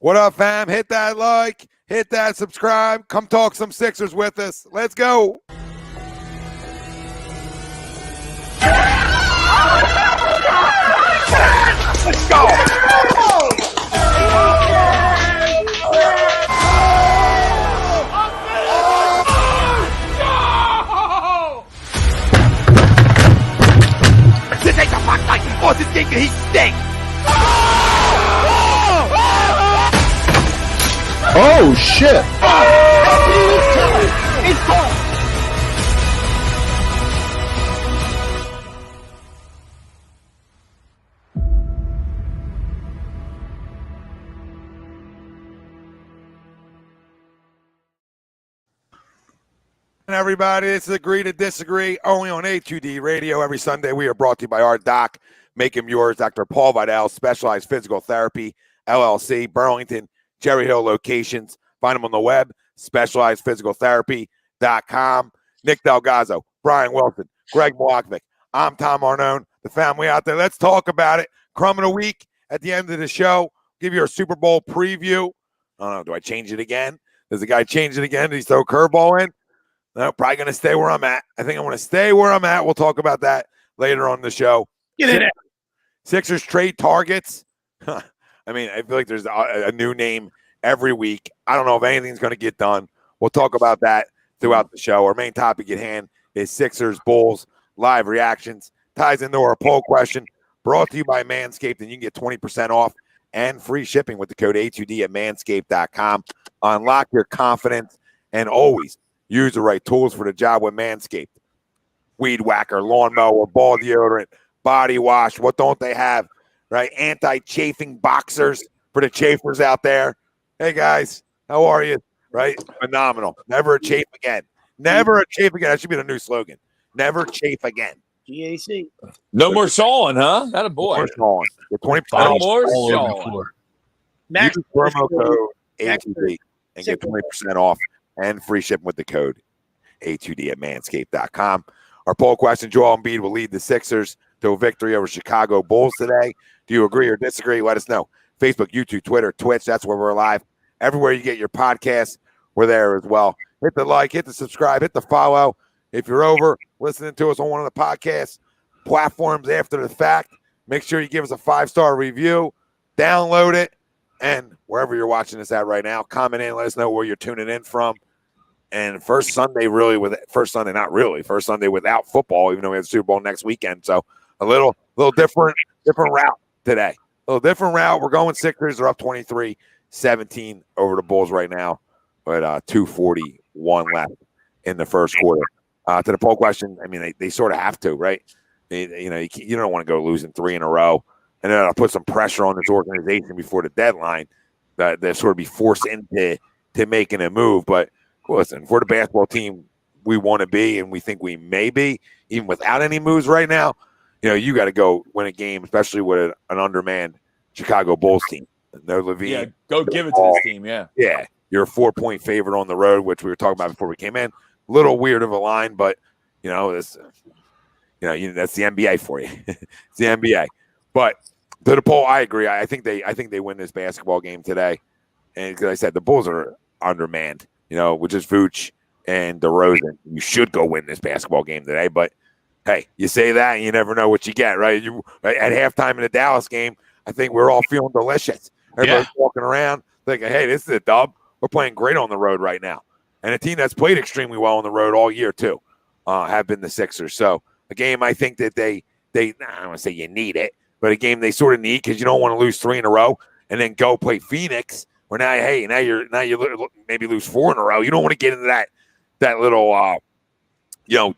What up, fam? Hit that like, hit that subscribe. Come talk some Sixers with us. Let's go. Let's go. This ain't the fuck like Austin thinking he stinks. Oh shit! It's gone. Everybody, this is Agree to Disagree, only on A2D Radio. Every Sunday, we are brought to you by our doc, Make Him Yours, Dr. Paul Vidal, Specialized Physical Therapy, LLC, Burlington, Cherry Hill locations. Find them on the web, specializedphysicaltherapy.com. Nick DelGozzo, Brian Wilson, Greg Milakovic. I'm Tom Arnone, the family out there. Let's talk about it. Crumb of the week at the end of the show. Give you a Super Bowl preview. I don't know, do I change it again? Does the guy change it again? Did he throw a curveball in? No, probably going to stay where I'm at. I think I want to stay where I'm at. We'll talk about that later on the show. Get in there. Sixers trade targets. I mean, I feel like there's a new name every week. I don't know if anything's going to get done. We'll talk about that throughout the show. Our main topic at hand is Sixers Bulls live reactions. Ties into our poll question brought to you by Manscaped, and you can get 20% off and free shipping with the code A2D at manscaped.com. Unlock your confidence and always use the right tools for the job with Manscaped. Weed whacker, lawnmower, ball deodorant, body wash. What don't they have, right? Anti-chafing boxers for the chafers out there. Hey, guys, how are you? Right? Phenomenal. Never a chafe again. Never a chafe again. That should be the new slogan. Never chafe again. GAC. No more sawing, huh? That a boy. More sawing. Get 20% No off. more All over the sawing. floor. Use promo code Max A2D and get 20% off and free shipping with the code A2D at manscaped.com. Our poll question, Joel Embiid will lead the Sixers to a victory over Chicago Bulls today. Do you agree or disagree? Let us know. Facebook, YouTube, Twitter, Twitch, that's where we're live. Everywhere you get your podcasts, we're there as well. Hit the like, hit the subscribe, hit the follow. If you're over listening to us on one of the podcast platforms after the fact, make sure you give us a 5-star review, download it, and wherever you're watching this at right now, comment in, let us know where you're tuning in from. And first Sunday without football, even though we have the Super Bowl next weekend. So a little different route today. A little different route. We're going Sixers. They're up 23-17 over the Bulls right now, but 2:41 left in the first quarter. To the poll question, I mean, they sort of have to, right? You don't want to go losing 3 in a row. And then I'll put some pressure on this organization before the deadline that they sort of be forced into making a move. But listen, for the basketball team we want to be and we think we may be, even without any moves right now, you got to go win a game, especially with an undermanned Chicago Bulls team. No Levine. Yeah, go give it to this team, yeah. Yeah, you're a 4-point favorite on the road, which we were talking about before we came in. Little weird of a line, but, that's the NBA for you. It's the NBA. But to the poll, I agree. I think they win this basketball game today. And because I said the Bulls are undermanned, with just Vooch and DeRozan. You should go win this basketball game today. But, hey, you say that and you never know what you get, right? At halftime in the Dallas game, I think we're all feeling delicious. Everybody's walking around thinking, hey, this is a dub. We're playing great on the road right now. And a team that's played extremely well on the road all year, too, have been the Sixers. So a game I think that they I don't want to say you need it, but a game they sort of need because you don't want to lose 3 in a row and then go play Phoenix where now you maybe lose 4 in a row. You don't want to get into that little down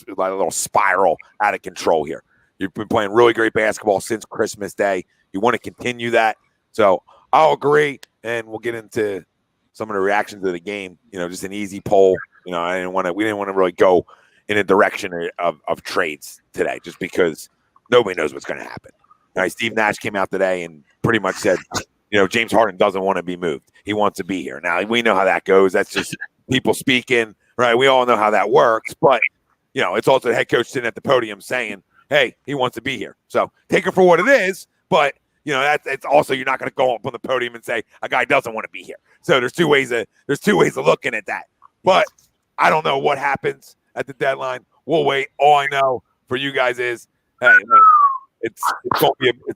like a little spiral out of control here. You've been playing really great basketball since Christmas Day. You want to continue that. So I'll agree, and we'll get into some of the reactions to the game. Just an easy poll. We didn't want to really go in a direction of trades today, just because nobody knows what's going to happen. All right, Steve Nash came out today and pretty much said, James Harden doesn't want to be moved. He wants to be here. Now, we know how that goes. That's just people speaking, right? We all know how that works. But, it's also the head coach sitting at the podium saying, hey, he wants to be here. So take it for what it is. But, that's also, you're not going to go up on the podium and say a guy doesn't want to be here. So there's two ways of looking at that. But I don't know what happens at the deadline. We'll wait. All I know for you guys is, hey, it's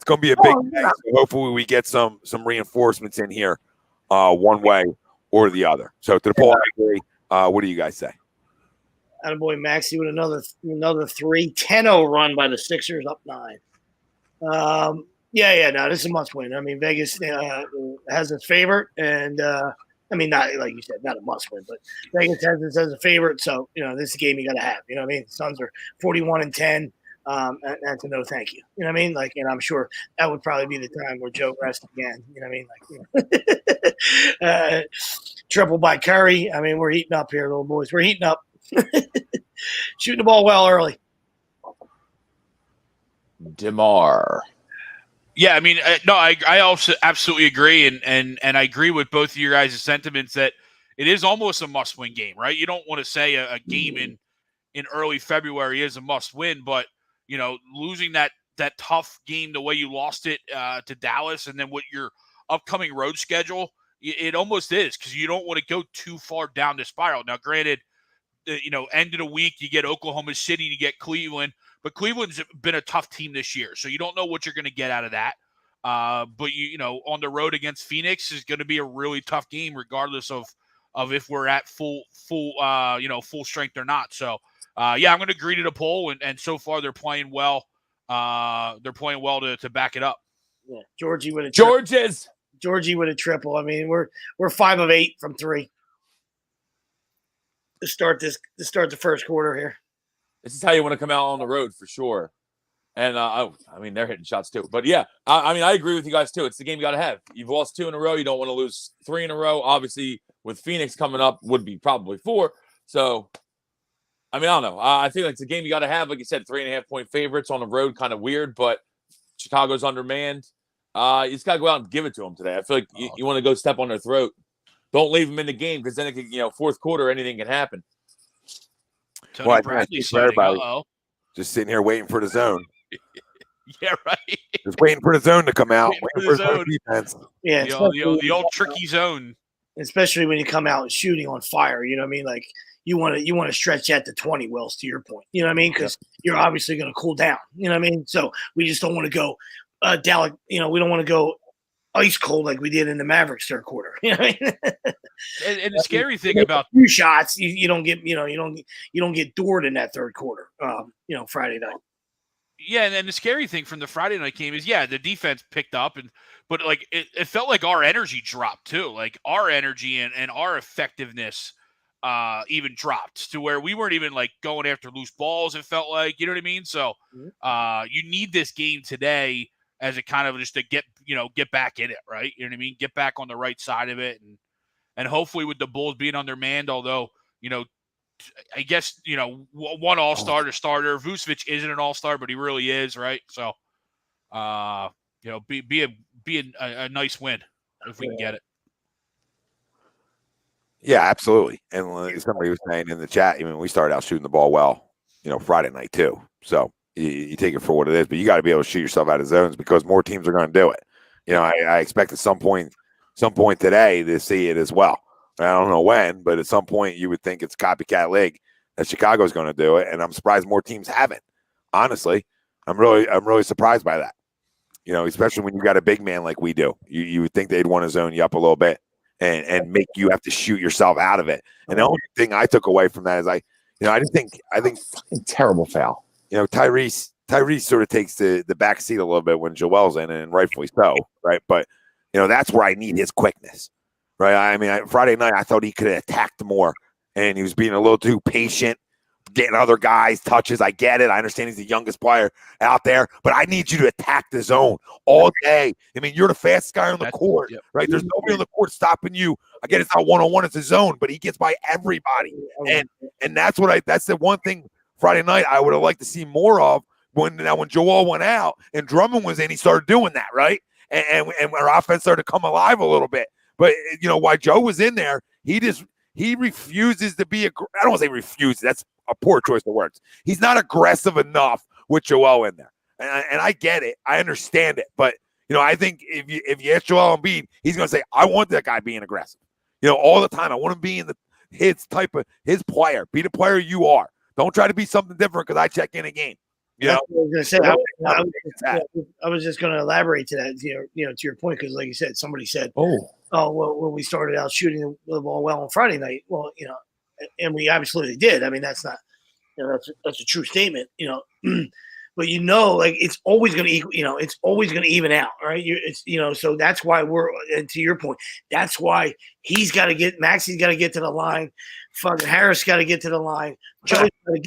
gonna be a big day. So hopefully we get some reinforcements in here, one way or the other. So to the poll, I agree. What do you guys say? Attaboy Maxey with another 3. 10-0 run by the Sixers, up 9. No, this is a must win. I mean, Vegas has its favorite, and not like you said, not a must win, but Vegas has it as a favorite. So this is a game you got to have. You know what I mean? The Suns are 41-10. And to no thank you. You know what I mean? Like, and I'm sure that would probably be the time where Joe rests again. You know what I mean? Like, triple by Curry. I mean, we're heating up here, little boys. We're heating up. Shooting the ball well early. DeMar. Yeah, I mean, no, I also absolutely agree, and I agree with both of your guys' sentiments that it is almost a must-win game, right? You don't want to say a game in early February is a must-win, but losing that tough game the way you lost it to Dallas, and then with your upcoming road schedule, it almost is, because you don't want to go too far down the spiral. Now, granted, end of the week you get Oklahoma City, you get Cleveland, but Cleveland's been a tough team this year, so you don't know what you're going to get out of that. But on the road against Phoenix is going to be a really tough game, regardless of if we're at full strength or not. So. I'm going to agree to the poll, and so far they're playing well. They're playing well to back it up. Yeah, Georgie with a triple. I mean, we're 5 of 8 from 3 to start the first quarter here. This is how you want to come out on the road for sure. And they're hitting shots too. But yeah, I agree with you guys too. It's the game you got to have. You've lost 2 in a row. You don't want to lose 3 in a row. Obviously, with Phoenix coming up, would be probably 4. So. I don't know. I think it's a game you got to have. Like you said, 3.5-point favorites on the road, kind of weird, but Chicago's undermanned. You just got to go out and give it to them today. I feel like you want to go step on their throat. Don't leave them in the game, because then it could, fourth quarter, anything can happen. Tony Bradley everybody just sitting here waiting for the zone. Yeah, right. Just waiting for the zone to come out. Waiting for the zone. Defense. Yeah, the old tricky zone. Especially when you come out shooting on fire. You know what I mean? Like, you want to stretch that to 20, Wills, to your point. You know what I mean? Because you're obviously going to cool down. You know what I mean? So we just don't want to go Dallas. We don't want to go ice cold like we did in the Mavericks third quarter. You know what I mean? and the scary thing about 2 shots, you don't get you don't get doored in that third quarter. Friday night. Yeah, and then the scary thing from the Friday night game is, the defense picked up, but like it felt like our energy dropped too. Like our energy and our effectiveness even dropped to where we weren't even like going after loose balls. It felt like, you know what I mean? So you need this game today as a kind of just to get back in it, right? You know what I mean? Get back on the right side of it, and hopefully with the Bulls being undermanned, although I guess one all-star to starter. Vucevic isn't an all-star, but he really is, right? So be a nice win if we can get it. Yeah, absolutely. And like somebody was saying in the chat, we started out shooting the ball well, Friday night too. So you take it for what it is, but you got to be able to shoot yourself out of zones, because more teams are going to do it. I expect at some point today to see it as well. I don't know when, but at some point you would think it's copycat league that Chicago's going to do it, and I'm surprised more teams haven't. Honestly, I'm really surprised by that. Especially when you got a big man like we do. You would think they'd want to zone you up a little bit and make you have to shoot yourself out of it. And the only thing I took away from that is I think fucking terrible foul. Tyrese sort of takes the back seat a little bit when Joel's in, and rightfully so, right? But that's where I need his quickness, right? Friday night I thought he could have attacked more, and he was being a little too patient, getting other guys touches. I get it. I understand he's the youngest player out there, but I need you to attack the zone all day. You're the fastest guy on the court, right? There's nobody on the court stopping you. I get it's not one-on-one, it's a zone, but he gets by everybody. And that's the one thing Friday night I would have liked to see more of when Joel went out and Drummond was in, he started doing that, right? And our offense started to come alive a little bit. But, while Joe was in there, he refuses to be I don't want to say refuses. That's a poor choice of words. He's not aggressive enough with Joel in there. And I get it. I understand it. But, I think if you ask Joel Embiid, he's going to say, I want that guy being aggressive. All the time. I want him being his player. Be the player you are. Don't try to be something different because I check in a game. That's what I was going to say. I was just going to elaborate to that. To your point, because like you said, somebody said, "Oh, well, when we started out shooting the ball well on Friday night, well, and we absolutely did. I mean, that's not, that's a true statement, But like it's always going to equal, it's always going to even out, right? So that's why and to your point, that's why Maxi's got to get to the line, fucking Harris got to get to the line,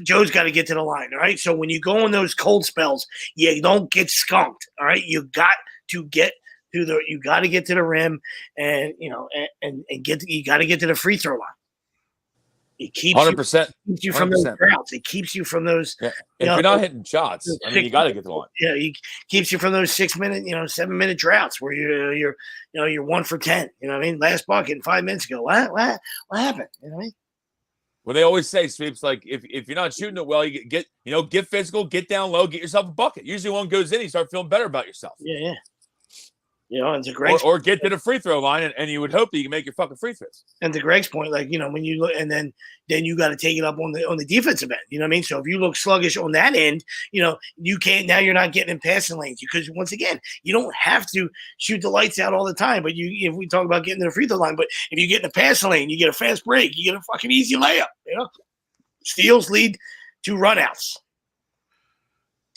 Joe's got to get to the line, all right? So when you go on those cold spells, you don't get skunked, all right? You got to get to the rim, and you got to get to the free throw line. It keeps 100%. You from those droughts. It keeps you from those. Yeah. If you're not hitting shots, you got to get the line. Yeah, it keeps you from those 6-minute, 7-minute droughts where you're 1 for 10. You know what I mean? Last bucket 5 minutes ago. What happened? You know what I mean? Well, they always say, Sweeps, like if you're not shooting it well, you get physical, get down low, get yourself a bucket. Usually, one goes in, you start feeling better about yourself. Yeah. It's a great or get to the free throw line, and you would hope that you can make your fucking free throws. And to Greg's point, when you look, and then you got to take it up on the defensive end. You know what I mean? So if you look sluggish on that end, you can't. Now you're not getting in passing lanes because once again, you don't have to shoot the lights out all the time. But if we talk about getting to the free throw line, but if you get in the passing lane, you get a fast break, you get a fucking easy layup. Steals lead to runouts.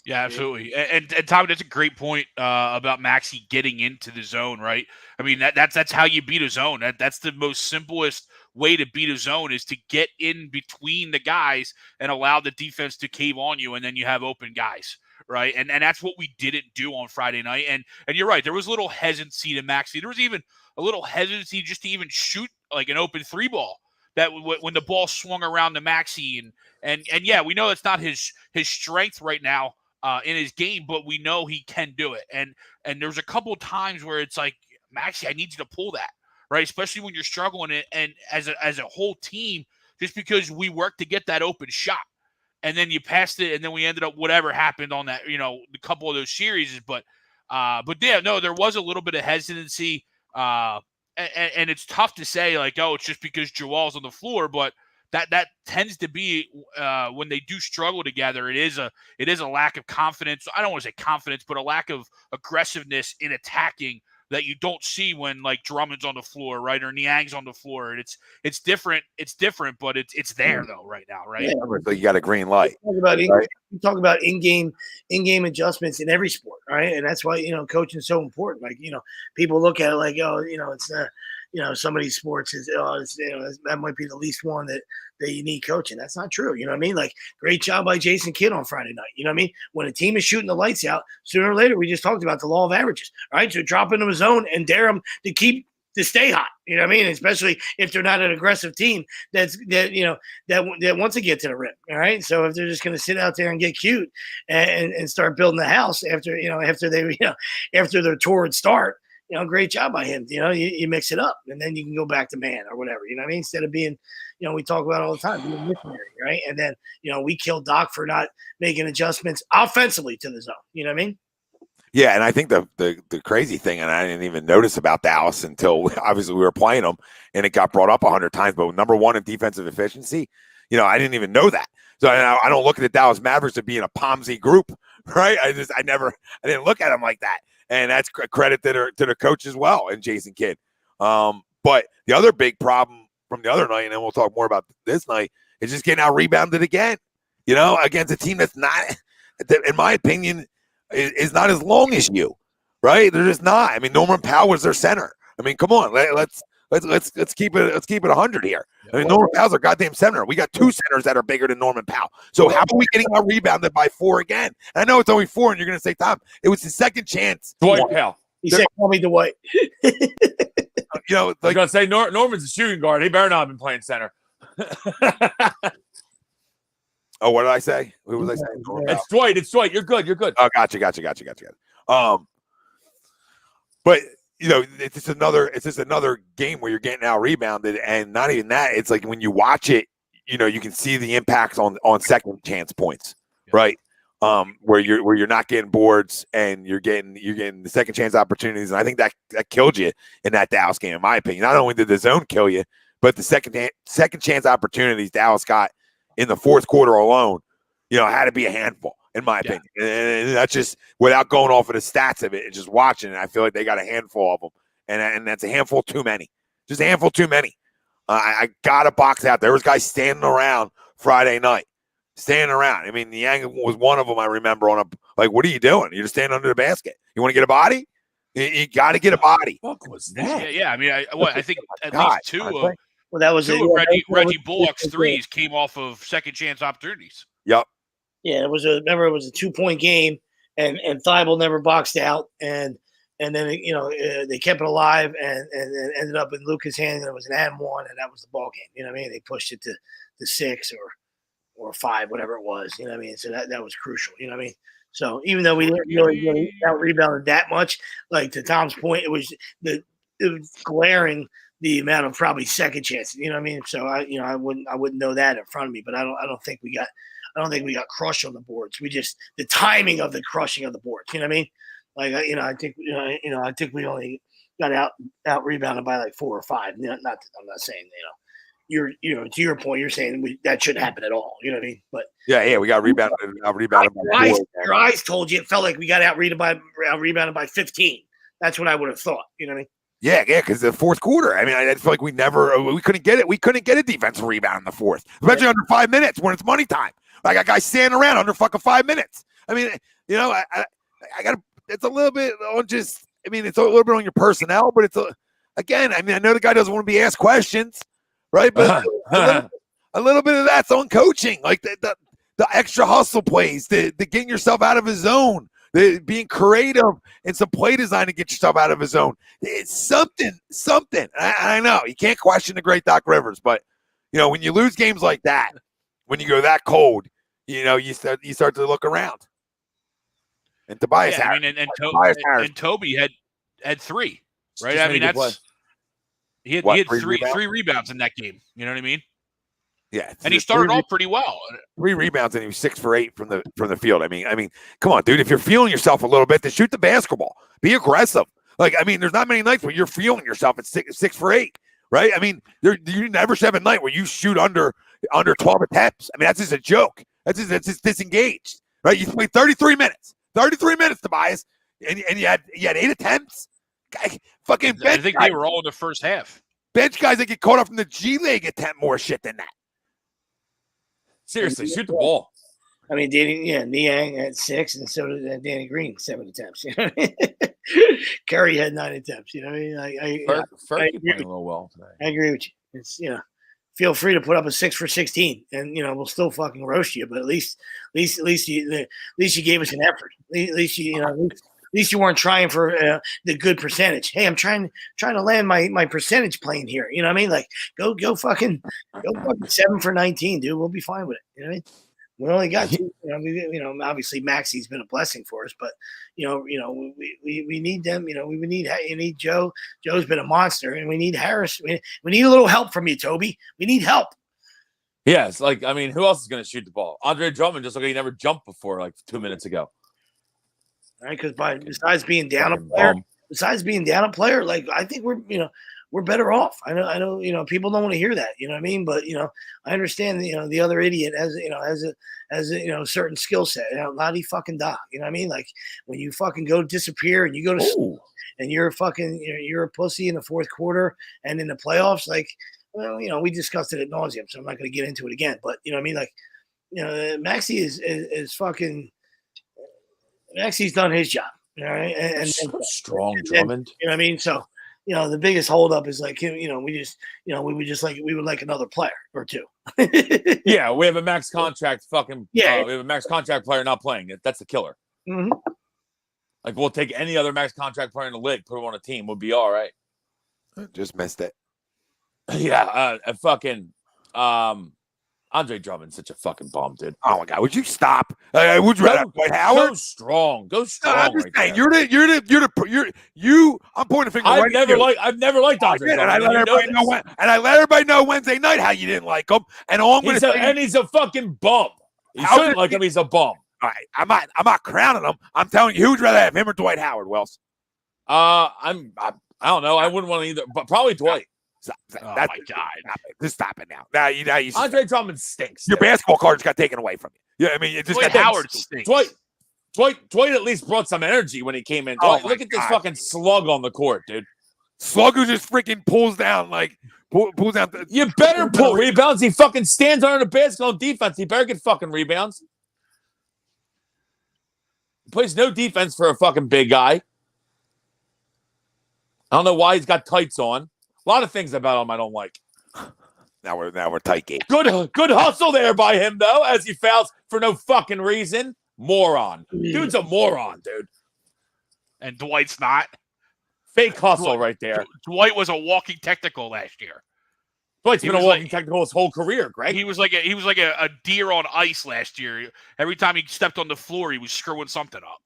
Yeah, absolutely. And Tom, that's a great point about Maxey getting into the zone, right? I mean, that's how you beat a zone. That's the most simplest way to beat a zone is to get in between the guys and allow the defense to cave on you, and then you have open guys, right? And that's what we didn't do on Friday night. And you're right, there was a little hesitancy to Maxey. There was even a little hesitancy just to even shoot like an open 3-ball. That when the ball swung around to Maxey, and yeah, we know it's not his strength right now. In his game, but we know he can do it. And there's a couple of times where it's like, Maxey, I need you to pull that, right? Especially when you're struggling and as a whole team, just because we worked to get that open shot. And then you passed it, and then we ended up whatever happened on that, a couple of those series. But yeah, no, there was a little bit of hesitancy. And it's tough to say, like, oh, it's just because Joel's on the floor, but that tends to be when they do struggle together. It is a lack of confidence. I don't want to say confidence, but a lack of aggressiveness in attacking that you don't see when like Drummond's on the floor, right, or Niang's on the floor. And it's different. It's different, but it's there though right now, right? Yeah, so you got a green light. You talk about in-game adjustments in every sport, right? And that's why coaching is so important. Like people look at it like, oh, it's some of these sports is that might be the least one that you need coaching. That's not true. You know what I mean? Like, great job by Jason Kidd on Friday night. You know what I mean? When a team is shooting the lights out, sooner or later, we just talked about the law of averages. All right, so drop into a zone and dare them to stay hot. You know what I mean? Especially if they're not an aggressive team that wants to get to the rim. All right. So if they're just going to sit out there and get cute and start building the house after their torrid start. Great job by him. You mix it up, and then you can go back to man or whatever. You know what I mean? Instead of being, we talk about it all the time, being missionary, right? And then, we kill Doc for not making adjustments offensively to the zone. You know what I mean? Yeah, and I think the crazy thing, and I didn't even notice about Dallas until obviously we were playing them, and it got brought up 100 times. But number one in defensive efficiency, I didn't even know that. So I don't look at the Dallas Mavericks as being a Pomsy group, right? I didn't look at them like that. And that's credit to the coach as well and Jason Kidd. But the other big problem from the other night, and then we'll talk more about this night, is just getting out rebounded again. Against a team that's not, in my opinion, is not as long as you, right? They're just not. I mean, Norman Powell was their center. I mean, come on, let's keep it 100 here. I mean, Norman Powell's our goddamn center. We got 2 centers that are bigger than Norman Powell. So how are we getting out rebounded by 4 again? And I know it's only 4, and you're going to say, Tom, it was his second chance. Dwight Powell. He said, call me Dwight. I'm going to say Norman's a shooting guard. He better not have been playing center. Oh, what did I say? What was I saying? It's Dwight. It's Dwight. You're good. Oh, gotcha. But it's just another game where you're getting out rebounded, and not even that. It's like when you watch it, you can see the impacts on second chance points, right? where you're not getting boards and you're getting the second chance opportunities. And I think that killed you in that Dallas game, in my opinion. Not only did the zone kill you, but the second chance opportunities Dallas got in the fourth quarter alone, had to be a handful, in my opinion. And that's just without going off of the stats of it and just watching it. I feel like they got a handful of them, and that's a handful too many. Just a handful too many. I got a box out. There was guys standing around Friday night. Standing around. I mean, Niang was one of them, I remember, what are you doing? You're just standing under the basket. You want to get a body? You got to get a body. What the fuck was that? Yeah. I mean, I think at least two of that was Reggie Bullock's threes came off of second chance opportunities. Yep. Yeah, it was a 2-point game, and Thibault never boxed out, and then they kept it alive, and ended up in Luka's hand, and it was an and one, and that was the ball game. You know what I mean? They pushed it to 6 or 5, whatever it was. You know what I mean? So that was crucial. You know what I mean? So even though we didn't really out rebounded that much, like to Tom's point, it was glaring the amount of probably second chances. You know what I mean? So I wouldn't know that in front of me, but I don't think we got crushed on the boards. We just the timing of the crushing of the boards. You know what I mean? Like I think we only got out rebounded by like 4 or 5. I'm not saying you're to your point, you're saying that shouldn't happen at all. You know what I mean? But yeah, we got rebounded. Your eyes told you it felt like we got out rebounded by 15. That's what I would have thought. You know what I mean? Yeah, because the fourth quarter. I mean, I feel like we couldn't get it. We couldn't get a defensive rebound in the fourth, especially under 5 minutes when it's money time. I got guys standing around under fucking 5 minutes. I mean, I got it's a little bit on just. I mean, it's a little bit on your personnel, but again. I mean, I know the guy doesn't want to be asked questions. Right, but a little bit of that's on coaching, like the extra hustle plays, the getting yourself out of his zone, the being creative and some play design to get yourself out of his zone. It's something. I know you can't question the great Doc Rivers, but when you lose games like that, when you go that cold, you start to look around. And Tobias, I mean, and Toby had 3, right? I mean, that's. He had three rebounds in that game. You know what I mean? Yeah, and he started off pretty well. 3 rebounds and he was 6 for 8 from the field. I mean, come on, dude. If you're feeling yourself a little bit, then shoot the basketball. Be aggressive. Like, I mean, there's not many nights where you're feeling yourself at 6 for 8, right? I mean, you never have a night where you shoot under 12 attempts. I mean, that's just a joke. That's just disengaged, right? You played 33 minutes, Tobias, and you had 8 attempts. Fucking bench I think guys. They were all in the first half. Bench guys that get caught up from the G League attempt more shit than that. Seriously, shoot the ball. I mean, Niang had 6, and so did Danny Green, 7 attempts. You know what I mean? Curry had 9 attempts. You know what I mean? Fergie playing a little well today. I agree with you. It's feel free to put up a 6 for 16, and we'll still fucking roast you. But at least you gave us an effort. At least you weren't trying for the good percentage. Hey, I'm trying to land my percentage plane here. You know what I mean? Like go fucking 7 for 19, dude. We'll be fine with it. You know what I mean? We only got 2. Obviously Maxi's been a blessing for us, but we need them. We need Joe. Joe's been a monster, and we need Harris. We need a little help from you, Toby. We need help. Yeah, it's like, I mean, who else is going to shoot the ball? Andre Drummond just like he never jumped before, like 2 minutes ago. Right, because besides being down a player, like I think we're better off. I know people don't want to hear that, you know what I mean? But I understand the other idiot has a certain skill set. Lottie fucking da, you know what I mean? Like when you fucking go disappear and you go to and you're a pussy in the fourth quarter and in the playoffs, like we discussed it ad nauseum, so I'm not going to get into it again. But you know what I mean? Like Maxey is fucking. Maxi's done his job, all right, and so strong, Drummond. You know what I mean? So, the biggest holdup is like, we would like another player or 2. Yeah, we have a max contract. We have a max contract player not playing. That's the killer. Mm-hmm. Like we'll take any other max contract player in the league, put him on a team, we'll be all right. Just missed it. Yeah, Andre Drummond's such a fucking bum, dude. Oh my god, would you stop? Would you rather Dwight Howard? Go strong. I'm just saying, you're I'm pointing a finger. I've never liked Andre Drummond. And I let everybody know Wednesday night how you didn't like him. And all I'm going to say, he's a fucking bum. You shouldn't like him. He's a bum. All right, I'm not crowning him. I'm telling you, who'd rather have him or Dwight Howard, Wells? I don't know. I wouldn't want to either, but probably Dwight. Oh my God! Just stop it now. Now you Andre Drummond stinks. Your basketball card just got taken away from you. Yeah, I mean, it just Dwight got Howard stinks. Dwight at least brought some energy when he came in. Oh, Look at this fucking slug on the court, dude. Slug who just freaking pulls down pulls down. You better pull rebounds. He fucking stands under the basket on defense. He better get fucking rebounds. He plays no defense for a fucking big guy. I don't know why he's got tights on. A lot of things about him I don't like. Now we're tight game. Good hustle there by him though, as he fouls for no fucking reason. Moron. Dude's a moron, dude. And Dwight's not. Fake hustle right there. Dwight was a walking technical last year. Dwight's been a walking technical his whole career, Greg. He was like a deer on ice last year. Every time he stepped on the floor, he was screwing something up.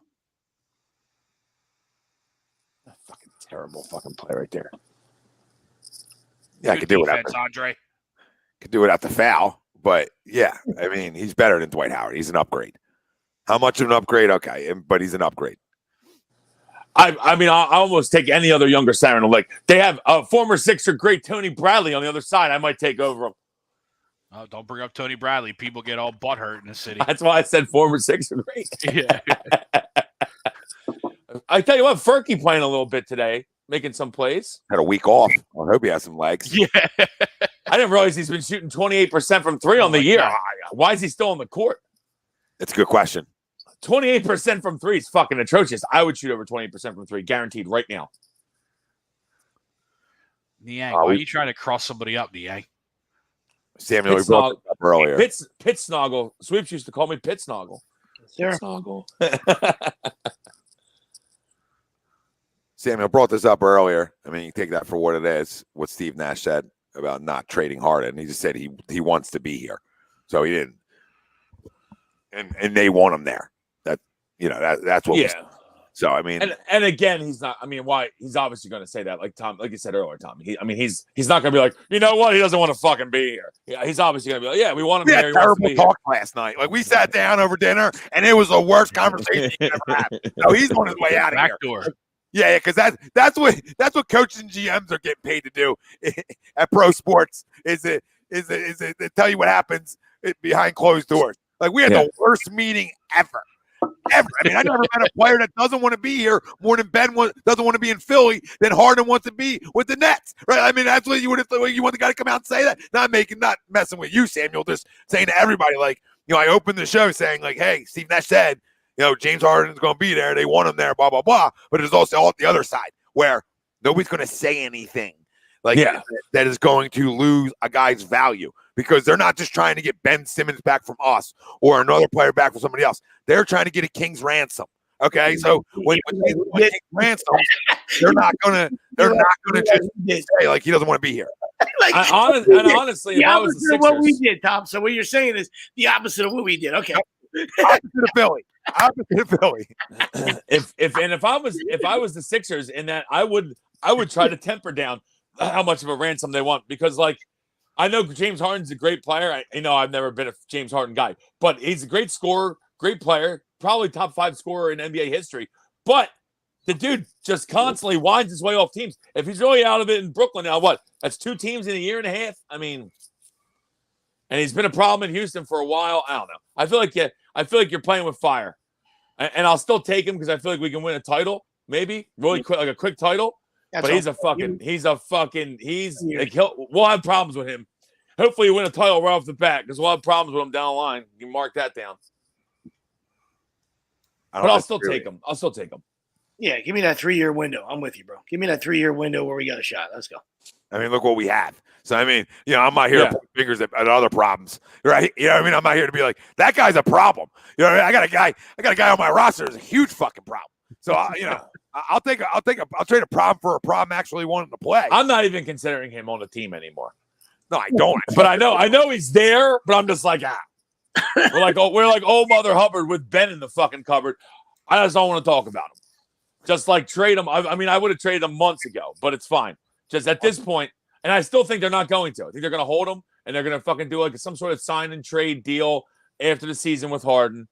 Fucking terrible fucking play right there. Yeah, I could do it. Andre. Could do it at the foul, but yeah, I mean, he's better than Dwight Howard. He's an upgrade. How much of an upgrade? Okay, but he's an upgrade. I mean, I almost take any other younger center in the league. They have a former Sixer great Tony Bradley on the other side. I might take over him. Oh, don't bring up Tony Bradley. People get all butthurt in the city. That's why I said former Sixer great. Yeah. I tell you what, Furky playing a little bit today, making some plays. Had a week off. I hope he has some legs. Yeah. I didn't realize he's been shooting 28% from three on the year. God. Why is he still on the court? It's a good question. 28% from three is fucking atrocious. I would shoot over 28% from three, guaranteed right now. Niang, why are you trying to cross somebody up, Niang? Samuel, we brought this up earlier. Pit Snoggle. Sweeps used to call me Pit Snoggle. Sure. Snoggle. Samuel brought this up earlier. I mean, you take that for what it is, what Steve Nash said about not trading Harden. He just said he wants to be here. So he didn't. And they want him there. That's what So I mean, and again, he's not. I mean, why? He's obviously going to say that, like you said earlier, Tom. He's not going to be like, you know what? He doesn't want to fucking be here. Yeah, he's obviously going to be like, yeah, we want him here. Terrible talk last night. Like we sat down over dinner, and it was the worst conversation you ever had. So he's on his way out of here. Door. Yeah, because that's what coaches and GMs are getting paid to do at pro sports. Is it they tell you what happens behind closed doors. Like we had the worst meeting ever. I mean, I never met a player that doesn't want to be here more than Ben doesn't want to be in Philly than Harden wants to be with the Nets, right? I mean, that's what you would have. You want the guy to come out and say that, not messing with you, Samuel. Just saying to everybody, like, I opened the show saying, like, hey, Steve Nash said, James Harden's going to be there. They want him there, blah blah blah. But there's also all the other side where nobody's going to say anything that is going to lose a guy's value. Because they're not just trying to get Ben Simmons back from us or another player back from somebody else. They're trying to get a king's ransom. Okay, so when king's ransom, they're not gonna just say like he doesn't want to be here. Honestly, the opposite of what we did, Tom. So what you're saying is the opposite of what we did. Okay, opposite of Philly. If I was the Sixers, in that I would try to temper down how much of a ransom they want, because like. I know James Harden's a great player. I've never been a James Harden guy, but he's a great scorer, great player, probably top 5 scorer in NBA history. But the dude just constantly winds his way off teams. If he's really out of it in Brooklyn now, what? That's 2 teams in a year and a half. I mean, and he's been a problem in Houston for a while. I don't know. I feel like you're playing with fire, and I'll still take him because I feel like we can win a title, maybe really quick, like a quick title. That's but we'll have problems with him. Hopefully you win a title right off the bat, because we'll have problems with him down the line. You can mark that down. But I'll still take him. Yeah, give me that 3-year window. I'm with you, bro. Give me that 3-year window where we got a shot. Let's go. I mean, look what we have. So, I mean, I'm not here to point fingers at other problems, right? I mean, I'm not here to be like, that guy's a problem. I got a guy on my roster that's a huge fucking problem. So, I'll trade a problem for a problem actually wanting to play. I'm not even considering him on the team anymore. No, I don't. But I know he's there, but I'm just like, We're like old Mother Hubbard with Ben in the fucking cupboard. I just don't want to talk about him. Just like trade him. I mean, I would have traded him months ago, but it's fine. Just at this point, and I still think they're not going to. I think they're going to hold him, and they're going to fucking do like some sort of sign and trade deal after the season with Harden.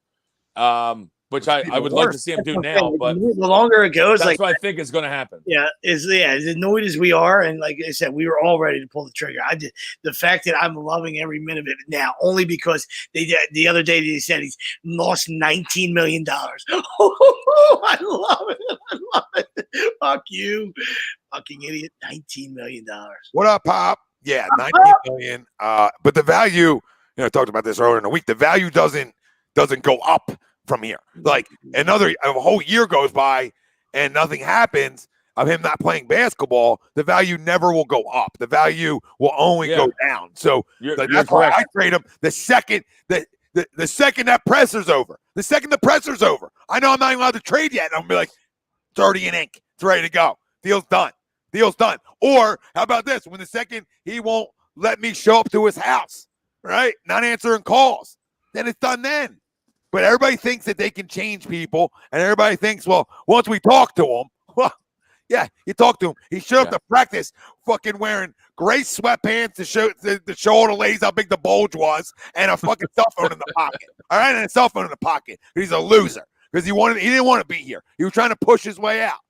which I would like to see him do now. But the longer it goes, that's what I think is going to happen. Yeah, as annoyed as we are, and like I said, we were all ready to pull the trigger. I did. The fact that I'm loving every minute of it now, only because the other day they said he's lost $19 million. I love it. I love it. Fuck you, fucking idiot. $19 million. What up, Pop? Yeah, 19 million. But the value, I talked about this earlier in the week. The value doesn't go up from here. Like a whole year goes by and nothing happens of him not playing basketball. The value never will go up. The value will only go down. So that's why I trade him the second the second that presser's over. The second the presser's over. I know I'm not even allowed to trade yet. I'm gonna be like 30 in ink. It's ready to go. Deal's done. Deal's done. Or how about this? When the second he won't let me show up to his house, right? Not answering calls. Then it's done then. But everybody thinks that they can change people, and everybody thinks, well, once we talk to him, well, yeah, you talk to him. He showed up to practice fucking wearing gray sweatpants to show all the ladies how big the bulge was, and a fucking cell phone in the pocket. All right, and a cell phone in the pocket. He's a loser because he didn't want to be here. He was trying to push his way out.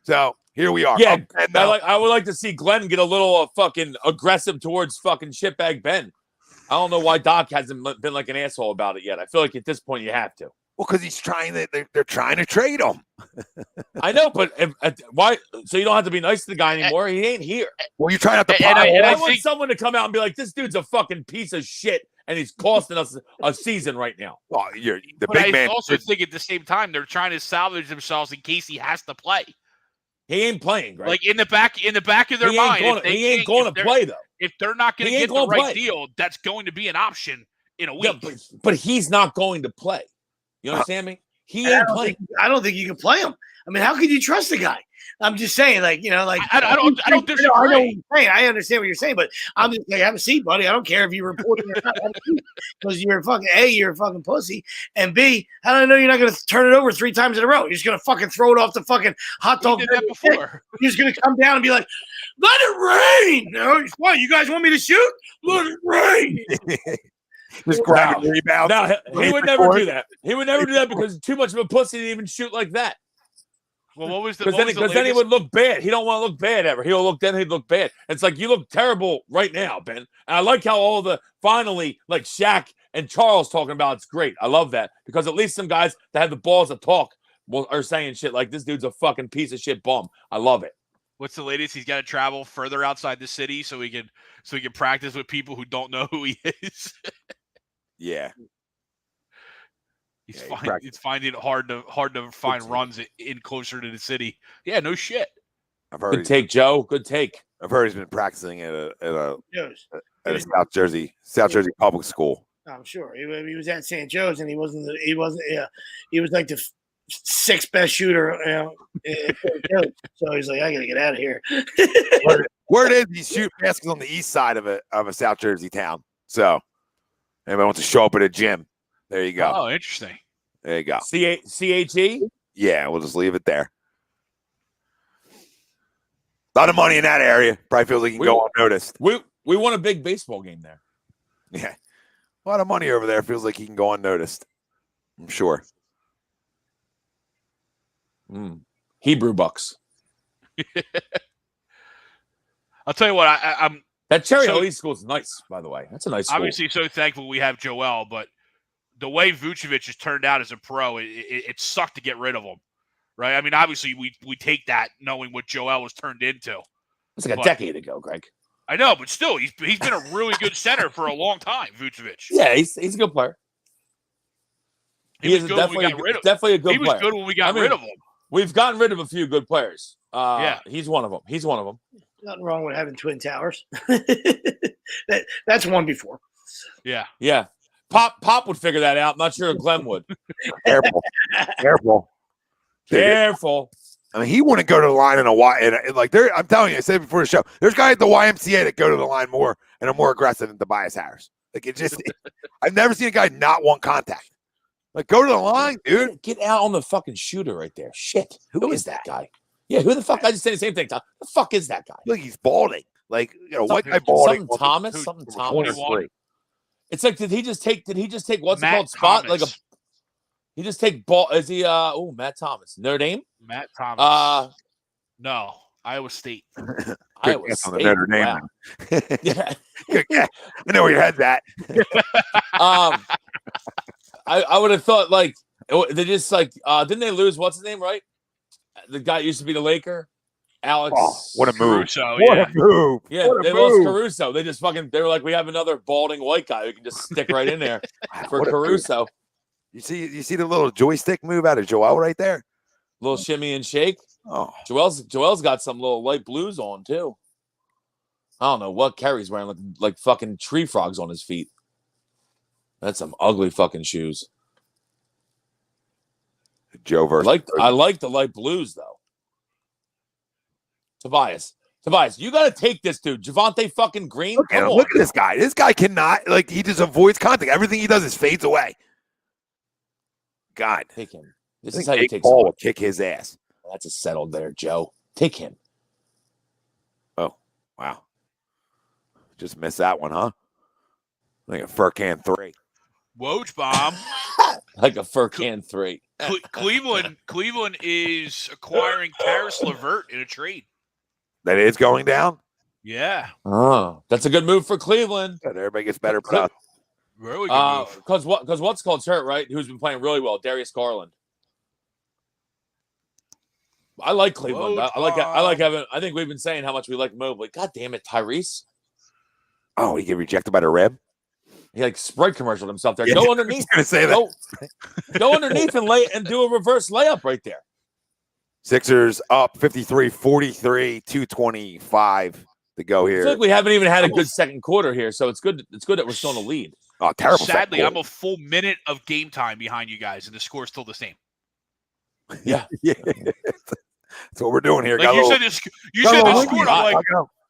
So here we are. Yeah, I would like to see Glenn get a little fucking aggressive towards fucking shitbag Ben. I don't know why Doc hasn't been like an asshole about it yet. I feel like at this point you have to. Well, because they're trying to trade him. I know, but why? So you don't have to be nice to the guy anymore. He ain't here. Well, you're trying not to. I want someone to come out and be like, "This dude's a fucking piece of shit, and he's costing us a season right now." Well, big man. I also think at the same time they're trying to salvage themselves in case he has to play. He ain't playing, right? Like in the back of their mind, he ain't going to play though. If they're not going to get the right deal, that's going to be an option in a week. Yeah, but he's not going to play. You understand me? He ain't playing. I don't think you can play him. I mean, how could you trust the guy? I'm just saying, I don't disagree. I know what you're saying. I understand what you're saying, but I'm just like, have a seat, buddy. I don't care if you're reporting or not, because you're a fucking pussy, and B, how do I know you're not going to turn it over 3 times in a row? You're just going to fucking throw it off the fucking hot dog. He did that before. You're just going to come down and be like, let it rain. What? You guys want me to shoot? Let it rain. Just grab a rebound. No, he would never do that. He would never do that because too much of a pussy to even shoot like that. Well, what was the? Because then he would look bad. He don't want to look bad ever. He'd look bad. It's like you look terrible right now, Ben. And I like how all the finally like Shaq and Charles talking about it's great. I love that because at least some guys that have the balls to talk are saying shit like this dude's a fucking piece of shit bum. I love it. What's the latest? He's got to travel further outside the city so he can practice with people who don't know who he is. Yeah. He's finding it hard to find runs in closer to the city. Yeah, no shit. Good take, Joe. Good take. I've heard he's been practicing at a South Jersey public school. I'm sure he was at St. Joe's and he wasn't. Yeah, he was like the 6th best shooter. So he's like, I gotta get out of here. Word is he's shooting baskets on the east side of a South Jersey town. So anybody wants to show up at a gym. There you go. Oh, interesting. There you go. CHE? Yeah, we'll just leave it there. A lot of money in that area. Probably feels like you can go unnoticed. We won a big baseball game there. Yeah. A lot of money over there. Feels like he can go unnoticed. I'm sure. Hebrew bucks. I'll tell you what, I'm that Cherry Hill East school is nice, by the way. That's a nice school. Obviously, so thankful we have Joel, but the way Vucevic has turned out as a pro, it sucked to get rid of him, right? I mean, obviously, we take that knowing what Joel was turned into. It's like a decade ago, Greg. I know, but still, he's been a really good center for a long time, Vucevic. Yeah, he's a good player. He was good when we got rid of him. Definitely a good player. He was good when we got rid of him. We've gotten rid of a few good players. Yeah, he's one of them. Nothing wrong with having twin towers. That's one before. Yeah. Pop would figure that out. I'm not sure if Glenn would. Careful. I mean, he wouldn't go to the line in a Y. I'm telling you, I said it before the show. There's guys at the YMCA that go to the line more and are more aggressive than Tobias Harris. Like I've never seen a guy not want contact. Like, go to the line, dude. Get out on the fucking shooter right there. Shit. Who is that guy? Yeah, who the fuck? I just said the same thing, Tom. The fuck is that guy? Look, he's balding. Like, white guy balding. Something Thomas. It's like, did he just take what's it called spot? Like He just take ball. Is he? Matt Thomas, Notre Dame. Matt Thomas. No, Iowa State. Iowa guess on State. the Notre Dame. Wow. Yeah. Good guess. I know where your head's at. I would have thought like they just like didn't they lose? What's his name? Right, the guy used to be the Laker, Alex. Oh, what a move! Caruso, What yeah. a move! Yeah, What a they move. lost Caruso. They just fucking. They were like, we have another balding white guy who can just stick right in there for What a move. Caruso. You see the little joystick move out of Joel right there. Little shimmy and shake. Oh, Joel's got some little light blues on too. I don't know what Kerry's wearing, like fucking tree frogs on his feet. That's some ugly fucking shoes. Joe versus. I like the light blues though. Tobias, you got to take this dude, Javonte fucking Green. Look at this guy. This guy cannot he just avoids contact. Everything he does is fades away. God, Take him. This is how you take Paul someone. will kick his ass. That's a settled there, Joe. Take him. Oh, wow. Just missed that one, huh? Like a fur can 3. Woj bomb. Like a fur can 3. Cleveland is acquiring Karis LeVert in a trade. That is going down. Yeah. Oh, that's a good move for Cleveland. Good. Everybody gets better. But Really good move. Because what's called hurt, right? Who's been playing really well? Darius Garland. I like Cleveland. I like having. I think we've been saying how much we like Mobley. God damn it, Tyrese. Oh, he get rejected by the Reb. He like Sprite commercialed himself there. Yeah, Go I underneath. was gonna say that. Go underneath and do a reverse layup right there. Sixers up 53-43, 2:25 to go I here. feel like we haven't even had a good second quarter here, so it's good. It's good that we're still in the lead. Oh, terrible. Sadly, second I'm a full minute of game time behind you guys, and the score's still the same. Yeah, yeah. That's what we're doing here. Like you said, the score.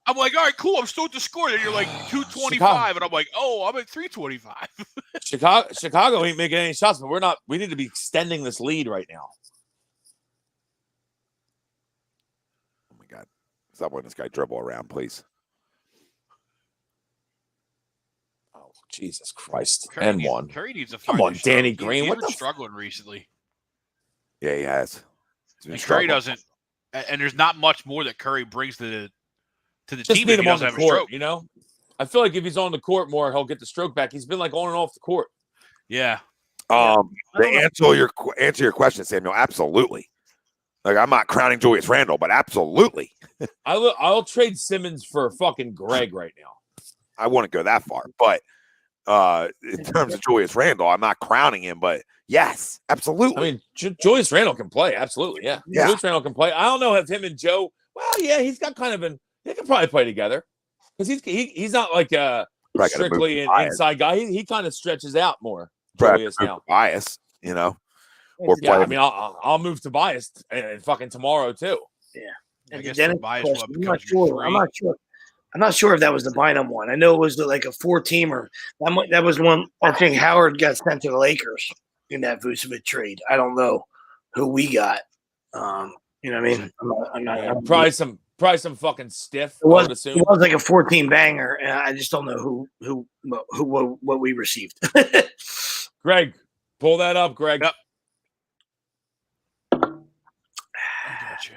I'm like, all right, cool. I'm still at the score. Then you're like 225, and I'm like, oh, I'm at 325. Chicago ain't making any shots, but we're not. We need to be extending this lead right now. Oh my God! Stop letting this guy dribble around, please. Oh, Jesus Christ! Curry needs a Come on, Danny Green. He's What been the struggling recently. Yeah, he has. And Curry doesn't. And there's not much more that Curry brings to the Just team. need If him he on doesn't the have a court. stroke. You know, I feel like if he's on the court more, he'll get the stroke back. He's been like on and off the court. Yeah. To answer your question, Samuel, absolutely. Like, I'm not crowning Julius Randle, but absolutely. I'll trade Simmons for fucking Greg right now. I wouldn't go that far, but in terms of Julius Randle, I'm not crowning him, but yes, absolutely. I mean, Julius Randle can play, absolutely, yeah. Julius Randle can play. I don't know if him and Joe. Well, yeah, he's got kind of they can probably play together because he's not like strictly an inside guy. He kind of stretches out more. Julius now, bias, you know. Yeah, I mean, I'll move to bias and fucking tomorrow too. Yeah, I guess Dennis, bias I'm not sure if that was the Bynum one. I know it was like a 4-teamer. That was one. I think Howard got sent to the Lakers in that Vucevic trade. I don't know who we got. You know what I mean? I'm not probably some fucking stiff. It was like a 14 banger, and I just don't know what we received. Greg, pull that up, Greg. Yep. I got you.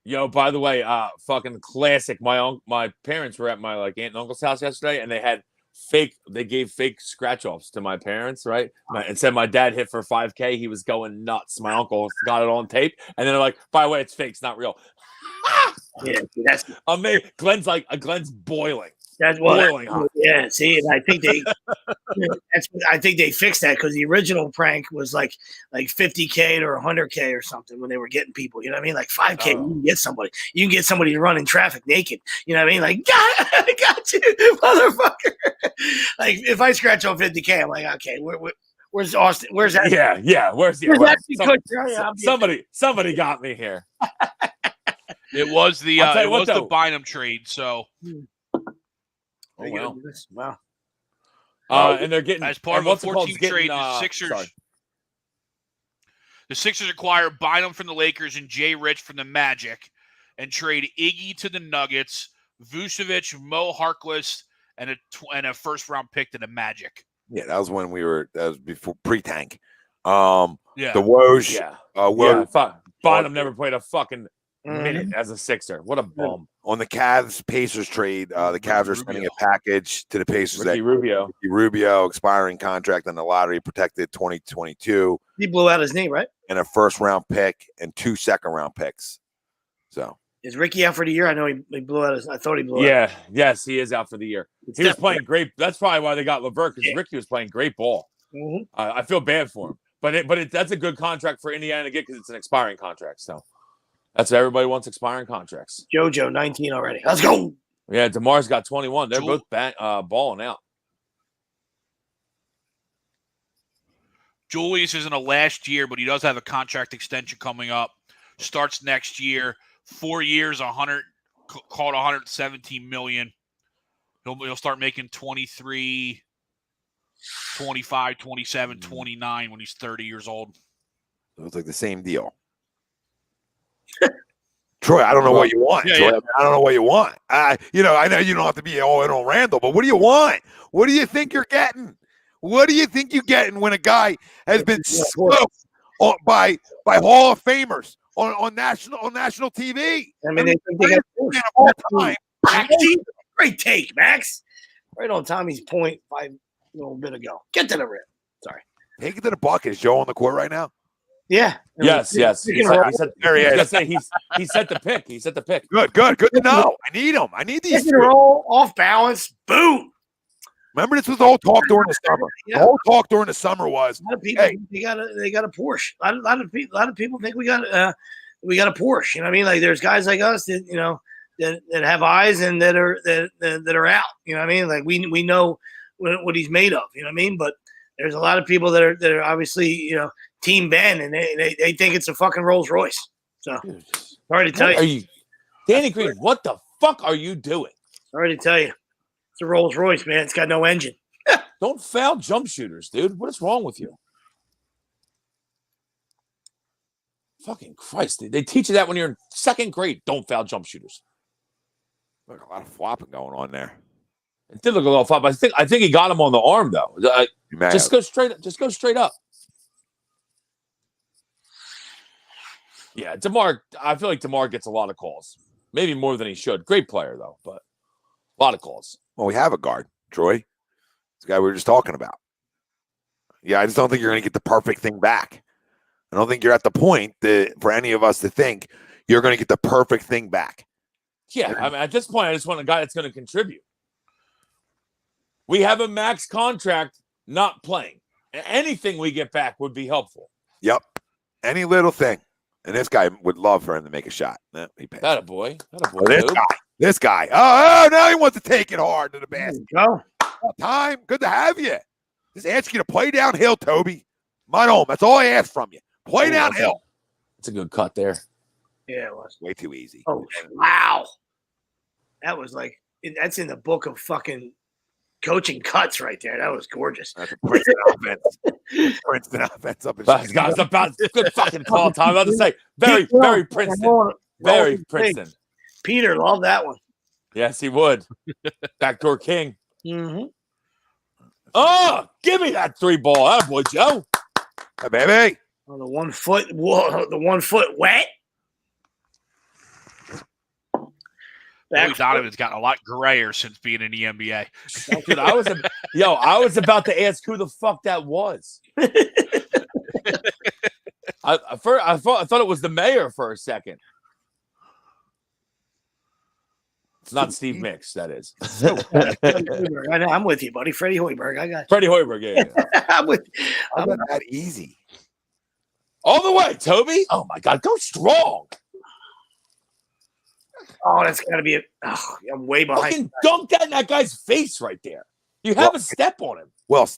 Yo, by the way, fucking classic. My parents were at my aunt and uncle's house yesterday, and they gave fake scratch offs to my parents, right? And said my dad hit for $5K. He was going nuts. My uncle got it on tape, and then they're like, by the way, it's fake, it's not real. Yeah, that's amazing. Glenn's boiling. That's what. Boiling hot. Yeah, see, and I think they fixed that because the original prank was like 50K or 100K or something when they were getting people. You know what I mean? Like 5K, you can get somebody. You can get somebody to run in traffic naked. You know what I mean? Like, I got you, motherfucker. Like if I scratch on 50K, I'm like, okay, where's Austin? Where's that? Yeah. Where's somebody got me here. It was the Bynum trade. So. Oh, wow. And they're getting as part of a 14 trade. The Sixers. The Sixers acquire Bynum from the Lakers and Jay Rich from the Magic, and trade Iggy to the Nuggets, Vucevic, Mo Harkless, and a first round pick to the Magic. Yeah, that was when that was before pre-tank. The Woj. Yeah. Woj Bynum never played a fucking minute as a Sixer. What a bum. on the Cavs Pacers trade. The Cavs are sending a package to the Pacers. Ricky Rubio expiring contract on the lottery protected 2022. He blew out his knee, right? And a first round pick and 2 second-round picks. So is Ricky out for the year? I know he blew out his. I thought he blew out. Yeah, yes, he is out for the year. He was playing great. That's probably why they got LeVert, because Ricky was playing great ball. Mm-hmm. I feel bad for him, but that's a good contract for Indiana to get because it's an expiring contract. So that's what everybody wants, expiring contracts. JoJo 19 already. Let's go. Yeah, DeMar's got 21. They're both balling out. Julius is in a last year, but he does have a contract extension coming up. Starts next year. 4 years, called 117 million. He'll start making 23, 25, 27, 29 when he's 30 years old. It's like the same deal. Troy, I don't know what you want. Yeah, Troy. yeah. I don't know what you want. I know you don't have to be all in on Randall, but what do you want? What do you think you're getting? What do you think you're getting when a guy has been smoked by Hall of Famers on national TV? I mean, they think they got all time. Great take, Max. Right on Tommy's point a little bit ago. Get to the rim. Sorry. Take it to the bucket. Is Joe on the court right now? Yeah. Yes. He set the pick. He set the pick. Good to know. I need him. I need these. Roll off balance. Boom. Remember, this was the whole talk during the summer. Yeah. The whole talk during the summer was, a lot of people think they got a Porsche. A lot of people think we got a Porsche. You know what I mean? Like there's guys like us that that have eyes and that are out. You know what I mean? Like we know what he's made of. You know what I mean? But there's a lot of people that are obviously Team Ben, and they think it's a fucking Rolls Royce. So sorry to tell you, Danny Green. What the fuck are you doing? Sorry to tell you. It's a Rolls Royce, man. It's got no engine. Don't foul jump shooters, dude. What is wrong with you? Fucking Christ. They teach you that when you're in second grade. Don't foul jump shooters. Look, a lot of flopping going on there. It did look a little flop. I think he got him on the arm, though. Just go straight up. Yeah, DeMar. I feel like DeMar gets a lot of calls. Maybe more than he should. Great player, though, but a lot of calls. Well, we have a guard, Troy. It's the guy we were just talking about. Yeah, I just don't think you're going to get the perfect thing back. I don't think you're at the point that for any of us to think you're going to get the perfect thing back. Yeah, I mean, at this point, I just want a guy that's going to contribute. We have a max contract not playing. Anything we get back would be helpful. Yep. Any little thing. And this guy would love for him to make a shot. He pays. That a boy. This guy. Oh, now he wants to take it hard to the basket. Go. Time. Good to have you. Just ask you to play downhill, Toby. Mine home. That's all I ask from you. Play downhill. It's a good cut there. Yeah, it was. Way too easy. Oh, wow. That was that's in the book of fucking coaching cuts right there. That was gorgeous. That's a Princeton offense. Princeton offense up his Guys, about good fucking call time. I was about to say, very Princeton. Very Princeton. Peter loved that one. Yes, he would. Backdoor king. Mm-hmm. Oh, give me that 3 ball. That boy, Joe. Hey, baby. Oh, the 1 foot. Whoa, the 1 foot wet. Billy Donovan's gotten a lot grayer since being in the NBA. Dude, I was about to ask who the fuck that was. I thought it was the mayor for a second. It's not Steve Mix, that is. I'm with you, buddy. Freddie Hoiberg. I got you. Freddie Hoiberg, yeah. I'm with How about that easy? All the way, Toby. Oh, my God. Go strong. Oh, that's got to be I'm way behind. Fucking dunk that in that guy's face right there. You have a step on him. Well,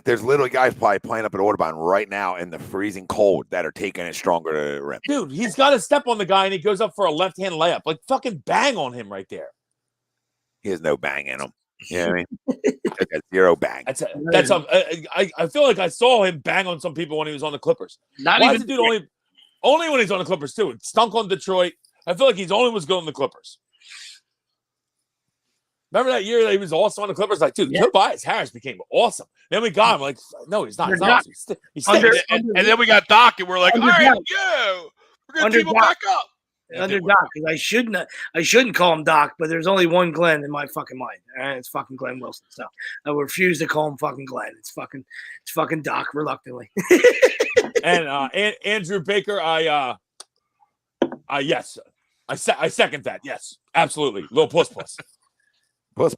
there's little guys probably playing up at Audubon right now in the freezing cold that are taking it stronger to the rim. Dude, he's got to step on the guy, and he goes up for a left-hand layup. Like, fucking bang on him right there. He has no bang in him. You know what I mean? Like 0 bang. I feel like I saw him bang on some people when he was on the Clippers. Why is the dude only when he's on the Clippers, too? It stunk on Detroit. I feel like he's only was going to the Clippers. Remember that year that he was awesome on the Clippers? Like, dude, Yeah. Tobias Harris became awesome. Then we got him. Like, no, he's not. He's They're not not. awesome. He stinks. And then we got Doc, and we're like, all Under right, Doc. yeah, we're gonna Under team him Doc. back up. Under Doc, because I shouldn't call him Doc, but there's only one Glenn in my fucking mind. All right? It's fucking Glenn Wilson. So I refuse to call him fucking Glenn. It's fucking Doc reluctantly. And Andrew Baker, yes, I second that. Yes, absolutely. Little puss. Puss.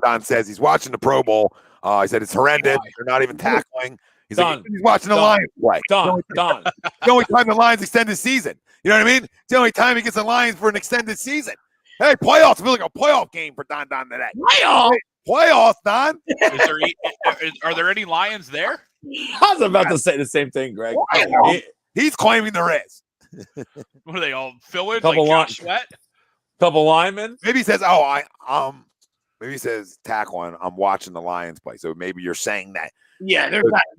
Don says he's watching the Pro Bowl. He said it's horrendous. They're not even tackling. He's watching the Lions play. Don. The only time the Lions extend the season. You know what I mean? It's the only time he gets the Lions for an extended season. Hey, playoffs feel like a playoff game for Don today. Playoffs, Don. Are there any Lions there? I was about to say the same thing, Greg. He's claiming there is. What are they all filling? Couple Like Josh Sweat? Couple linemen. Maybe he says, maybe he says tackling. I'm watching the Lions play. So maybe you're saying that. Yeah,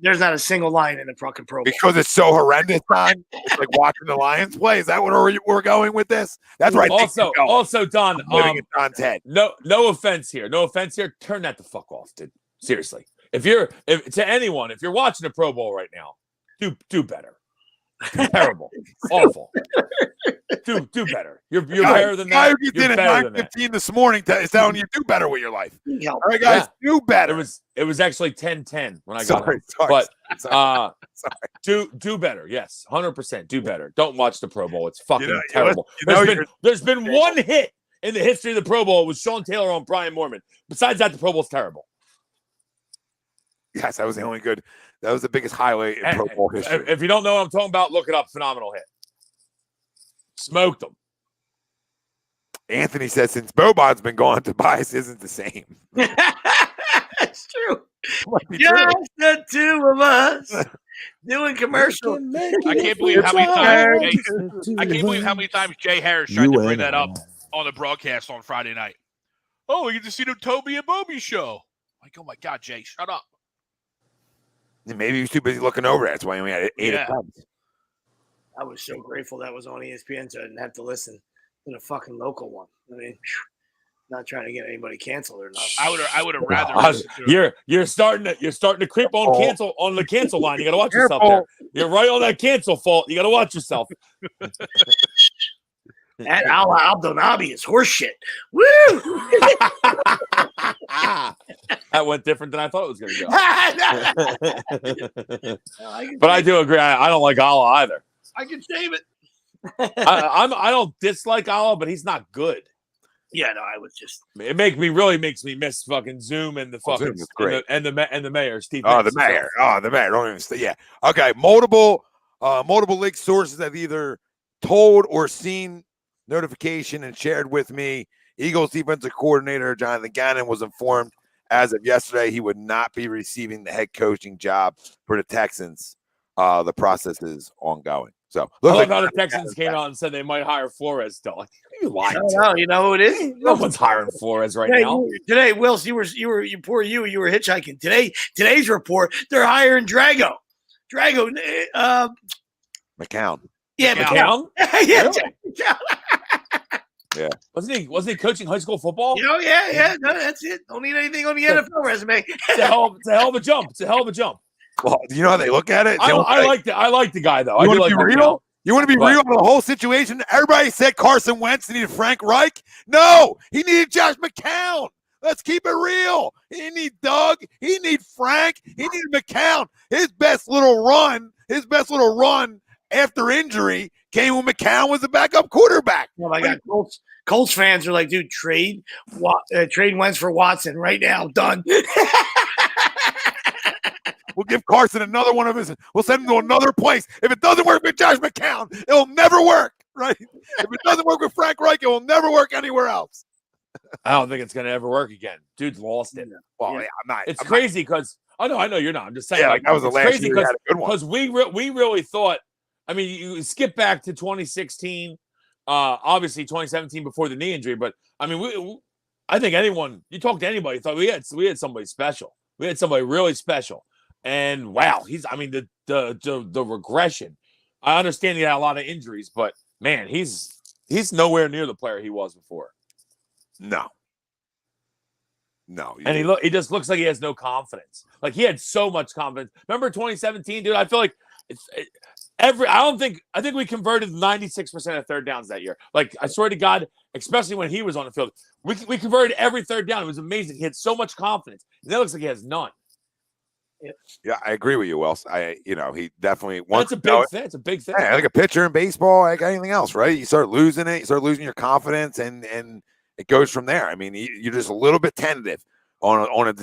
there's not a single line in the fucking Pro Bowl. Because it's so horrendous, Don. It's like watching the Lions play. Is that what we're going with this? That's right. Also, Don. In Don's head. No offense here. Turn that the fuck off, dude. Seriously. If you're watching a Pro Bowl right now, do better. Terrible. Awful. Do better. You're better than that. You did at 9:15 this morning is telling you do better with your life. All right, guys, do better. It was actually 10:10 when I got Sorry, home. But sorry. do better. Yes, 100% do better. Don't watch the Pro Bowl. It's fucking You terrible. know, There's been one hit in the history of the Pro Bowl. It was Sean Taylor on Brian Moorman. Besides that, the Pro Bowl's terrible. Yes, that was the only good. That was the biggest highlight in Pro Bowl history. If you don't know what I'm talking about, look it up. Phenomenal hit. Smoked them. Anthony says since Bobot's been gone, Tobias isn't the same. That's true. Just the two of us doing commercial. I can't believe how many times Jay Harris tried to bring that up on the broadcast on Friday night. Oh, we get to see the Toby and Bobby show. Like, oh my God, Jay, shut up. Maybe he was too busy looking over it. That's why he only had 8 attempts. I was so grateful that was on ESPN, so I didn't have to listen to the fucking local one. I mean, not trying to get anybody canceled or not. I would have rather. You're starting to creep on the cancel line. You got to watch yourself there. You're right on that cancel fault. You got to watch yourself. That Ala Abdelnabi is horseshit. Woo! That went different than I thought it was going to go. But I do agree. I don't like Allah either. I can save it. I don't dislike Allah, but he's not good. Yeah, no, I was just. It makes me miss fucking Zoom and the fucking and the mayor Steve. The mayor. Don't even say. Yeah. Okay. Multiple league sources have either told or seen notification and shared with me. Eagles defensive coordinator Jonathan Gannon was informed as of yesterday he would not be receiving the head coaching job for the Texans. The process is ongoing. So I love how the Texans came out and said they might hire Flores still. You lying? No, you know who it is? No one's hiring Flores right now. Today, Wills, you were hitchhiking. Today's report, they're hiring Drago. McCown. Yeah, McCown. Yeah. Really? Yeah. Wasn't he coaching high school football? Yeah. No, that's it. Don't need anything on the NFL resume. It's a hell of a jump. Well, you know how they look at it? I like the guy though. You want to be real? You want to be real in the whole situation? Everybody said Carson Wentz needed Frank Reich. No, he needed Josh McCown. Let's keep it real. He didn't need Doug. He didn't need Frank. He needed McCown. His best little run after injury came when McCown was the backup quarterback. Oh my God, Colts fans are like, dude, trade Wentz for Watson right now. Done. We'll give Carson another one of his. We'll send him to another place. If it doesn't work with Josh McCown, it'll never work, right? If it doesn't work with Frank Reich, it will never work anywhere else. I don't think it's going to ever work again. Dude's lost it. Well, yeah, I'm not. It's crazy because I know you're not. I'm just saying. Yeah, like that was the last year. Had a good one because we really thought. I mean, you skip back to 2016, obviously 2017 before the knee injury, but I mean, I think you talk to anybody, thought we had somebody special. We had somebody really special. And wow, the regression. I understand he had a lot of injuries, but man, he's nowhere near the player he was before. No. No. And he just looks like he has no confidence. Like he had so much confidence. Remember 2017, dude? I feel like I think we converted 96% of third downs that year. Like I swear to God, especially when he was on the field, we converted every third down. It was amazing. He had so much confidence. And that looks like he has none. Yeah, I agree with you, Wells. He definitely wants. That's a big thing. It's a big thing. Yeah, like a pitcher in baseball, like anything else, right? You start losing it, you start losing your confidence, and it goes from there. I mean, you're just a little bit tentative on a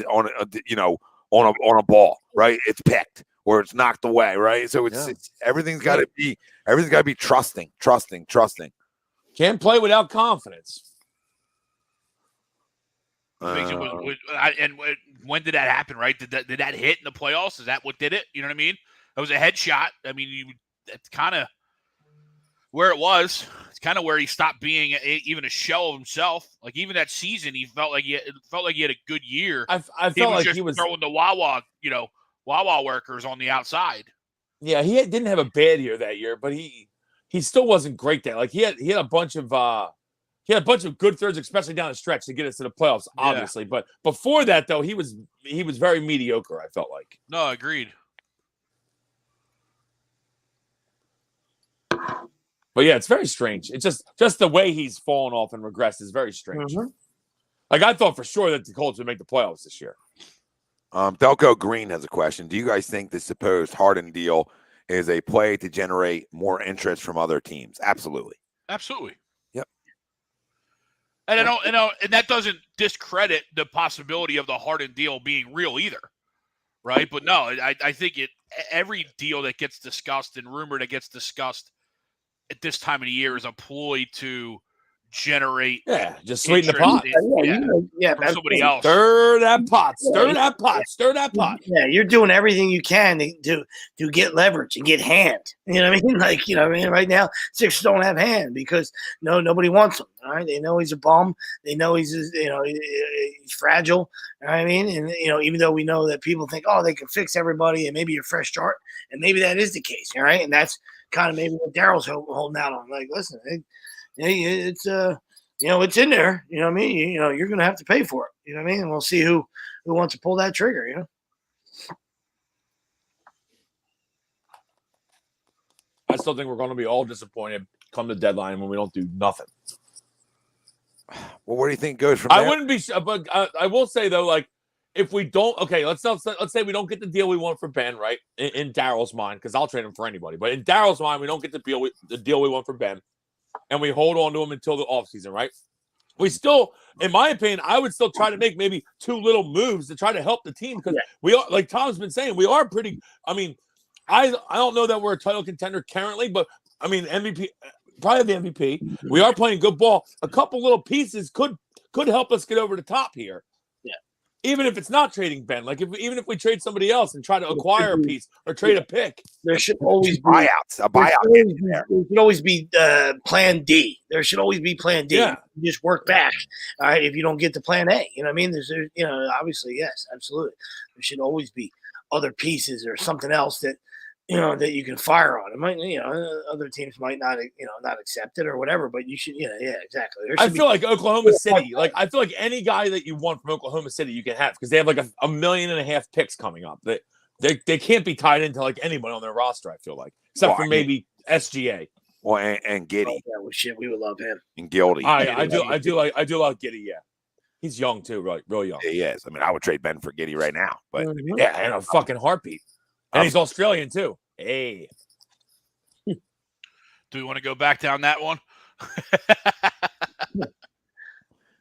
ball, right? It's picked or it's knocked away, right? So it's everything's got to be trusting. Can't play without confidence. When did that happen, right? Did that hit in the playoffs? Is that what did it? You know what I mean? It was a headshot. I mean, that's kind of where it was. It's kind of where he stopped being even a shell of himself. Like even that season, he felt like he had a good year. I felt like he was throwing the Wawa workers on the outside. Yeah, he didn't have a bad year that year, but he still wasn't great there. Like he had a bunch of good thirds, especially down the stretch to get us to the playoffs, obviously. Yeah. But before that, though, he was very mediocre, I felt like. No, agreed. But yeah, it's very strange. It's just the way he's fallen off and regressed is very strange. Mm-hmm. Like I thought for sure that the Colts would make the playoffs this year. Delco Green has a question. Do you guys think the supposed Harden deal is a play to generate more interest from other teams? Absolutely. Absolutely. Yep. And and that doesn't discredit the possibility of the Harden deal being real either, right? But no, I think every deal that gets discussed and rumor that gets discussed at this time of the year is a ploy to generate just sweeten the pot. From somebody else. Stir that pot. Yeah, you're doing everything you can to get leverage and get hand. You know what I mean? Like, you know what I mean? Right now, Sixers don't have hand because nobody wants him. All right, they know he's a bum. They know he's fragile. You know what I mean? And even though we know that people think, oh, they can fix everybody and maybe a fresh start, and maybe that is the case. All right, and that's kind of maybe what Daryl's holding out on. Like, listen, it's it's in there. You know what I mean? You're going to have to pay for it. You know what I mean? And we'll see who wants to pull that trigger. I still think we're going to be all disappointed come the deadline when we don't do nothing. Well, where do you think it goes from there? I wouldn't be, but I will say though, like if we don't, okay, let's say we don't get the deal we want for Ben, right? In Daryl's mind, because I'll trade him for anybody. But in Daryl's mind, we don't get the deal we want for Ben. And we hold on to him until the offseason, right? We still, in my opinion, I would still try to make maybe 2 little moves to try to help the team because we are, like Tom's been saying, we are pretty. I mean, I don't know that we're a title contender currently, but I mean, MVP, probably the MVP. We are playing good ball. A couple little pieces could help us get over the top here. Even if it's not trading Ben, like even if we trade somebody else and try to acquire a piece or trade a pick, there should always be buyouts. A buyout. There should always be plan D. There should always be plan D. Yeah. You just work back. All right. If you don't get to plan A, you know what I mean? There's obviously, yes, absolutely. There should always be other pieces or something else that that you can fire on. It might, other teams might not accept it or whatever, but you should, exactly. I feel like Oklahoma City, I feel like any guy that you want from Oklahoma City, you can have because they have like a 1.5 million picks coming up. They can't be tied into like anybody on their roster. I feel like, except for maybe SGA. Well, and Giddey. Oh, yeah, well, shit, we would love him. And Gildy. I do like Giddey. Yeah, he's young too, right? Real young. Yeah, he is. I mean, I would trade Ben for Giddey right now, but yeah, in a fucking heartbeat. And he's Australian too. Hey. Do we want to go back down that one?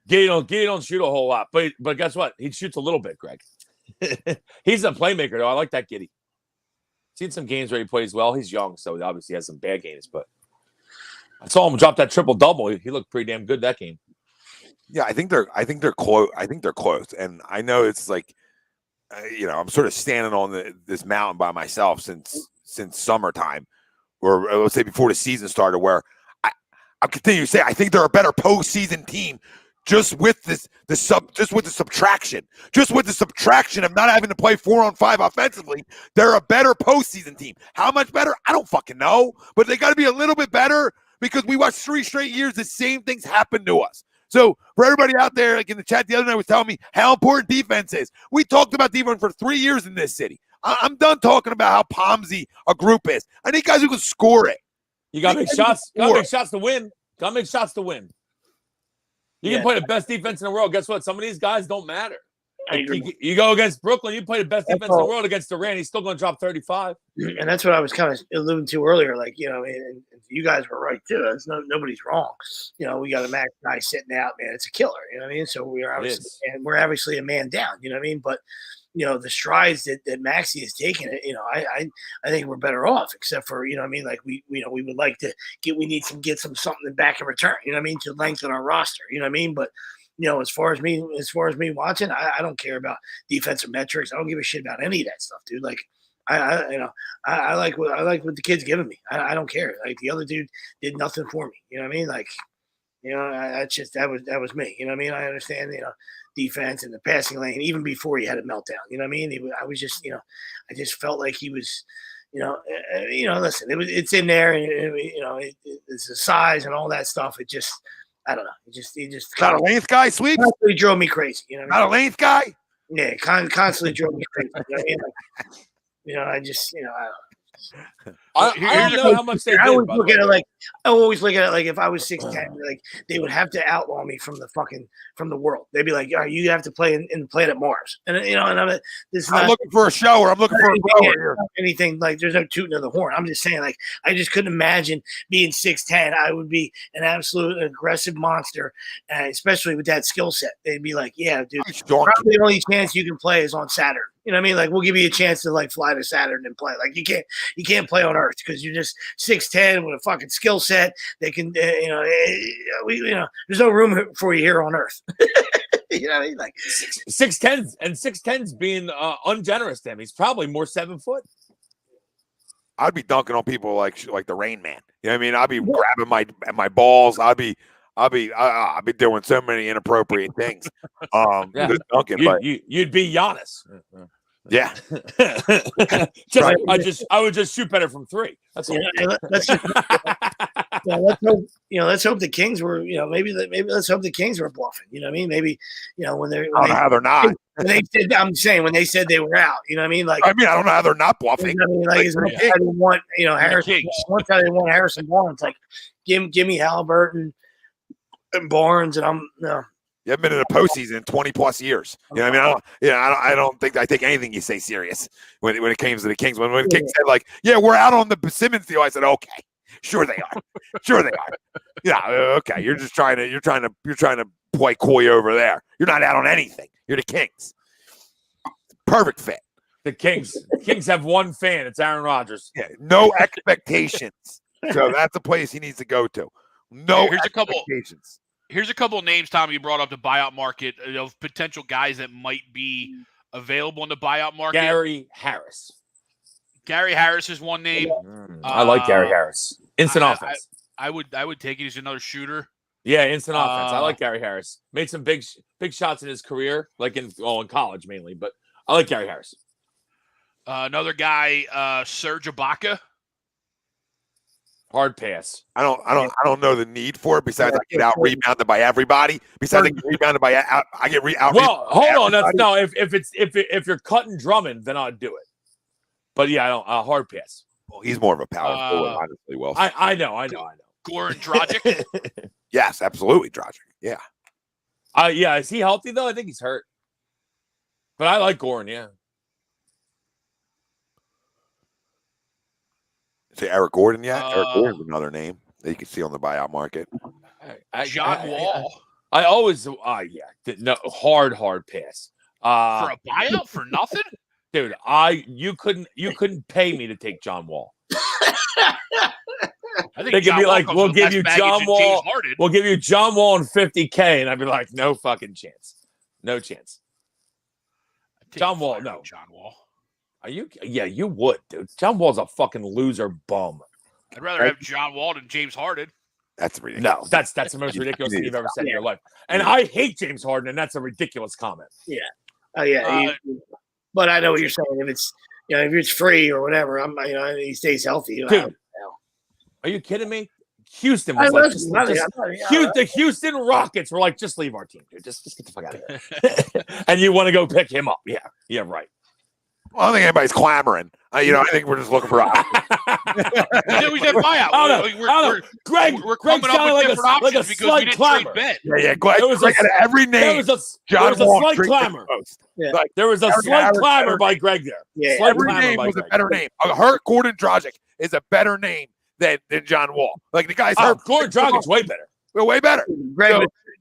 Giddey don't shoot a whole lot, but guess what? He shoots a little bit, Greg. He's a playmaker, though. I like that Giddey. Seen some games where he plays well. He's young, so he obviously has some bad games, but I saw him drop that triple-double. He looked pretty damn good that game. Yeah, I think they're close. I think they're close. And I know it's like I'm sort of standing on this mountain by myself since summertime, or let's say before the season started, where I continue to say I think they're a better postseason team just with the subtraction of not having to play 4-on-5 offensively. They're a better postseason team. How much better? I don't fucking know, but they got to be a little bit better because we watched 3 straight years the same things happen to us. So for everybody out there, like in the chat the other night was telling me how important defense is. We talked about defense for 3 years in this city. I'm done talking about how palmsy a group is. I need guys who can score it. You got to make shots. Got to make shots to win. Got to make shots to win. You can play the best defense in the world. Guess what? Some of these guys don't matter. You go against Brooklyn, you play the best defense in the world against Durant. He's still going to drop 35. And that's what I was kind of alluding to earlier. Like, and you guys were right too. It's nobody's wrong. We got a Max guy sitting out, man. It's a killer. You know what I mean? So we're obviously a man down. You know what I mean? But the strides that Maxey has taken, I think we're better off, except for, what I mean? Like we would like to get something back in return, you know what I mean? To lengthen our roster, you know what I mean? But, as far as me watching, I don't care about defensive metrics. I don't give a shit about any of that stuff, dude. Like, I like what the kid's giving me. I don't care. Like the other dude did nothing for me. You know what I mean? Like, that was me. You know what I mean? I understand, defense and the passing lane, even before he had a meltdown. You know what I mean? I was just, I just felt like he was, listen, it's in there, and it's the size and all that stuff. It just, I don't know. He just not a length guy, Sweep. Constantly drove me crazy. You know what I mean? Not a length guy. Yeah, constantly drove me crazy. You know what I mean? Like, I just, I don't know how much they did. I always look at it like if I was 6'10", like they would have to outlaw me from the world. They'd be like, "Oh, you have to play in Planet Mars," and I'm looking for a show, or I'm looking for a blower. Anything like there's no tooting of the horn. I'm just saying, like I just couldn't imagine being 6'10". I would be an absolute aggressive monster, especially with that skill set. They'd be like, "Yeah, dude, probably the only chance you can play is on Saturn." You know what I mean? Like we'll give you a chance to like fly to Saturn and play. Like you can't play on Earth because you're just 6'10" with a fucking skill set. They can, there's no room for you here on Earth. You know what I mean? Like 6'10" being ungenerous to him. He's probably more 7 foot. I'd be dunking on people like the Rain Man. You know what I mean? I'd be grabbing my balls. I'd be doing so many inappropriate things. Dunking, you'd be Giannis. Yeah. I would just shoot better from 3. That's all. Let's hope the Kings were, maybe let's hope the Kings were bluffing. You know what I mean? Maybe, when they're I don't know how they're not. When they said they were out, you know what I mean? Like, I don't know how they're not bluffing. I mean, like, I didn't want, Harrison. Once I didn't want Harrison Barnes, like, give me Halliburton and Barnes, and You haven't been in a postseason in 20 plus years. You know what I mean? I don't think I take anything you say serious when it came to the Kings. When the Kings said like, yeah, we're out on the Simmons deal, I said, okay, sure they are. Sure they are. Yeah, okay. You're trying to play coy over there. You're not out on anything. You're the Kings. Perfect fit. The Kings have one fan. It's Aaron Rodgers. Yeah, no expectations. So that's the place he needs to go to. No expectations. Here's a couple of names, Tom, you brought up the buyout market of potential guys that might be available in the buyout market. Gary Harris. Gary Harris is one name. I like Gary Harris. Instant offense. I would take it as another shooter. Yeah, instant offense. I like Gary Harris. Made some big shots in his career, like in college mainly, but I like Gary Harris. Another guy, Serge Ibaka. Hard pass. I don't know the need for it. Besides, I get out rebounded by everybody. Besides, I get rebounded by I get out. Well, hold on. If you're cutting Drummond, then I'd do it. But yeah, I don't. Hard pass. Well, he's more of a power forward, honestly. Well, I know. Goran Dragic. Yes, absolutely, Dragic. Yeah. Yeah. Is he healthy though? I think he's hurt. But I like Goran. Yeah. Say Eric Gordon yet? Eric Gordon's another name that you can see on the buyout market. John Wall. I always, no, hard pass. For a buyout for nothing, dude. You couldn't pay me to take John Wall. I think they could be like, we'll give you John Wall. We'll give you John Wall and $50K, and I'd be like, no fucking chance, no chance. John Wall, no. John Wall. Are you? Yeah, you would, dude. John Wall's a fucking loser bum. I'd rather have John Wall than James Harden. That's ridiculous. No, that's the most ridiculous thing you've ever said in your life. And I hate James Harden, and that's a ridiculous comment. Yeah. But I know what you're saying. If it's if it's free or whatever, he stays healthy. Dude, are you kidding me? Houston was like, the Houston Rockets were like, just leave our team, dude. Just get the fuck out of here. And you want to go pick him up? Yeah, right. Well, I don't think anybody's clamoring. I think we're just looking for options. We said buyout. I don't know. We're coming up with different options because we didn't trade Ben. Yeah. Greg had every name. There was a slight clamor. Yeah. Like, There was a slight clamor by Greg there. Yeah, Slight every clamor name by was Greg. a better name. Hurt Gordon Dragic is a better name than John Wall. Like the guy's hurt. Gordon Dragic's way better. Way better.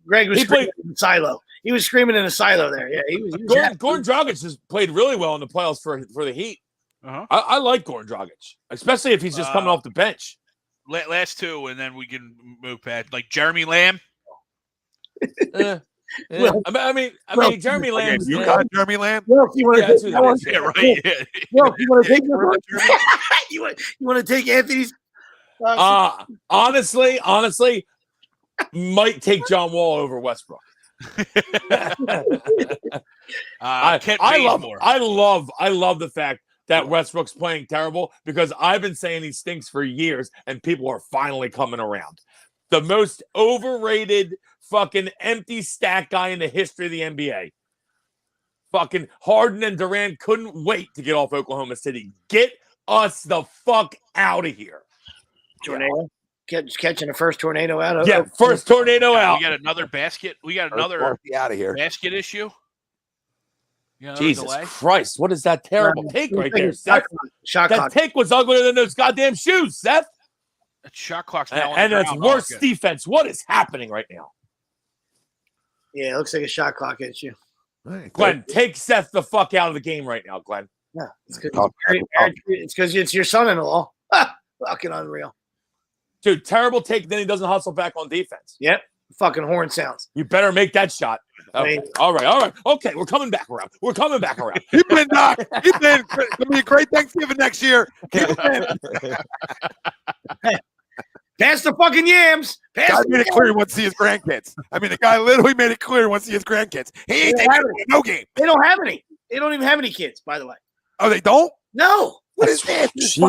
Greg was screaming in a silo. He was screaming in a silo there. Yeah, he was Gordon Dragic has played really well in the playoffs for the Heat. Uh-huh. I like Gordon Dragic, especially if he's just coming off the bench. Last two, and then we can move past like Jeremy Lamb. Well, I mean, Jeremy Lamb. You got Jeremy Lamb? Well, you want to take Yeah, right. Yeah. Well, you want to take you want to take Anthony's Honestly, might take John Wall over Westbrook. I love the fact that Westbrook's playing terrible because I've been saying he stinks for years and people are finally coming around. The most overrated fucking empty stat guy in the history of the NBA. Fucking Harden and Durant couldn't wait to get off Oklahoma City. Get us the fuck out of here. tornado. Catching the first tornado out of first tornado out. We got another basket. We got another out of here. basket issue. Jesus Christ, what is that terrible take right there, Seth? Shot That clock. take was uglier than those goddamn shoes, Seth. That shot clock's now And on it's the ground. worse Okay. defense. What is happening right now? Yeah, it looks like a shot clock hits you. Glenn, take Seth the fuck out of the game right now, Glenn. Yeah, it's because it's your son-in-law. Fucking unreal. Dude, terrible take. Then he doesn't hustle back on defense. Yep. Fucking horn sounds. You better make that shot. Okay. Right. All right. Okay, we're coming back around. Keep it in, Doc. Keep it in. It's gonna be a great Thanksgiving next year. Keep it in. Pass the fucking yams. Pass Guy the made it clear he wants to see his grandkids. I mean, the guy literally made it clear he wants to see his grandkids. He ain't taking no game. They don't have any. They don't even have any kids, by the way. Oh, they don't? No. What is this? Jesus.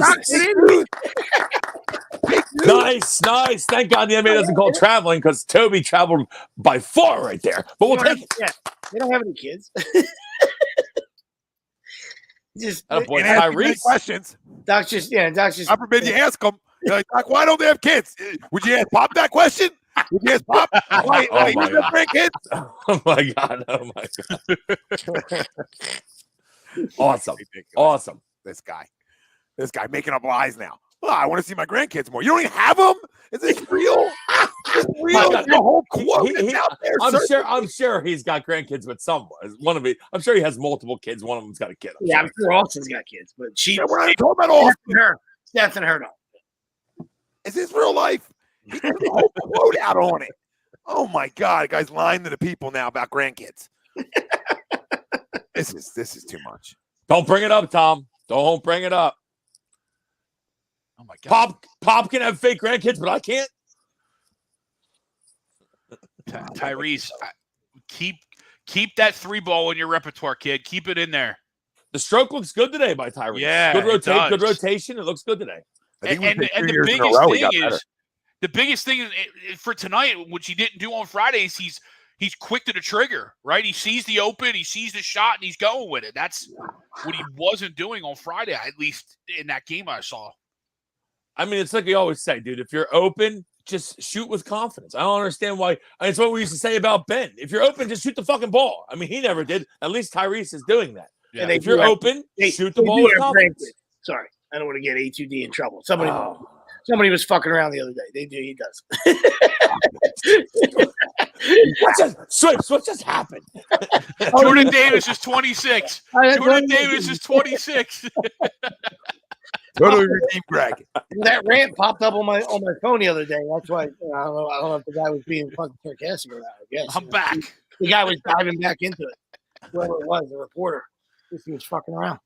Nice. Thank God the NBA doesn't call traveling because Toby traveled by far right there. But we'll take it. Yeah, they don't have any kids. Just Boy, And ask me any Tyrese. questions. Doc's just I forbid you ask them. You're like, Doc, why don't they have kids? Would you ask Pop that question? Would you ask Pop? Why Oh, you my have grandkids? Oh my God. Awesome. Ridiculous. This guy making up lies now. Oh, I want to see my grandkids more. You don't even have them? Is this real? It's real. God. The whole quote is out there. I'm sure he's got grandkids with someone. I'm sure he has multiple kids. One of them's got a kid. I'm sure Austin's got kids, but We're not talking about all. Steph and her don't. Is this real life? He got the whole quote out on it. Oh my God, the guy's lying to the people now about grandkids. This is too much. Don't bring it up, Tom. Don't bring it up. Oh my God. Pop can have fake grandkids, but I can't. Tyrese, keep that three ball in your repertoire, kid. Keep it in there. The stroke looks good today by Tyrese. Yeah, good rotation. It looks good today. I think And the biggest thing for tonight, which he didn't do on Fridays, he's quick to the trigger, right? He sees the open, he sees the shot, and he's going with it. That's what he wasn't doing on Friday, at least in that game I saw. I mean, it's like we always say, dude, if you're open, just shoot with confidence. I don't understand why. It's what we used to say about Ben. If you're open, just shoot the fucking ball. I mean, he never did. At least Tyrese is doing that. Yeah. If you're open, shoot the ball with confidence. Sorry, I don't want to get A2D in trouble. Somebody was fucking around the other day. He does. What just happened? Jordan Davis is 26. Jordan Davis is 26. Totally redeemed Greg. That rant popped up on my phone the other day. That's why I don't know if the guy was being fucking sarcastic or not. I guess I'm back. The guy was diving back into it. Whoever it was, the reporter. He was fucking around.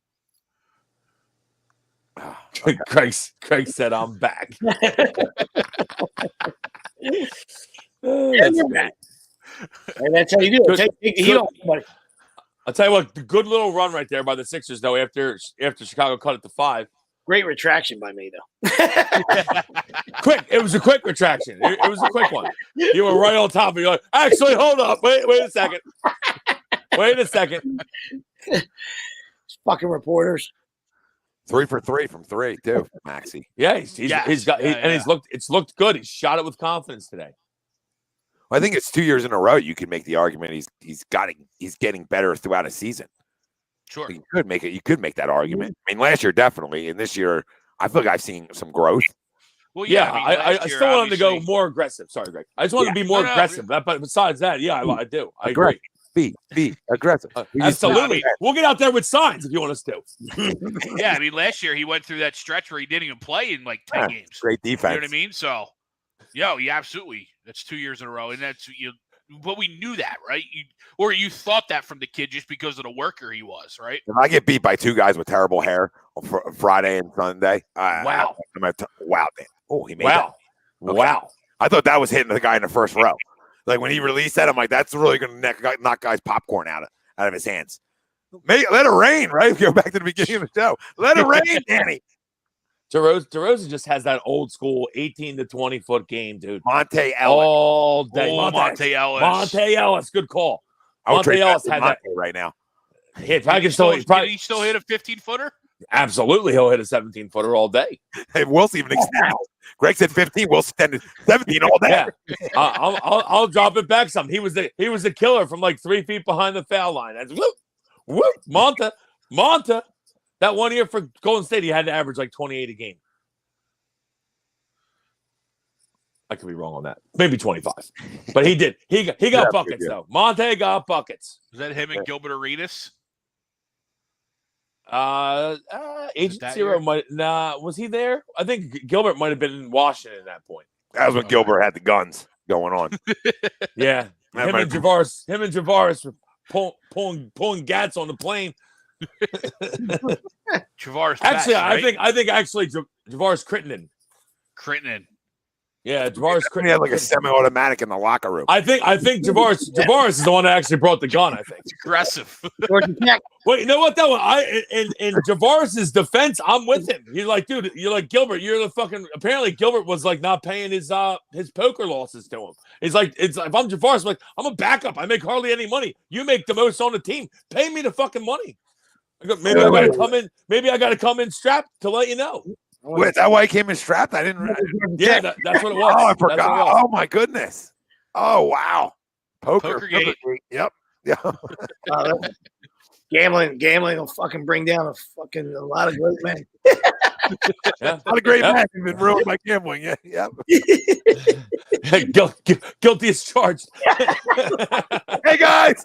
Craig said, "I'm back." And you're back. And that's how you do it. Take the heat off somebody. I'll tell you what, the good little run right there by the Sixers, though, after Chicago cut it to 5. Great retraction by me, though. Quick. It was a quick retraction. It was a quick one. You were right on top of it. Actually, hold up. Wait a second. Wait a second. Fucking reporters. 3 for 3 from 3 too, Maxey. Yeah, it's looked good. He's shot it with confidence today. Well, I think it's 2 years in a row. You could make the argument he's getting better throughout a season. Sure, you could make it. You could make that argument. I mean, last year definitely, and this year I feel like I've seen some growth. Well, yeah, I I still want him to go more aggressive. Sorry, Greg. I just want him to be more aggressive. But besides that, yeah, I do. I agree. Be aggressive. Absolutely. We'll get out there with signs if you want us to. Yeah, I mean, last year he went through that stretch where he didn't even play in like 10 games. Great defense. You know what I mean? So, absolutely. That's 2 years in a row, and that's but we knew that, right? You thought that from the kid just because of the worker he was, right? If I get beat by 2 guys with terrible hair on Friday and Sunday, wow, wow, man. Oh, he made wow, that. Okay. Wow. I thought that was hitting the guy in the first row. Like when he released that, I'm like, that's really going to knock guys' popcorn out of his hands. Let it rain, right? Go back to the beginning of the show. Let it rain, Danny. DeRozan just has that old school 18 to 20 foot game, dude. Monte Ellis all day. Monte Ellis. Monte Ellis, good call. Monte Ellis had that right now. If I can still, did he still hit a 15-footer? Absolutely, he'll hit a 17-footer all day. Hey, Will's even extended. Greg said 15. Will's extended 17 all day. Yeah, I'll drop it back some. He was a killer from like 3 feet behind the foul line. That's whoop. Monta. That 1 year for Golden State, he had to average like 28 a game. I could be wrong on that. Maybe 25. But he did. He got buckets, though. Monte got buckets. Was that him and Gilbert Arenas? Agent Zero was he there? I think Gilbert might have been in Washington at that point. That was when Gilbert had the guns going on. Yeah. Him and Javaris were pulling gats on the plane. Javaris. Actually, best, right? I think Javaris Crittenden. Yeah, Javaris Crittenden. He had like a semi-automatic in the locker room. I think Javaris is the one that actually brought the gun. I think. It's aggressive. Wait, you know what? That one, in Javaris's defense, I'm with him. He's like, dude, you're like Gilbert. You're the fucking. Apparently, Gilbert was like not paying his poker losses to him. It's like if I'm Javaris, I'm like, I'm a backup. I make hardly any money. You make the most on the team. Pay me the fucking money. Maybe I gotta come in. Maybe I gotta come in strapped to let you know. Wait, is that why he came in strapped? I didn't. Yeah, that's what it was. Oh, I forgot. Oh my goodness. Oh wow. Poker game. Yep. Yeah. Gambling will fucking bring down a lot of great men. A lot of great men have been ruined by gambling. Yeah. Yep. Guilty as charged. Hey guys.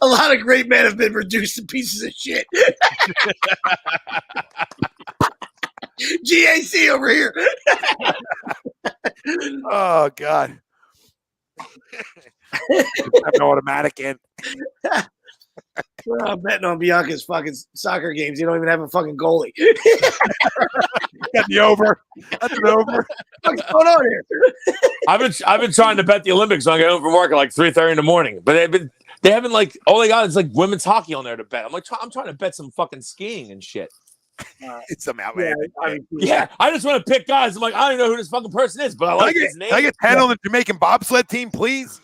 A lot of great men have been reduced to pieces of shit. GAC over here. Oh God. Have no automatic in. I'm betting on Bianca's fucking soccer games. You don't even have a fucking goalie. Got the over. That's an over. What's going on here? I've been trying to bet the Olympics when I get home from work at like 3:30 in the morning, but they haven't like all they got is like women's hockey on there to bet. I'm trying to bet some fucking skiing and shit. It's some outlandish. Yeah, I just want to pick guys. I'm like, I don't know who this fucking person is, but I like his name. Can I get 10 on the Jamaican bobsled team, please?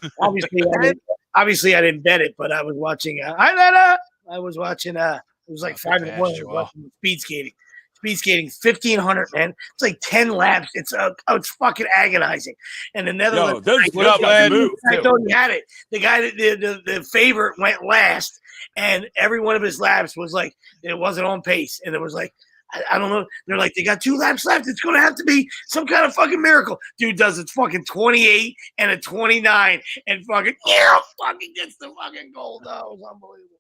Obviously, I didn't bet it, but I was watching. I was watching. It was like 5 in the morning. Watching speed skating. Speed skating, 1,500, man. It's like 10 laps. It's fucking agonizing. And the Netherlands, I thought he had it. The guy that the favorite went last, and every one of his laps was like it wasn't on pace, and it was like I don't know. They're like they got 2 laps left. It's gonna have to be some kind of fucking miracle. Dude does it fucking 28 and a 29, and fucking gets the fucking goal. That was unbelievable.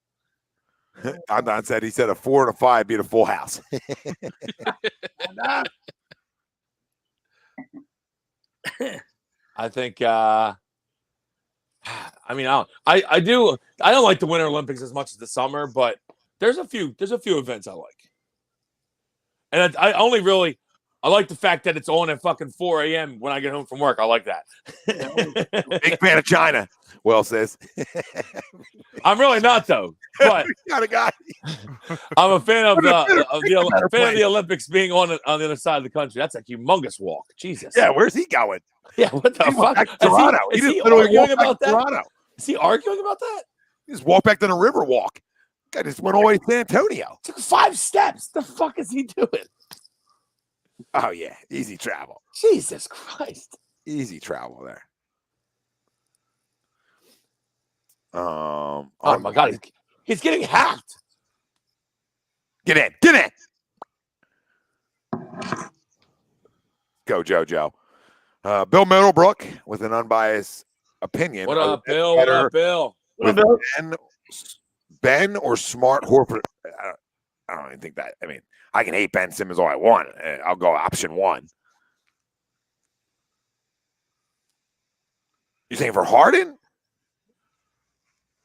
Don said he said a 4 and a 5 beat a full house. I think I don't like the Winter Olympics as much as the summer, but there's a few events I like. And I like the fact that it's on at fucking 4 a.m. when I get home from work. I like that. Big fan of China, Will says. I'm really not, though. But Got a guy. I'm a fan of better the Olympics being on the other side of the country. That's a humongous walk. Jesus. Yeah, where's he going? Yeah. What the He went fuck? back to Toronto. Is he literally arguing walked back about to that? Toronto. Is he arguing about that? He just walked back to the river walk. Guy just went all the way to San Antonio. Took 5 steps. The fuck is he doing? Oh yeah, easy travel. Jesus Christ. Easy travel there. Oh my God, he's getting hacked. Get in. Get in. Go, JoJo. Bill Middlebrook with an unbiased opinion. What up, Bill? What up, Bill? With Ben or Smart Horford. I don't even think that. I mean, I can hate Ben Simmons all I want. I'll go option 1. You saying for Harden?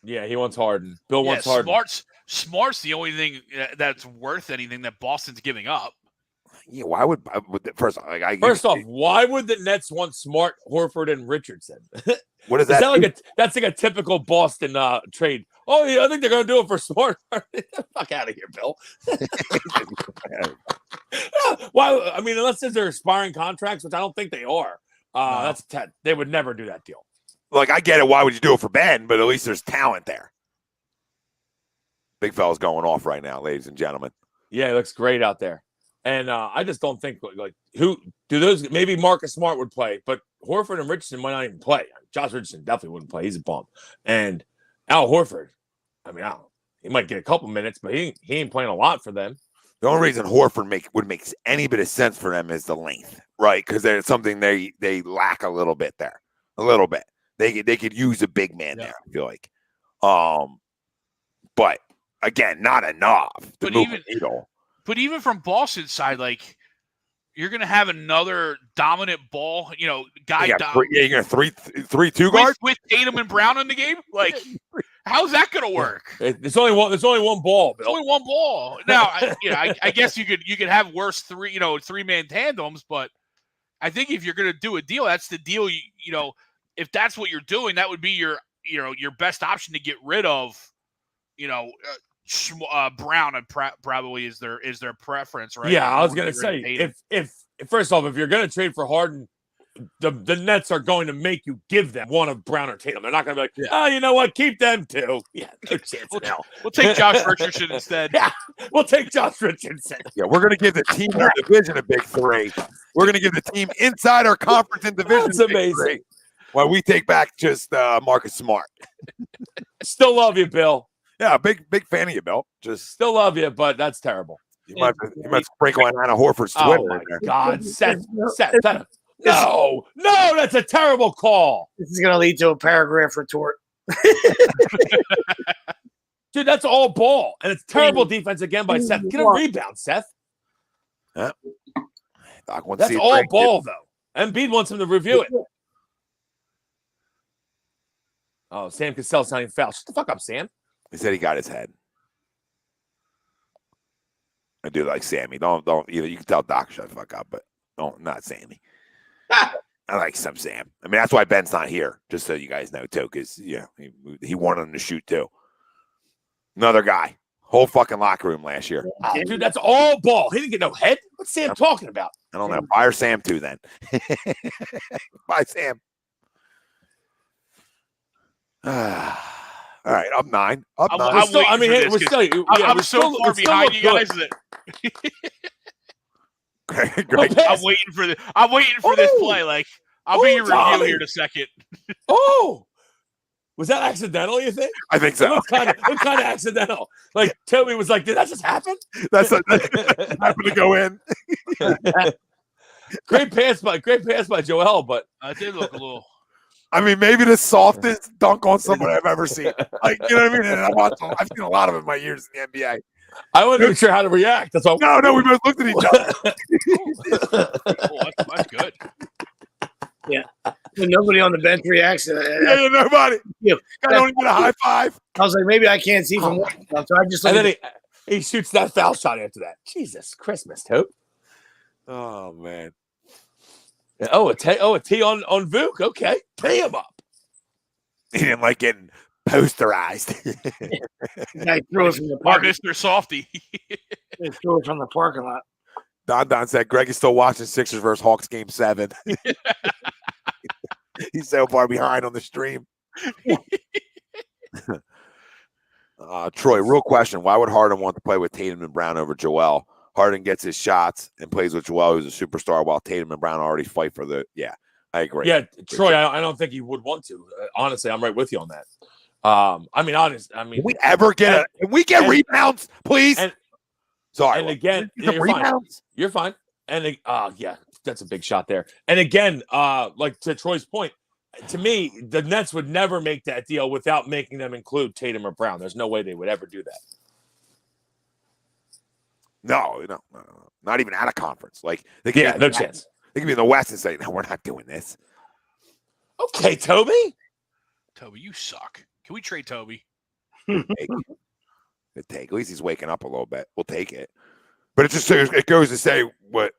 Yeah, he wants Harden. Bill wants Harden. Smart's the only thing that's worth anything that Boston's giving up. Yeah, why would first off, why would the Nets want Smart, Horford, and Richardson? What is that? That's like a typical Boston trade. Oh yeah, I think they're gonna do it for Smart. Fuck out of here, Bill. Why? I mean, unless they're expiring contracts, which I don't think they are. No. They would never do that deal. Like, I get it. Why would you do it for Ben? But at least there's talent there. Big fella's going off right now, ladies and gentlemen. Yeah, he looks great out there. And I just don't think, who do those? Maybe Marcus Smart would play, but Horford and Richardson might not even play. Josh Richardson definitely wouldn't play. He's a bum. And Al Horford, I mean, he might get a couple minutes, but he ain't playing a lot for them. The only reason Horford would make any bit of sense for them is the length, right? Because there's something they lack a little bit there, a little bit. They could use a big man there. I feel like, but again, not enough to move the needle. But even from Boston's side, like, you're going to have another dominant ball, guy. You're going to 3-2 guard with Tatum and Brown in the game. Like, how's that going to work? There's only one ball, Bill. There's only one ball. Now, I guess you could have worse three-man tandems, but I think if you're going to do a deal, that's the deal. If that's what you're doing, that would be your best option to get rid of, Brown and probably is their preference, right? Yeah, I was gonna say if first off, if you're gonna trade for Harden, the Nets are going to make you give them one of Brown or Tatum. They're not gonna be like, oh, you know what, keep them too. Yeah, no chance in hell. We'll take Josh Richardson instead. Yeah, we'll take Josh Richardson. Yeah, we're gonna give the team in our division a big 3. We're gonna give the team inside our conference and division. That's amazing. While we take back just Marcus Smart. Still love you, Bill. Yeah, big fan of you, Bill. Just still love you, but that's terrible. You might sprinkle on Anna Horford's Twitter. Oh my God, Seth, no, that's a terrible call. This is going to lead to a paragraph retort. Dude, that's all ball, and it's terrible defense again by Seth. Get a rebound, Seth. Yeah. That's all ball, though. Embiid wants him to review it. Oh, Sam Cassell's not even foul. Shut the fuck up, Sam. He said he got his head. I do like Sammy. Don't you can tell Doc shut the fuck up, but not Sammy. I like some Sam. I mean, that's why Ben's not here, just so you guys know too, because he wanted him to shoot too. Another guy, whole fucking locker room last year. Oh, dude, that's all ball. He didn't get no head. What's Sam talking about? I don't know. Fire Sam too, then. Bye, Sam. All right, up 9. Up 9. I'm so far behind you guys that I'm waiting for this. I'm waiting for this play. Like, I'll be your review here in a second. Was that accidental? You think? I think so. It was kind of accidental. Like Toby was like, "Did that just happen?" That happened to go in. Great pass by Joel, but it did look a little. I mean, maybe the softest dunk on someone I've ever seen. Like, you know what I mean? And I've seen a lot of it in my years in the NBA. I wasn't even sure how to react. That's all. No, we both looked at each other. That's good. Yeah. And nobody on the bench reacts. Yeah, nobody. I don't even get a high five. I was like, maybe I can't see from one. So I just. And then he shoots that foul shot after that. Jesus Christmas, Tope. Oh man. Oh, a T on Vuk. Okay, pay him up. He didn't like getting Posterized. The guy threw it from the Or park. Mr. Softy. He threw it from the parking lot. Don said Greg is still watching Sixers versus Hawks game 7. He's so far behind on the stream. Troy, real question. Why would Harden want to play with Tatum and Brown over Joel? Harden gets his shots and plays with Joel, who's a superstar, while Tatum and Brown already fight for the – yeah, I agree. Yeah, Troy, I don't think he would want to. Honestly, I'm right with you on that. Can we ever get rebounds, please? Sorry. And again, you're fine. You're fine. And yeah, that's a big shot there. And again, like to Troy's point, to me, the Nets would never make that deal without making them include Tatum or Brown. There's no way they would ever do that. No, not even at a conference. Like they can no chance. They can be in the West and say, "No, we're not doing this." Okay, Toby. Toby, you suck. Can we trade Toby? Good take. At least he's waking up a little bit. We'll take it. But it goes to say what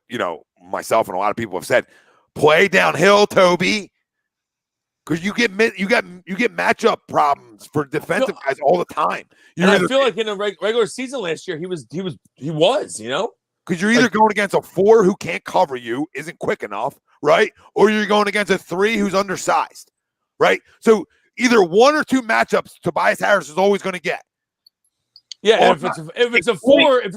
myself and a lot of people have said: play downhill, Toby, because you get matchup problems for defensive guys all the time. I feel like in a regular season last year, he was, because you're either going against a 4 who can't cover you, isn't quick enough, right? Or you're going against a 3 who's undersized, right? So either 1 or 2 matchups Tobias Harris is always going to get. Yeah, if it's a 4, he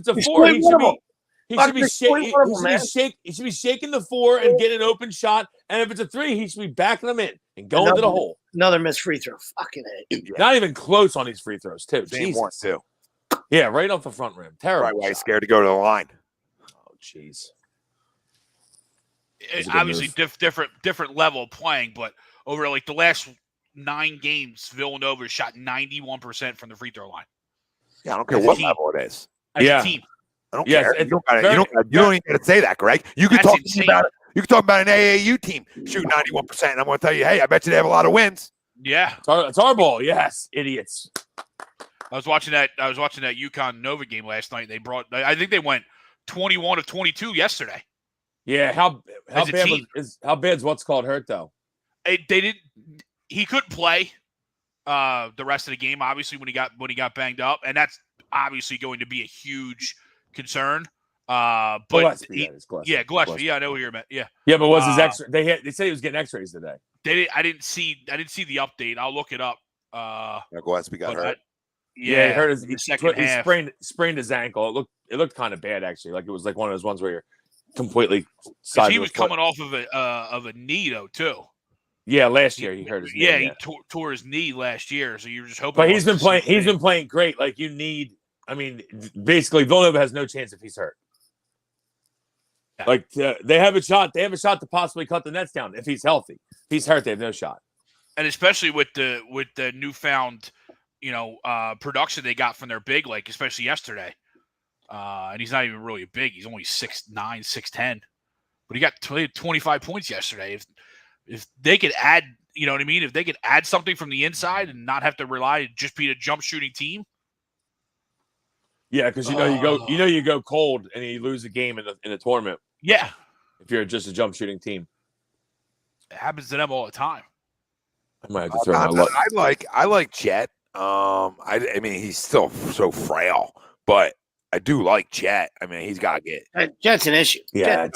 should be shaking the 4 and getting an open shot. And if it's a 3, he should be backing them in and going to the hole. Another missed free throw. Fucking A. Not even close on these free throws, too. Same one, too. Yeah, right off the front rim. Terrible. Right, why he's scared to go to the line. Oh, jeez. Obviously, different level of playing, but over like the last 9 games, Villanova shot 91% from the free throw line. Yeah, I don't care what level it is. As a team. I don't care. You don't even got to say that, Greg. You can talk about it. You can talk about an AAU team shooting 91%. And I'm going to tell you, hey, I bet you they have a lot of wins. Yeah, it's our ball. Yes, idiots. I was watching that UConn Nova game last night. I think they went 21 of 22 yesterday. Yeah, how bad's what's called hurt though? He couldn't play the rest of the game. Obviously, when he got banged up, and that's obviously going to be a huge concern. But Gillespie. Gillespie. Yeah, I know what you're meant. Yeah. Yeah, but was his X? They said he was getting X-rays today. I didn't see the update. I'll look it up. Gillespie got hurt. He hurt his second half. He sprained his ankle. It looked kind of bad actually. Like it was like one of those ones where you're completely. He was coming off of a knee though too. Yeah, last year he hurt his knee. Yeah, he tore his knee last year. So you're just hoping. But he's been playing. He's been playing great. Like you need. I mean, basically, Villanova has no chance if he's hurt. Yeah. Like they have a shot. They have a shot to possibly cut the Nets down if he's healthy. If he's hurt, they have no shot. And especially with the newfound, production they got from their big, like especially yesterday. And he's not even really big. He's only 6'9", 6'10", but he got 25 points yesterday. If they could add, you know what I mean? If they could add something from the inside and not have to rely to just be a jump shooting team. Yeah, because you go cold and you lose a game in the tournament. Yeah, if you're just a jump shooting team, it happens to them all the time. I might have to throw my luck. I like Chet. I mean he's still so frail, but I do like Chet. I mean he's got to get Chet's an issue. Yeah,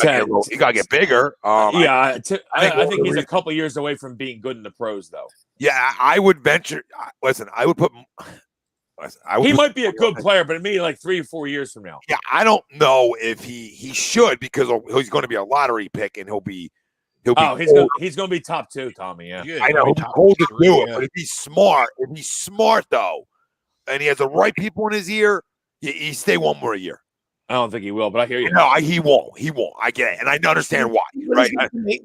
he got to get bigger. I think he's a couple years away from being good in the pros, though. Yeah, I would venture. Listen, I would put. He might be a good player, but maybe like 3 or 4 years from now. Yeah, I don't know if he should because he's going to be a lottery pick and he'll be. He's going to be top 2, Tommy. Yeah, I know. He's cold to do it, but if he's smart though, and he has the right people in his ear, he stay one more year. I don't think he will, but I hear you. No, he won't. He won't. I get it, and I understand why. Right?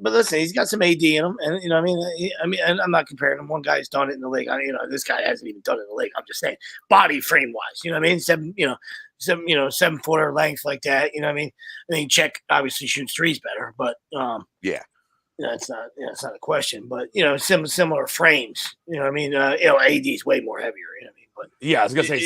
But listen, he's got some AD in him, and I mean, and I'm not comparing him. One guy's done it in the league. This guy hasn't even done it in the league. I'm just saying, body frame wise, you know what I mean? 7-footer length like that. You know what I mean? I think Czech obviously shoots threes better, but it's not a question. But similar frames. You know what I mean? AD's way more heavier. You know what I mean? But yeah, I was gonna say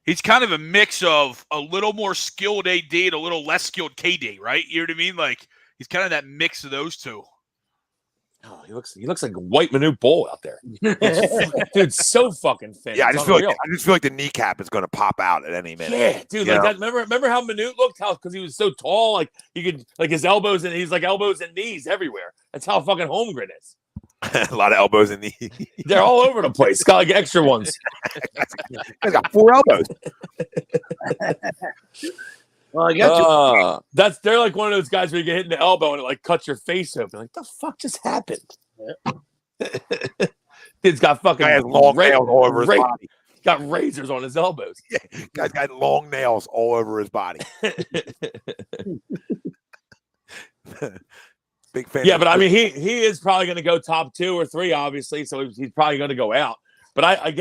he's kind of a mix of a little more skilled AD and a little less skilled KD, right? You know what I mean? Like he's kind of that mix of those two. Oh, he looks like a white Manute Bowl out there. Dude, so fucking thin. Yeah, I It's just feel unreal. like the kneecap is going to pop out at any minute. Yeah, dude, like that. Remember how Manute looked? How because he was so tall, like he could like his elbows and he's like elbows and knees everywhere. That's how fucking Holmgren is. A lot of elbows in knees. They're all over the place. Got like extra ones. He's got 4 elbows. Well, I got you. They're like one of those guys where you get hit in the elbow and it like cuts your face open. Like, the fuck just happened? Yeah. Dude's got fucking Guy has long nails all over his body. Got razors on his elbows. Yeah, guy's got long nails all over his body. Big fan. Yeah, but I mean, he is probably going to go top 2 or 3, obviously. So he's probably going to go out. But I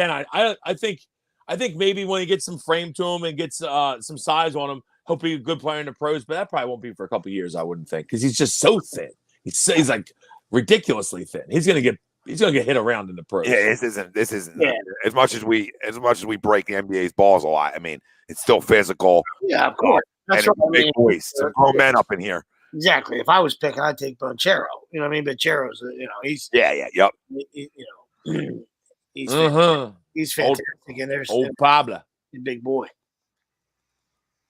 think maybe when he gets some frame to him and gets some size on him, he'll be a good player in the pros. But that probably won't be for a couple of years, I wouldn't think, because he's just so thin. He's like ridiculously thin. He's gonna get hit around in the pros. Yeah, this isn't as much as we break the NBA's balls a lot. I mean, it's still physical. Yeah, of course. That's right. Big boys, some grown men up in here. Exactly. If I was picking, I'd take Bonchero. You know what I mean? Bonchero's, he's yep. He's fantastic. He's fantastic. And there's old Pablo, big boy.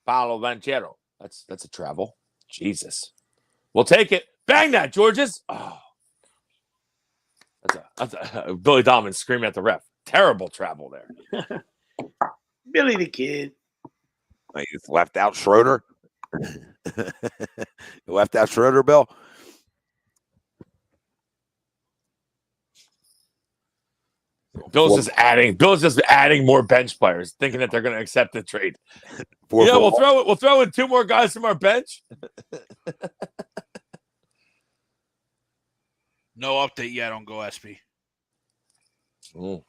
Paolo Banchero. That's a travel. Jesus. We'll take it. Bang that, Georges. Oh. That's a Billy Donovan screaming at the ref. Terrible travel there. Billy the Kid. You just left out Schroeder. You left out Schroeder, Bill. Bill's just adding more bench players, thinking that they're going to accept the trade. We'll throw in 2 more guys from our bench. No update yet on Go SB. Mm.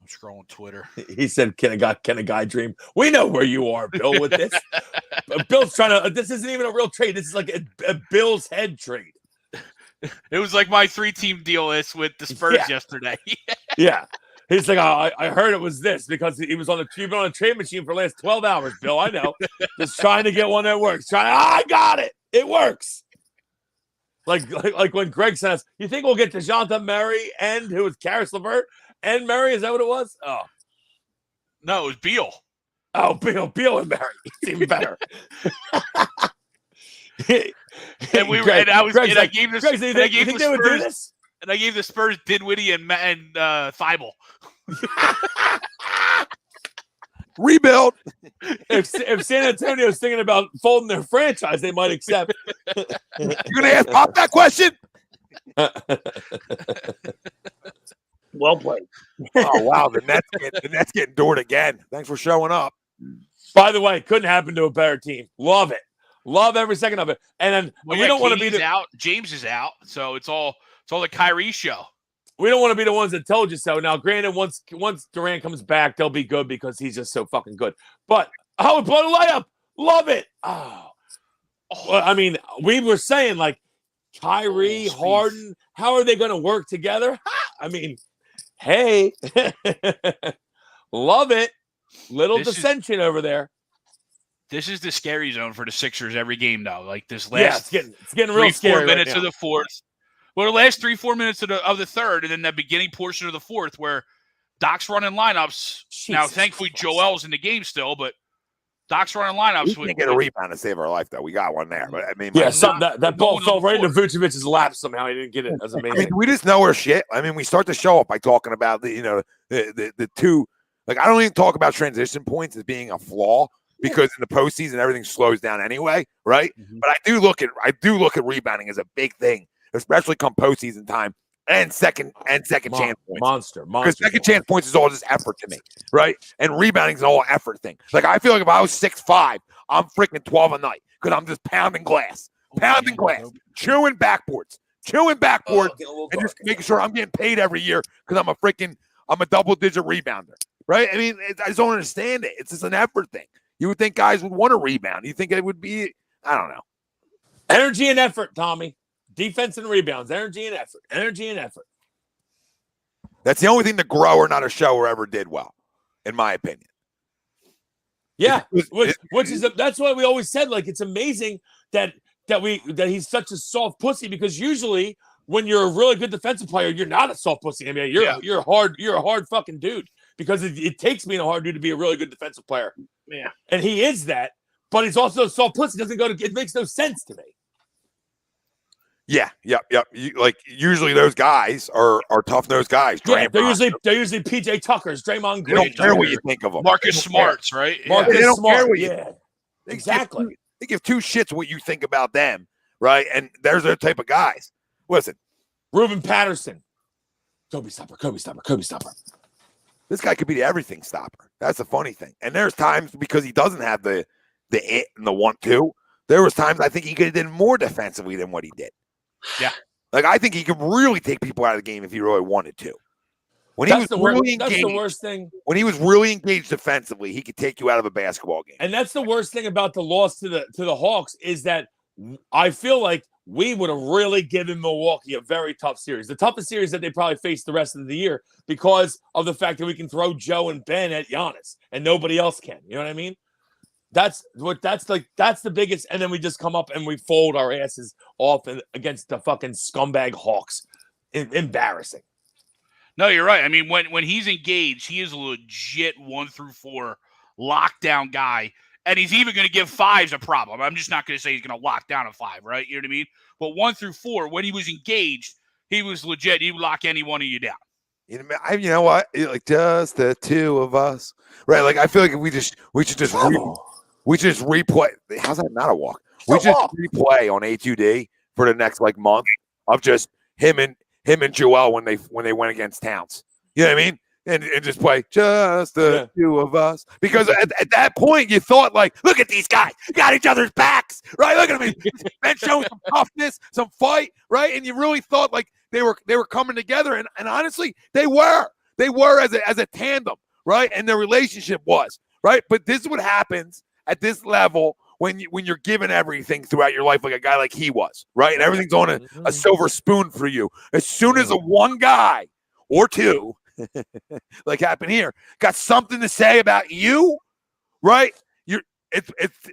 I'm scrolling Twitter. He said, "Can a guy dream?" We know where you are, Bill. With this, Bill's trying to. This isn't even a real trade. This is like a Bill's head trade. It was like my 3-team deal is with the Spurs yesterday. Yeah. He's like, I heard it was this because he was on a trade machine for the last 12 hours, Bill. I know. Just trying to get one that works. I got it. It works. Like when Greg says, you think we'll get DeJounte Murray and who was Karis LeVert and Murray? Is that what it was? Oh. No, it was Beal. Oh, Beal and Murray. It's even better. I gave the Spurs Dinwiddie and Thibault. Rebuild. If San Antonio's thinking about folding their franchise, they might accept. You're gonna ask Pop that question? Well played. Oh wow, the Nets getting doored again. Thanks for showing up. By the way, couldn't happen to a better team. Love it. Love every second of it. And then we don't want to be out. James is out, so it's all the Kyrie show. We don't want to be the ones that told you so. Now, granted, once Durant comes back, they'll be good because he's just so fucking good. But blow the light up. Love it. Oh. Well, I mean, we were saying like Kyrie, Harden, how are they going to work together? I mean, hey, love it. Little dissension over there. This is the scary zone for the Sixers every game now. Like this last, it's getting real scary. 4 minutes of the fourth. Well, the last 3-4 minutes of the third, and then that beginning portion of the fourth, where Doc's running lineups. Jesus now, thankfully, Christ. Joel's in the game still, but Doc's running lineups. We didn't get a rebound to save our life, though. We got one there, but I mean, that ball fell right into Vucevic's lap somehow. He didn't get it. That's amazing. I mean, we just know our shit. I mean, we start the show up by talking about the two. Like, I don't even talk about transition points as being a flaw. Because in the postseason, everything slows down anyway, right? Mm-hmm. But I do look at rebounding as a big thing, especially come postseason time and second chance points. Monster. Because second chance points is all just effort to me, right? And rebounding is an all effort thing. Like I feel like if I was 6'5", I'm freaking 12 a night because I'm just pounding glass, chewing backboards, and just making sure I'm getting paid every year because I'm a double-digit rebounder, right? I mean, I just don't understand it. It's just an effort thing. You would think guys would want to rebound. You think it would be, I don't know. Energy and effort, Tommy. Defense and rebounds. Energy and effort. That's the only thing the grower, not a shower, ever did well, in my opinion. Yeah, that's what we always said. Like, it's amazing that that he's such a soft pussy, because usually when you're a really good defensive player, you're not a soft pussy. I mean, you're a hard fucking dude, because it takes being a hard dude to be a really good defensive player. Yeah. And he is that, but he's also a soft pussy. It makes no sense to me. Yeah, yep. Usually those guys are tough-nosed guys. Yeah, they're usually PJ Tuckers, Draymond Green. They don't care what Jr. you think of them. Marcus Smarts, right? Marcus They don't Smart. care what you Yeah, They exactly. They give two shits what you think about them, right? And there's their type of guys. Listen, Ruben Patterson, Kobe stopper. this guy could be the everything stopper. That's the funny thing. And there's times, because he doesn't have the it and the 1-2, there was times I think he could have done more defensively than what he did. Yeah. Like, I think he could really take people out of the game if he really wanted to. When That's the engaged, worst thing. When he was really engaged defensively, he could take you out of a basketball game. And that's the worst thing about the loss to the Hawks, is that I feel like we would have really given Milwaukee a very tough series, the toughest series that they probably face the rest of the year, because of the fact that we can throw Joe and Ben at Giannis and nobody else can. You know what I mean? That's the biggest. And then we just come up and we fold our asses off against the fucking scumbag Hawks. Embarrassing. No, you're right. I mean, when he's engaged, he is a legit 1-4 lockdown guy. And he's even going to give fives a problem. I'm just not going to say he's going to lock down a 5, right? You know what I mean? But 1-4, when he was engaged, he was legit. He would lock any one of you down. You know what? Like, just the two of us, right? Like, I feel like we should just replay. How's that not a walk? We should replay on HUD for the next month of just him and Joel when they went against Towns. You know what I mean? And just play just the two of us. Because at that point, you thought, look at these guys. Got each other's backs, right? Look at them. Ben showing some toughness, some fight, right? And you really thought they were coming together. And honestly, they were. They were as a tandem, right? And their relationship was, right? But this is what happens at this level when you're given everything throughout your life, like a guy like he was, right? And everything's on a silver spoon for you. As soon as a one guy or two, like happened here, got something to say about you, right? It's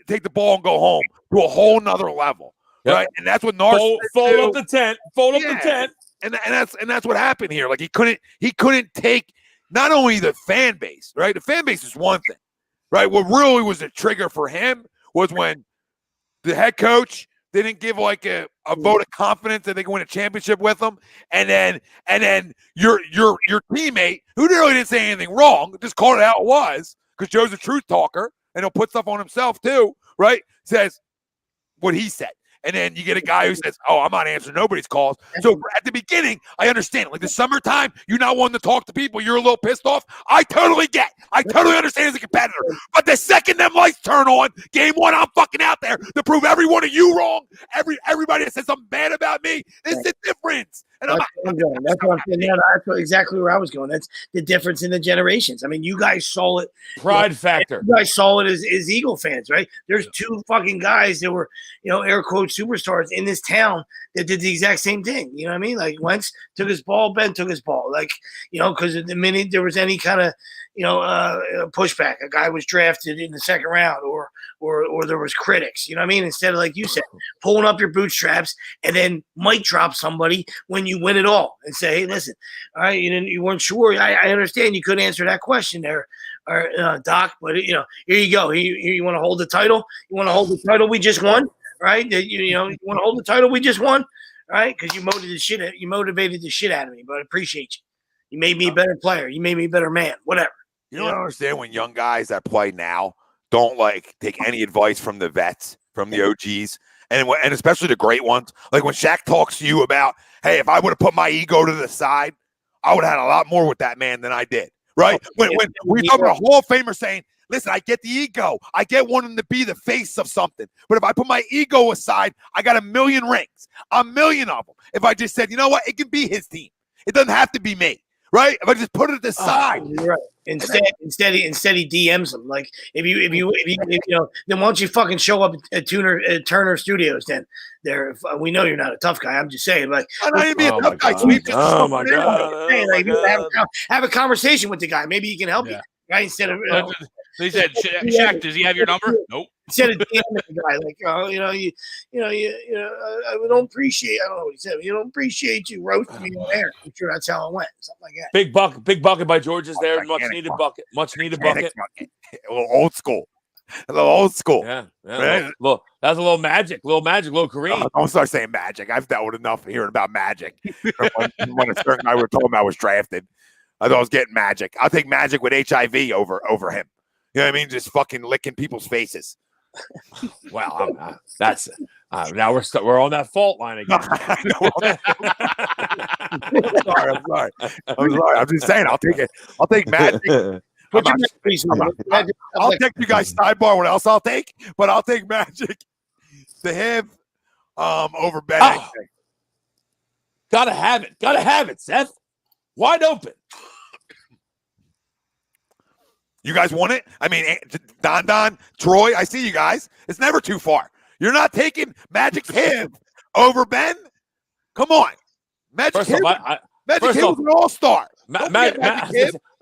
take the ball and go home to a whole nother level, right? And that's what Nars fold up the tent, the tent, and that's what happened here. Like he couldn't take not only the fan base, right? The fan base is one thing, right? What really was the trigger for him was when the head coach didn't give a vote of confidence that they could win a championship with them, and then your teammate, who really didn't say anything wrong, just called it how it was, because Joe's a truth talker and he'll put stuff on himself too, right? Says what he said. And then you get a guy who says, "Oh, I'm not answering nobody's calls." So at the beginning, I understand. Like the summertime, you're not wanting to talk to people. You're a little pissed off. I totally get. I totally understand as a competitor. But the second them lights turn on, game one, I'm fucking out there to prove every one of you wrong. Everybody that says something bad about me, is the difference. And that's what I'm saying. Yeah, that's exactly where I was going. That's the difference in the generations. I mean, you guys saw it. Pride factor. You guys saw it as Eagle fans, right? There's two fucking guys that were, air quote superstars in this town that did the exact same thing. You know what I mean? Like Wentz took his ball, Ben took his ball. Because the minute there was any kind of, pushback, a guy was drafted in the second round or there was critics, you know what I mean? Instead of, like you said, pulling up your bootstraps and then mic drop somebody when you win it all and say, "Hey, listen, all right, you weren't sure. I understand you couldn't answer that question there, or Doc, but here you go. Here you want to hold the title? You want to hold the title we just won, right? You want to hold the title we just won, right? Because you motivated the shit out of me, but I appreciate you. You made me a better player. You made me a better man. Whatever." You don't understand when young guys that play now don't take any advice from the vets, from the OGs, and especially the great ones. Like when Shaq talks to you about, "Hey, if I would have put my ego to the side, I would have had a lot more with that man than I did." Right? When we talk about a Hall of Famer saying, "Listen, I get the ego. I get wanting to be the face of something. But if I put my ego aside, I got 1,000,000 rings, 1,000,000 of them. If I just said, you know what, it can be his team. It doesn't have to be me." Right? If I just put it aside. Right. Instead he DMs them. Like if you then why don't you fucking show up at Turner Studios then? We know you're not a tough guy. I'm just saying, like, I don't even be a tough guy. Oh my God. Have a conversation with the guy. Maybe he can help you. Right? Instead of They said, Shaq, does he have your number? Nope. Instead of DMing the guy, like, oh, I don't appreciate. I don't know what he said. You don't appreciate you roasting me on air. I'm sure that's how it went. Something like that. Big bucket by George is there. Much needed bucket. A little old school. Yeah. Look, that's a little magic, little Kareem. Don't start saying magic. I've dealt with enough hearing about magic. when a certain guy we were talking about was drafted, I thought I was getting magic. I'll take magic with HIV over him. You know what I mean? Just fucking licking people's faces. Well, that's now we're on that fault line again. I'm sorry. I'm just saying. I'll take it. I'll take magic. I'll take you guys sidebar. What else I'll take? But I'll take magic to him over Ben. Oh. Gotta have it, Seth. Wide open. You guys want it? I mean, Don, Troy, I see you guys. It's never too far. You're not taking Magic Hiv over Ben? Come on. Magic Hiv was an all-star. I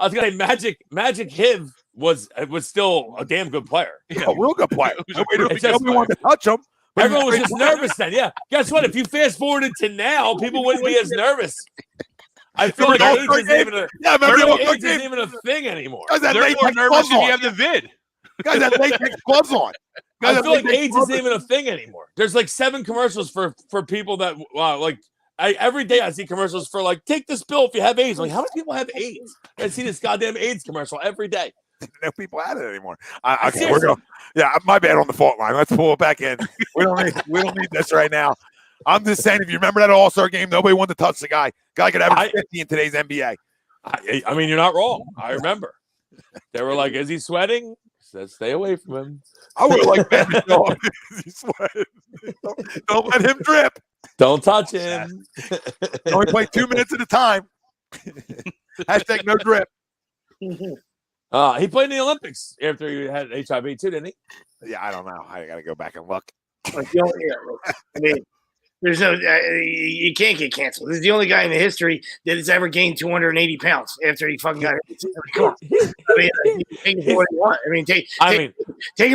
was going to say Magic Hiv was still a damn good player. Yeah, a real good player. Nobody wanted to touch him. Everyone was just nervous then. Yeah. Guess what? If you fast forwarded to now, people wouldn't be as nervous. I feel like age isn't even a thing anymore. They're more nervous if you have the vid. Guys have latex gloves on. I feel like age isn't even a thing anymore. There's like 7 commercials for people that every day I see commercials for like, take this pill if you have AIDS. I'm like, how many people have AIDS? I see this goddamn AIDS commercial every day. No people have it anymore. Okay, we're going. Yeah, my bad on the fault line. Let's pull it back in. We don't need this right now. I'm just saying, if you remember that All-Star game, nobody wanted to touch the guy. Guy could average 50 in today's NBA. I mean, you're not wrong. I remember. They were like, is he sweating? Said, stay away from him. I would like Ben to know if he's sweating. Don't let him drip. Don't touch him. Only play 2 minutes at a time. Hashtag no drip. He played in the Olympics after he had HIV too, didn't he? Yeah, I don't know. I got to go back and look. I mean, there's no, you can't get canceled. This is the only guy in the history that has ever gained 280 pounds after he fucking got it. Come on. I mean, take it for what you want. I mean, take it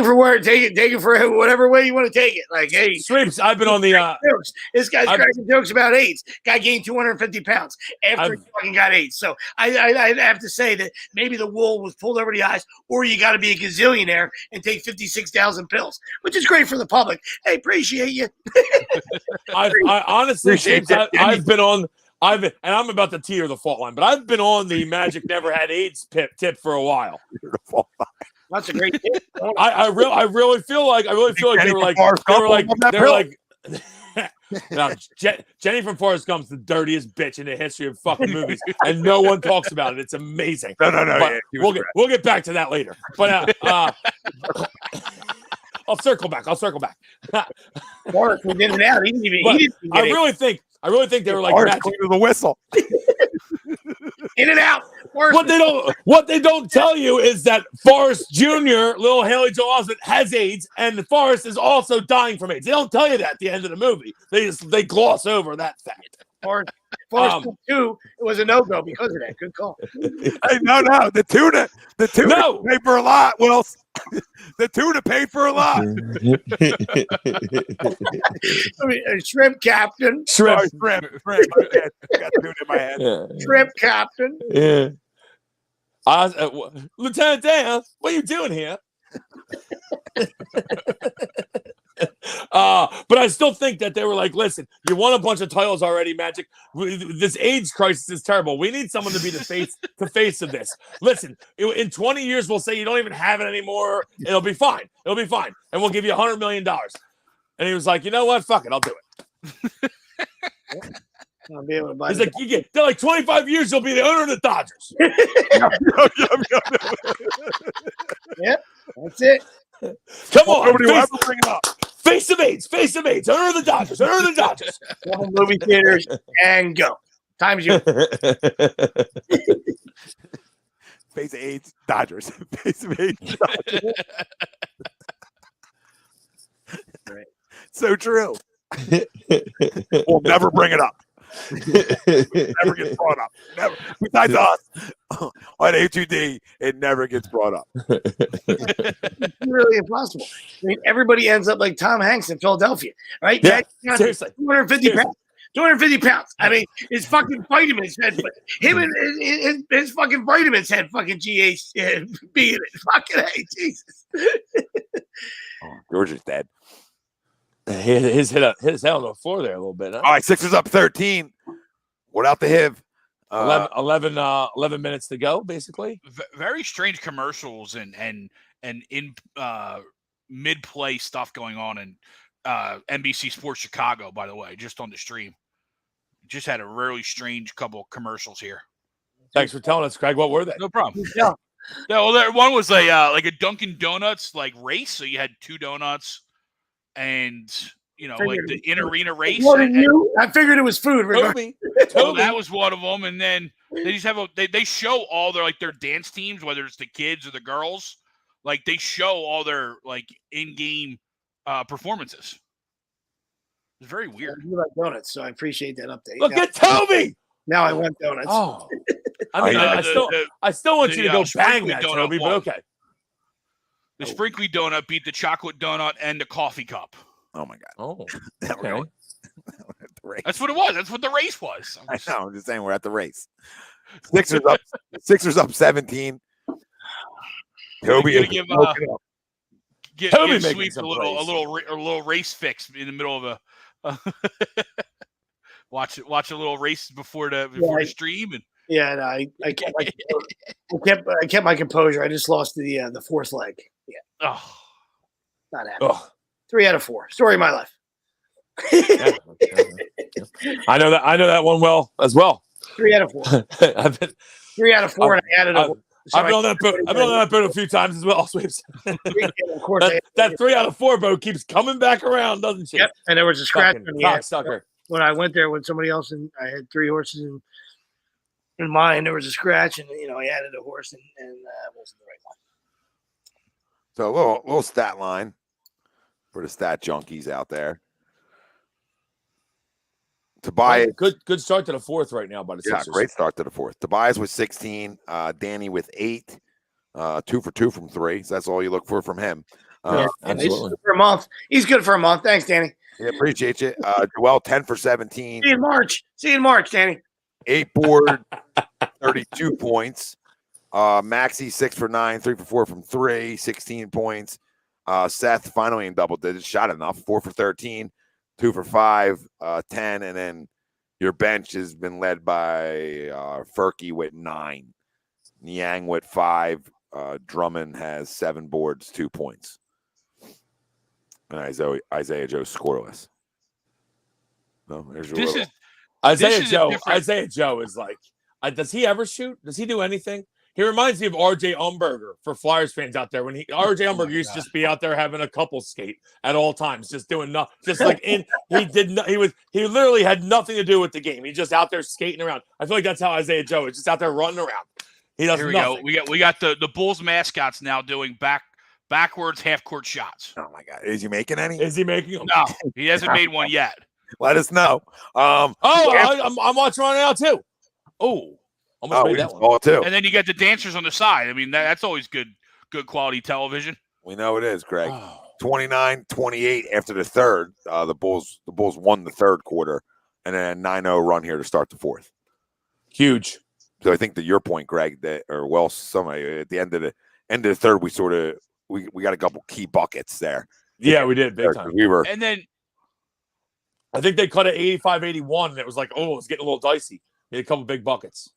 for where, take it for whatever way you want to take it. Like, hey, Sweeps, I've been on the jokes. This guy's cracking jokes about AIDS. Guy gained 250 pounds after he fucking got AIDS. So I have to say that maybe the wool was pulled over the eyes, or you got to be a gazillionaire and take 56,000 pills, which is great for the public. Hey, appreciate you. I honestly think I've been on, and I'm about to teeter the fault line, but I've been on the Magic never had AIDS tip for a while. That's a great tip. I really feel like they were like no, Jenny from Forrest Gump's the dirtiest bitch in the history of fucking movies, and no one talks about it. It's amazing. No. But we'll get back to that later. But I'll circle back. Forrest was in and out. He didn't even I really think they were like to the whistle. in and out. What they don't tell you is that Forrest Jr., little Haley Joel Osment, has AIDS, and Forrest is also dying from AIDS. They don't tell you that at the end of the movie. They gloss over that fact. Forrest 2 was a no-go because of that. Good call. Hey, no. The tuna paid for a lot, Wills. The tuna paid for a lot. I mean, shrimp captain. Shrimp. I got tuna in my head. Yeah. Shrimp captain. Yeah. Lieutenant Dan, what are you doing here? But I still think that they were like, listen, you won a bunch of titles already, Magic. This AIDS crisis is terrible. We need someone to be the face of this. Listen, in 20 years, we'll say you don't even have it anymore. It'll be fine. And we'll give you $100 million. And he was like, you know what? Fuck it. I'll do it. I'll be able to buy He's like, they're like 25 years, you'll be the owner of the Dodgers. Yep, that's it. Come on. Nobody will ever bring it up. Face of AIDS. Owner of the Dodgers. Couple movie theaters and go. Time's you. Face of AIDS, Dodgers. Face of AIDS, Dodgers. Right. So true. We'll never bring it up. Never gets brought up. Never. Besides us on HUD, it never gets brought up. It's really impossible. I mean, everybody ends up like Tom Hanks in Philadelphia, right? Yeah, That's seriously. 250 pounds. 250 pounds. I mean, his fucking vitamins had him and his fucking vitamins had fucking GHB in it. Fucking hey, Jesus. Oh, George is dead. His hit on the floor there a little bit. Huh? All right, Sixers up 13 without the HIV. 11 minutes to go, basically. Very strange commercials and in mid-play stuff going on in NBC Sports Chicago, by the way, just on the stream. Just had a really strange couple of commercials here. Thanks for telling us, Craig. What were they? No problem. Yeah. Yeah, well, one was like a Dunkin' Donuts like race. So you had 2 donuts and, like the in-arena race. I figured it was food. Toby. Well, that was one of them. And then they just have they show all their dance teams, whether it's the kids or the girls. Like they show all their like in-game performances. It's very weird. You like donuts, so I appreciate that update. Look at Toby. Now I want donuts. Oh, I mean, I still want you to go bang that, Toby, but okay. The sprinkly donut beat the chocolate donut and the coffee cup. Oh my God. Oh, Okay. That's what it was. That's what the race was. I know. I'm just saying we're at the race. Sixers up 17. Toby is give Toby Sweep a little race fix in the middle of a watch a little race before the stream and no, I kept my composure. I just lost the fourth leg. Yeah. Oh, Not happy. 3 out of 4. Story of my life. I know that one well as well. 3 out of 4. 3 out of 4, and I added a. I've been on that boat a few times as well, Sweeps. Of course, that 3 out of 4 boat keeps coming back around, doesn't she? Yep, and there was a scratch on the end. Cocksucker. When I went there with somebody else, and I had 3 horses in mine, there was a scratch, and I added a horse, and wasn't the right one. So a little stat line for the stat junkies out there. Tobias, good start to the fourth right now by the Sixers. Yeah, great start to the fourth. Tobias with 16, Danny with 8, 2 for 2 from 3. So that's all you look for from him. Absolutely. He's good for a month. He's good for a month. Thanks, Danny. Yeah, appreciate you. Joel 10 for 17. See you in March, Danny. 8 board, 32 points. Maxie 6 for 9, 3 for 4 from 3, 16 points. Seth finally in double digits, shot enough, 4 for 13, 2 for 5, 10, and then your bench has been led by Furky with 9, Niang with 5, Drummond has 7 boards, 2 points, and Isaiah Joe scoreless. No, there's your Isaiah Joe is like, does he ever shoot? Does he do anything? He reminds me of RJ Umberger for Flyers fans out there. When RJ Umberger used to just be out there having a couple skate at all times, just doing nothing. Just like he literally had nothing to do with the game. He's just out there skating around. I feel like that's how Isaiah Joe is, just out there running around. He does nothing. We got the Bulls mascots now doing backwards half court shots. Oh my God, is he making any? Is he making them? No, he hasn't made one yet. Let us know. I'm watching right now too. Almost made that one. Too. And then you get the dancers on the side. I mean, that's always good quality television. We know it is, Greg. 29-28 after the third. The Bulls won the third quarter, and then a 9-0 run here to start the fourth. Huge. So I think that your point, Greg, somebody at the end of the third, we got a couple key buckets there. Yeah, we did big time. And then I think they cut it 85-81, and it was like, it's getting a little dicey. We had a couple big buckets.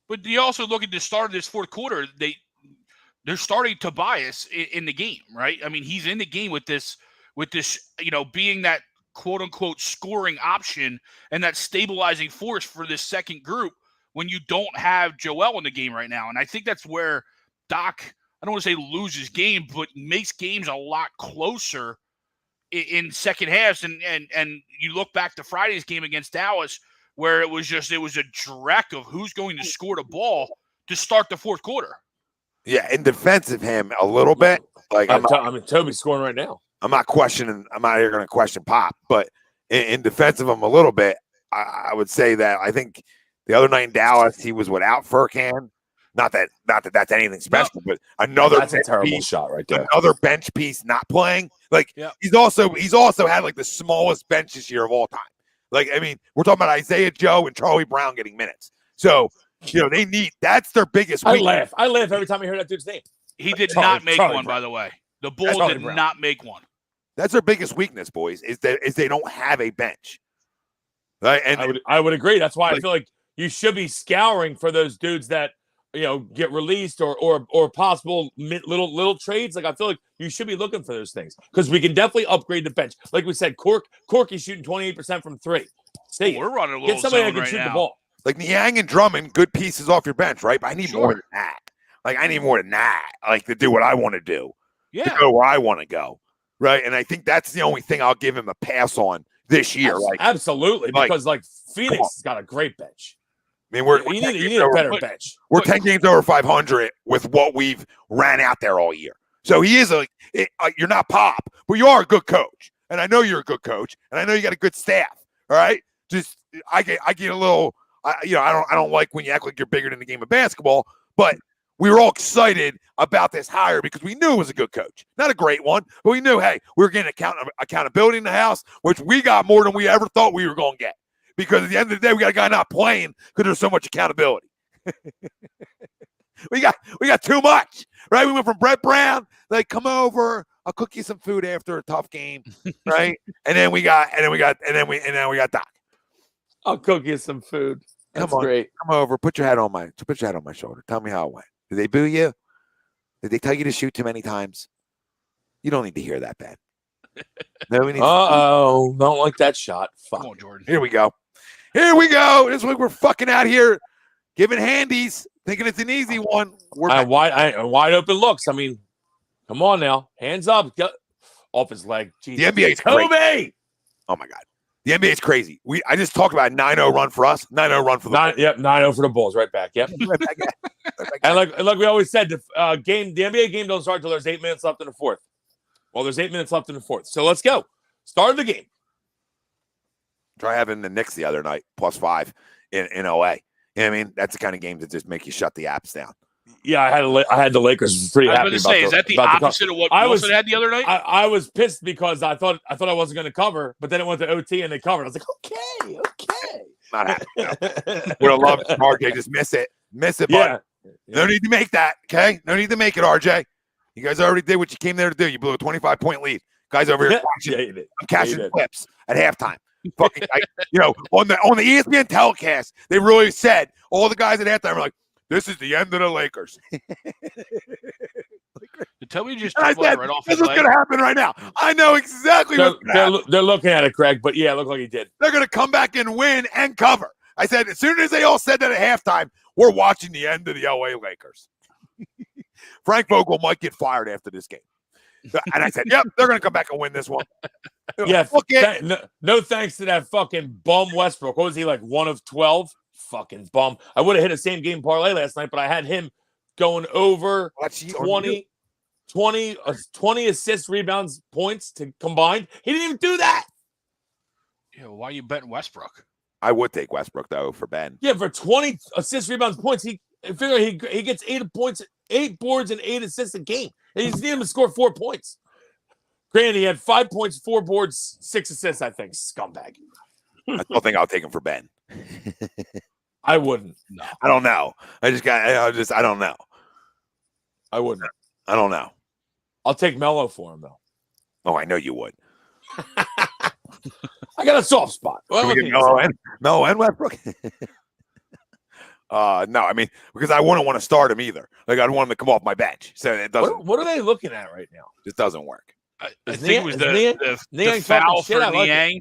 But you also look at the start of this fourth quarter, they're starting Tobias in the game, right? I mean, he's in the game with this, being that quote unquote scoring option and that stabilizing force for this second group when you don't have Joel in the game right now. And I think that's where Doc, I don't want to say loses game, but makes games a lot closer in second halves. And you look back to Friday's game against Dallas, where it was a dreck of who's going to score the ball to start the fourth quarter. Yeah, in defense of him a little bit. Like Toby's scoring right now. I'm not here going to question Pop, but in defense of him a little bit, I would say that I think the other night in Dallas, he was without Furkan. Not that that's anything special, but another That's a terrible shot right there. Another bench piece not playing. Like he's also had like the smallest bench this year of all time. Like, I mean, we're talking about Isaiah Joe and Charlie Brown getting minutes. So, that's their biggest weakness. I laugh every time I hear that dude's name. He did not make one, by the way. The Bulls did not make one. That's their biggest weakness, boys, is they don't have a bench. Right? And I would agree. That's why I feel like you should be scouring for those dudes that get released or possible little trades. Like, I feel like you should be looking for those things because we can definitely upgrade the bench. Like we said, Corky's shooting 28% from three. We're running a little. Get somebody that zone can shoot now. the ball. Like Niang and Drummond, good pieces off your bench, right? But I need more than that. Like, I need more than that. Like, to do what I want to do. Yeah. To go where I want to go. Right? And I think that's the only thing I'll give him a pass on this year. Absolutely. Because Phoenix has got a great bench. I mean, you need a better bench. We're 10 games over 500 with what we've ran out there all year. So he is you're not Pop, but you are a good coach. And I know you're a good coach. And I know you got a good staff. All right. Just, I get a little, I don't like when you act like you're bigger than the game of basketball, but we were all excited about this hire because we knew it was a good coach. Not a great one, but we knew, hey, we were getting accountability in the house, which we got more than we ever thought we were going to get. Because at the end of the day, we got a guy not playing because there's so much accountability. we got too much, right? We went from Brett Brown, like, come over, I'll cook you some food after a tough game, right? and then we got Doc. I'll cook you some food. That's Come on, great. come over, put your head on my shoulder. Tell me how it went. Did they boo you? Did they tell you to shoot too many times? You don't need to hear that, Ben. Don't like that shot. Fuck. Come on, Jordan. Here we go. This week we're fucking out here giving handies, thinking it's an easy one. Wide open looks. I mean, come on now. Hands up. Off his leg. Jesus. The NBA's crazy. Oh, my God. The NBA's crazy. I just talked about a 9-0 run for us, 9-0 run for the Bulls. Yep, 9-0 for the Bulls. Right back. Yep. And like we always said, the NBA game don't start until there's 8 minutes left in the fourth. Well, there's 8 minutes left in the fourth. So let's go. Start of the game. Try having the Knicks the other night, +5 in LA. You know what I mean? That's the kind of game that just make you shut the apps down. Yeah, I had the Lakers pretty happy about is that the opposite of what Wilson had the other night? I was pissed because I thought I wasn't going to cover, but then it went to OT and they covered. I was like, okay. Not happy. No. Would have loved RJ just miss it, yeah. But no need to make that. Okay, no need to make it, RJ. You guys already did what you came there to do. You blew a 25-point lead. Guys over here, I'm cashing clips at halftime. Fucking, on the ESPN telecast, they really said all the guys at halftime were like, "This is the end of the Lakers." Tell me, just right off. This is going to happen right now. I know exactly what's going to happen. They're looking at it, Craig, but yeah, it looked like he did. They're going to come back and win and cover. I said, as soon as they all said that at halftime, we're watching the end of the LA Lakers. Frank Vogel might get fired after this game. And I said, yep, they're going to come back and win this one. Yeah, no thanks to that fucking bum Westbrook. What was he, like 1 of 12? Fucking bum. I would have hit a same game parlay last night, but I had him going over 20 assists, rebounds, points to combined. He didn't even do that. Yeah, why are you betting Westbrook? I would take Westbrook, though, for Ben. Yeah, for 20 assists, rebounds, points, he gets 8 points, 8 boards, and 8 assists a game. And he's needed him to score 4 points. Granted, he had 5 points, 4 boards, 6 assists, I think. Scumbag. I still think I'll take him for Ben. I wouldn't. No. I don't know. I don't know. I wouldn't. I don't know. I'll take Melo for him, though. Oh, I know you would. I got a soft spot. Melo and Westbrook? No, I mean, because I wouldn't want to start him either. Like, I don't want him to come off my bench. So it doesn't. What are they looking at right now? It doesn't work. I think it was the foul for Niang.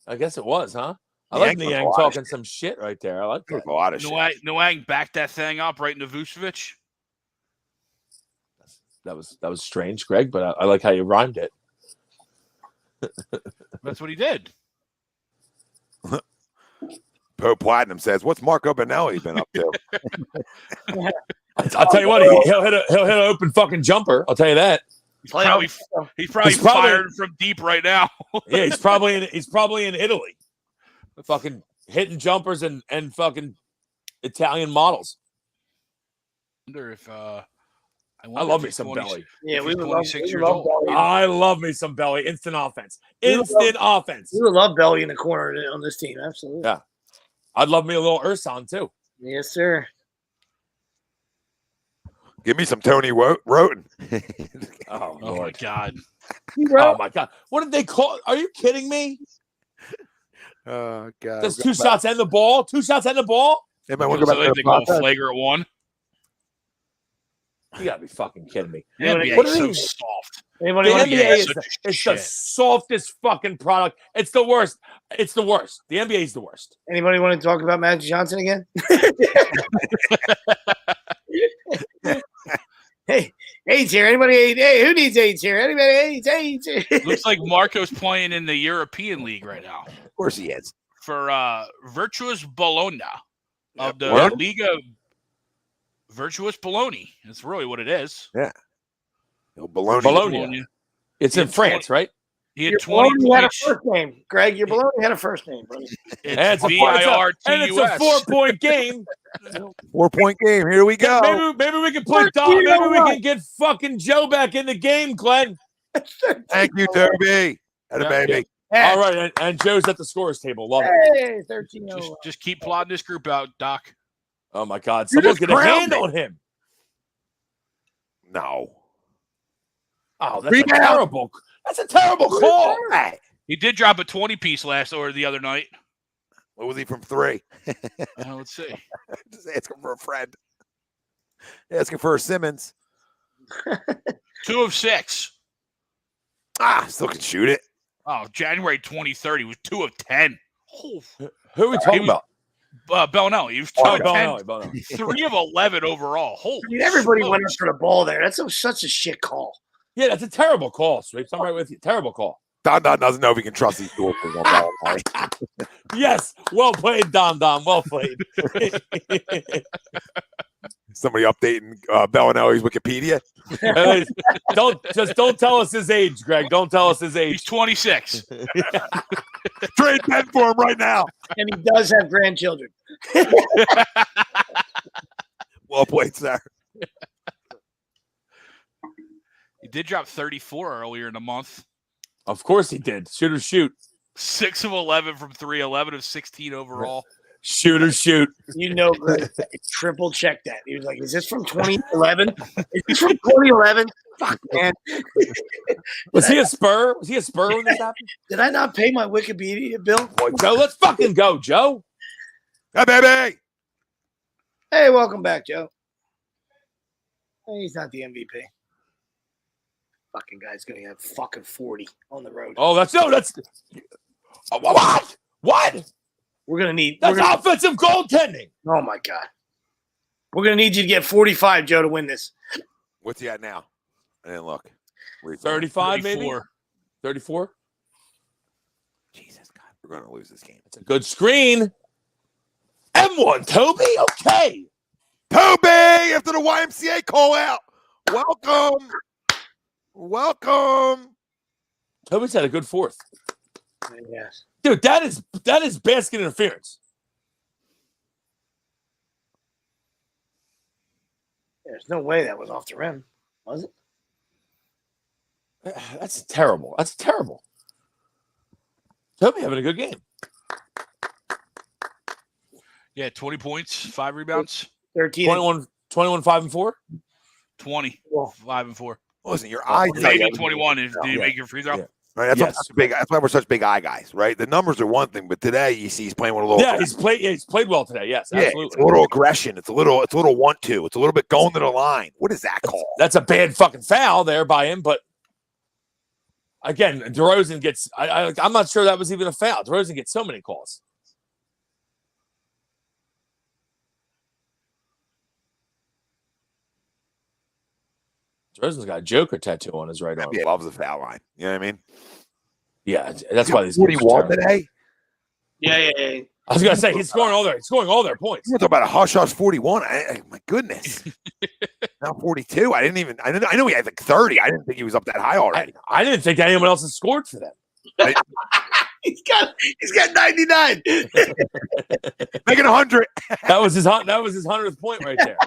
I guess it was, huh? I like Niang talking some shit right there. I like that. A lot of shit. Niang backed that thing up right into Vucevic. That was strange, Greg, but I like how you rhymed it. That's what he did. Poe Platinum says, "What's Marco Benelli been up to?" I'll tell you what, he'll hit an open fucking jumper. I'll tell you that. He's probably fired from deep right now. Yeah, he's probably in Italy. fucking hitting jumpers and fucking Italian models. Wonder if I love me some 20 belly. Yeah, if we he's would 26 love, years old. Belly. I love me some belly. Instant offense. We would Instant offense. We would love Belly in the corner on this team. Absolutely. Yeah. I'd love me a little Urson too. Yes, sir. Give me some Tony Roten. Oh, Oh my God. Oh my God. What did they call? Are you kidding me? Oh God. That's 2 shots and the ball. 2 shots and the ball. Hey, man, we'll go back So to they the go process. flagrant one. You gotta be fucking kidding me. The NBA What is are so these? soft. Anybody The want NBA to is such the shit. softest fucking product. It's the worst. It's the worst. The NBA is the worst. Anybody want to talk about Magic Johnson again? Hey, AIDS here. Anybody AIDS? Hey, who needs AIDS here? Anybody AIDS? AIDS. Looks like Marco's playing in the European League right now Of course he is. for Virtuous Bologna of the What? Liga Virtuous Bologna. That's really what it is. Baloney. Bologna. It's in Yeah, France, right? He had Your 20 Bologna had a points. first name. Greg, your Bologna had a first name, buddy. And It's it's a VIRTUS. 4-point game. 4-point game. Here we go. Maybe we can put Maybe we can get fucking Joe back in the game, Glenn. Thank you, Toby. Had a Yeah. baby. All right, and Joe's at the scorers table. Love it. Hey, 13 Just keep plotting this group out, Doc. Oh my God! You Someone's just gonna ground hand me. on him. No. Oh, that's a Rebound. terrible. That's a terrible call. He did drop a 20 piece the other night. What was he from 3? Let's see. Just asking for a friend. Asking for a Simmons. 2 of 6. Still can shoot it. Oh, January 2030 was 2 of 10. Oh, Who are we talking about? Bellinelli. He was 2 Oh, of 10. Bellinelli. 3 of 11 overall. Holy I mean, everybody smokes. went up for the ball there. That's such a shit call. Yeah, that's a terrible call, Sweeps. I'm right with you. Terrible call. Don doesn't know if he can trust these duels for $1. Yes, well played, Don. Well played. Somebody updating Bellinelli's Wikipedia. Don't tell us his age, Greg. Don't tell us his He's age. 26. Trade Ben for him right now. And he does have grandchildren. Well played, sir. He did drop 34 earlier in the month. Of course he did. Shoot or shoot. 6 of 11 from 3, 11 of 16 overall. Shoot or shoot. You know, Greg triple checked that. He was like, "Is this from 2011? Is this from 2011? Fuck, man. Was he a Spur? Was he a Spur when this happened? Did I not pay my Wikipedia bill?" Boy, Joe, let's fucking go, Joe. Hey, baby. Hey, welcome back, Joe. Hey, he's not the MVP. Fucking guy's gonna have fucking 40 on the road. Oh, that's what? What? We're gonna need. That's offensive goaltending. Oh my god. We're gonna need you to get 45, Joe, to win this. What's he at now? I didn't look. 35, maybe? 34. 34? Jesus God, we're going to lose this game. It's a good screen. M1, Toby. Okay. Toby, after the YMCA call out. Welcome. Toby's had a good fourth. Yes. Dude, that is basket interference. There's no way that was off the rim, was it? That's terrible. That's terrible. Toby having a good game. Yeah, 20 points, 5 rebounds, 13. 21, 5, and 4. 20, Well, 5 and 4. Listen, your eyes. Maybe 21. Did you Yeah. make your free throw? Yeah. Right, that's, Yes. that's why we're such big eye guys, right? The numbers are one thing, but today you see he's playing with a little. Yeah, he's played well today. Yes, It's absolutely. a little aggression. It's a little 1-2. It's a little bit going to the line. What is that call? That's a bad fucking foul there by him, but again, DeRozan gets. I'm not sure that was even a foul. DeRozan gets so many calls. DeRozan's got a Joker tattoo on his right arm. He loves the foul line. You know what I mean? Yeah, that's why these. 41 today. yeah. I was gonna say he's scoring all their points. We're talking about a hush 41. My goodness. Now 42. I know he had like 30. I didn't think he was up that high already. I didn't think anyone else had scored for them. He's got 99. Making 100. That was his 100th point right there.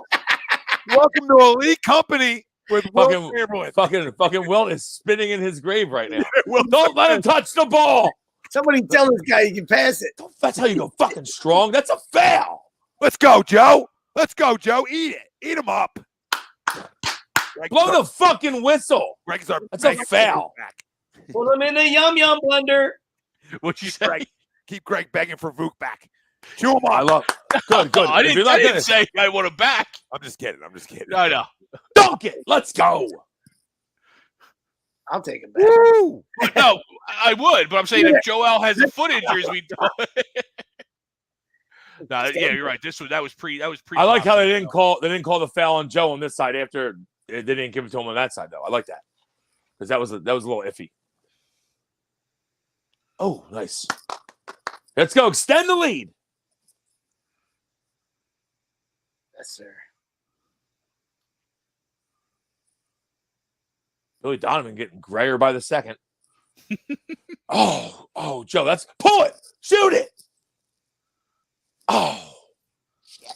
Welcome to elite company with Will Chamberlain. Fucking Will is spinning in his grave right now. Don't let him touch the ball. Somebody tell this guy you can pass it. That's how you go fucking strong. That's a foul. Let's go, Joe. Eat it. Eat him up. Blow the fucking whistle. That's a foul. Put him in the yum blender. What'd you say? Keep Greg begging for Vuk back. Chew him up. I love it. Good. I didn't say I want him back. I'm just kidding. I know. Dunk it. Let's go. I'll take it back. Woo! No, I would, but I'm saying if Joel has a foot injury, we don't. No, yeah, you're right. That was pre. I like how they didn't call the foul on Joe on this side after they didn't give it to him on that side though. I like that because that was a little iffy. Oh, nice. Let's go. Extend the lead. Yes, sir. Billy Donovan getting grayer by the second. Oh, Joe, that's pull it, shoot it. Oh, shit.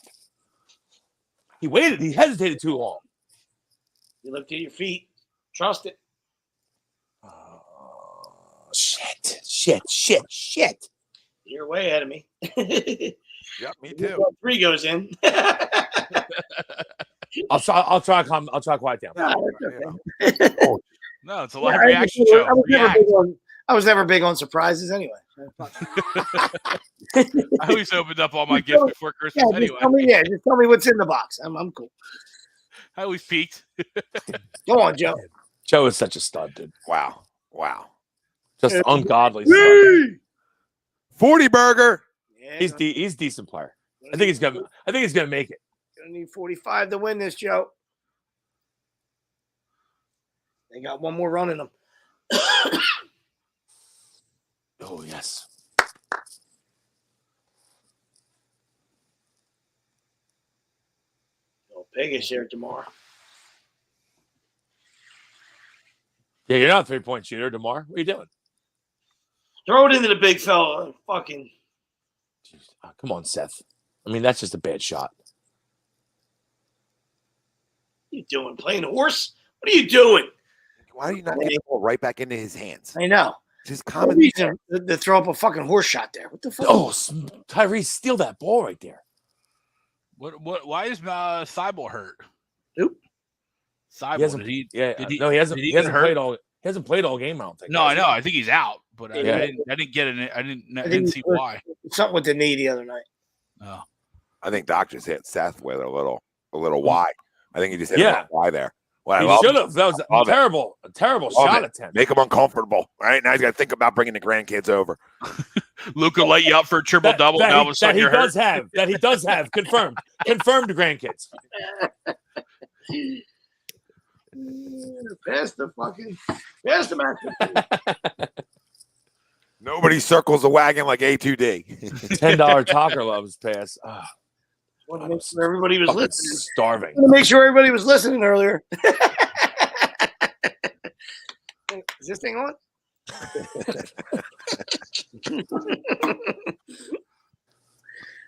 He waited. He hesitated too long. You look to your feet. Trust it. Oh, shit. You're way ahead of me. Yep, me too. 3 goes in. I'll try to quiet down. No, it's a live reaction show. I was never big on surprises anyway. I always opened up all my gifts before Christmas anyway. Just tell me what's in the box. I'm cool. I always peeked. Go on, Joe. Joe is such a stud, dude. Wow. Just ungodly stud. 40 burger. Yeah, He's a decent player. I think he's gonna make it. Gonna need 45 to win this, Joe. They got one more run in them. Oh yes. Oh, piggish there, DeMar. Yeah, you're not a 3-point shooter, DeMar. What are you doing? Throw it into the big fella. Fucking. Jeez. Oh, come on, Seth. I mean, that's just a bad shot. What are you doing? Playing horse? What are you doing? Why are you not getting the ball right back into his hands? I know. Just No common. reason to throw up a fucking horse shot there. What the fuck? Oh, Tyrese, steal that ball right there. What? Why is Thibault hurt? Who? Thibault. He hasn't played all game. I don't think. No, I know. I think he's out, but Yeah. I didn't see why. Something with the knee the other night. Oh. I think Doc just hit Seth with a little wide. I think he just hit Yeah. him wide there. Well, He should have. That was a terrible shot attempt. Make him uncomfortable. Right now, he's got to think about bringing the grandkids over. Luka light you up for a triple double. That Now all of a sudden you're hurt. That he does have confirmed grandkids. Pass the match. Nobody circles the wagon like A2D. $10 Talker loves pass. Oh, Want to make sure everybody was fucking listening. starving. Want to make sure everybody was listening earlier. Is this thing on?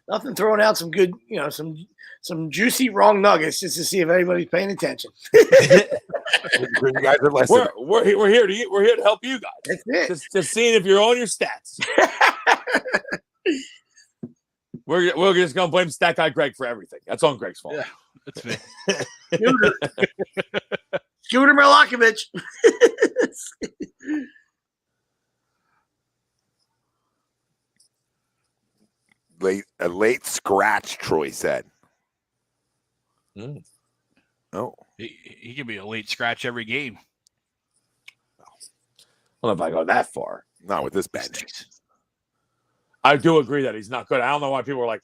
Nothing, throwing out some good, some juicy wrong nuggets just to see if anybody's paying attention. You guys are listening. We're here to help you guys. That's it. Just seeing if you're on your stats. We're just gonna blame Stat Guy Greg for everything. That's on Greg's fault. Yeah, that's me. Scooter Milakovic. A late scratch, Troy said. Oh. He can be a late scratch every game. I don't know if I go that far. Not with this bench. I do agree that he's not good. I don't know why people are like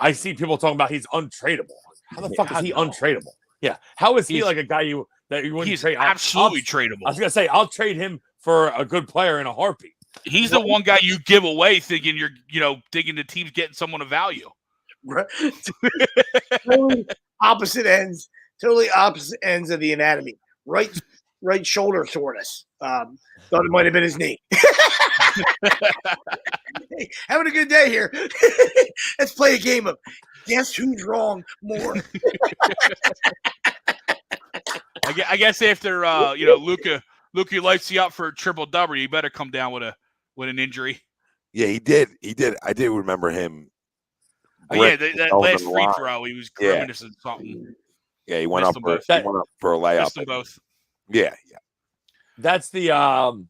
I see people talking about he's untradeable. How the fuck is he untradeable? Yeah. How is he like a guy that you wouldn't trade? Absolutely tradable. I was gonna say I'll trade him for a good player in a heartbeat. He's the one guy you give away thinking you're thinking the team's getting someone of value. Totally opposite ends of the anatomy. Right shoulder soreness. Thought it might have been his knee. Hey, having a good day here. Let's play a game of guess who's wrong more. I guess after Luka lights you up for a triple double, you better come down with an injury. Yeah, he did. I do remember him. That last free throw, he was grimacing something. Yeah, he went up for a layup. Missed them both. Yeah. That's the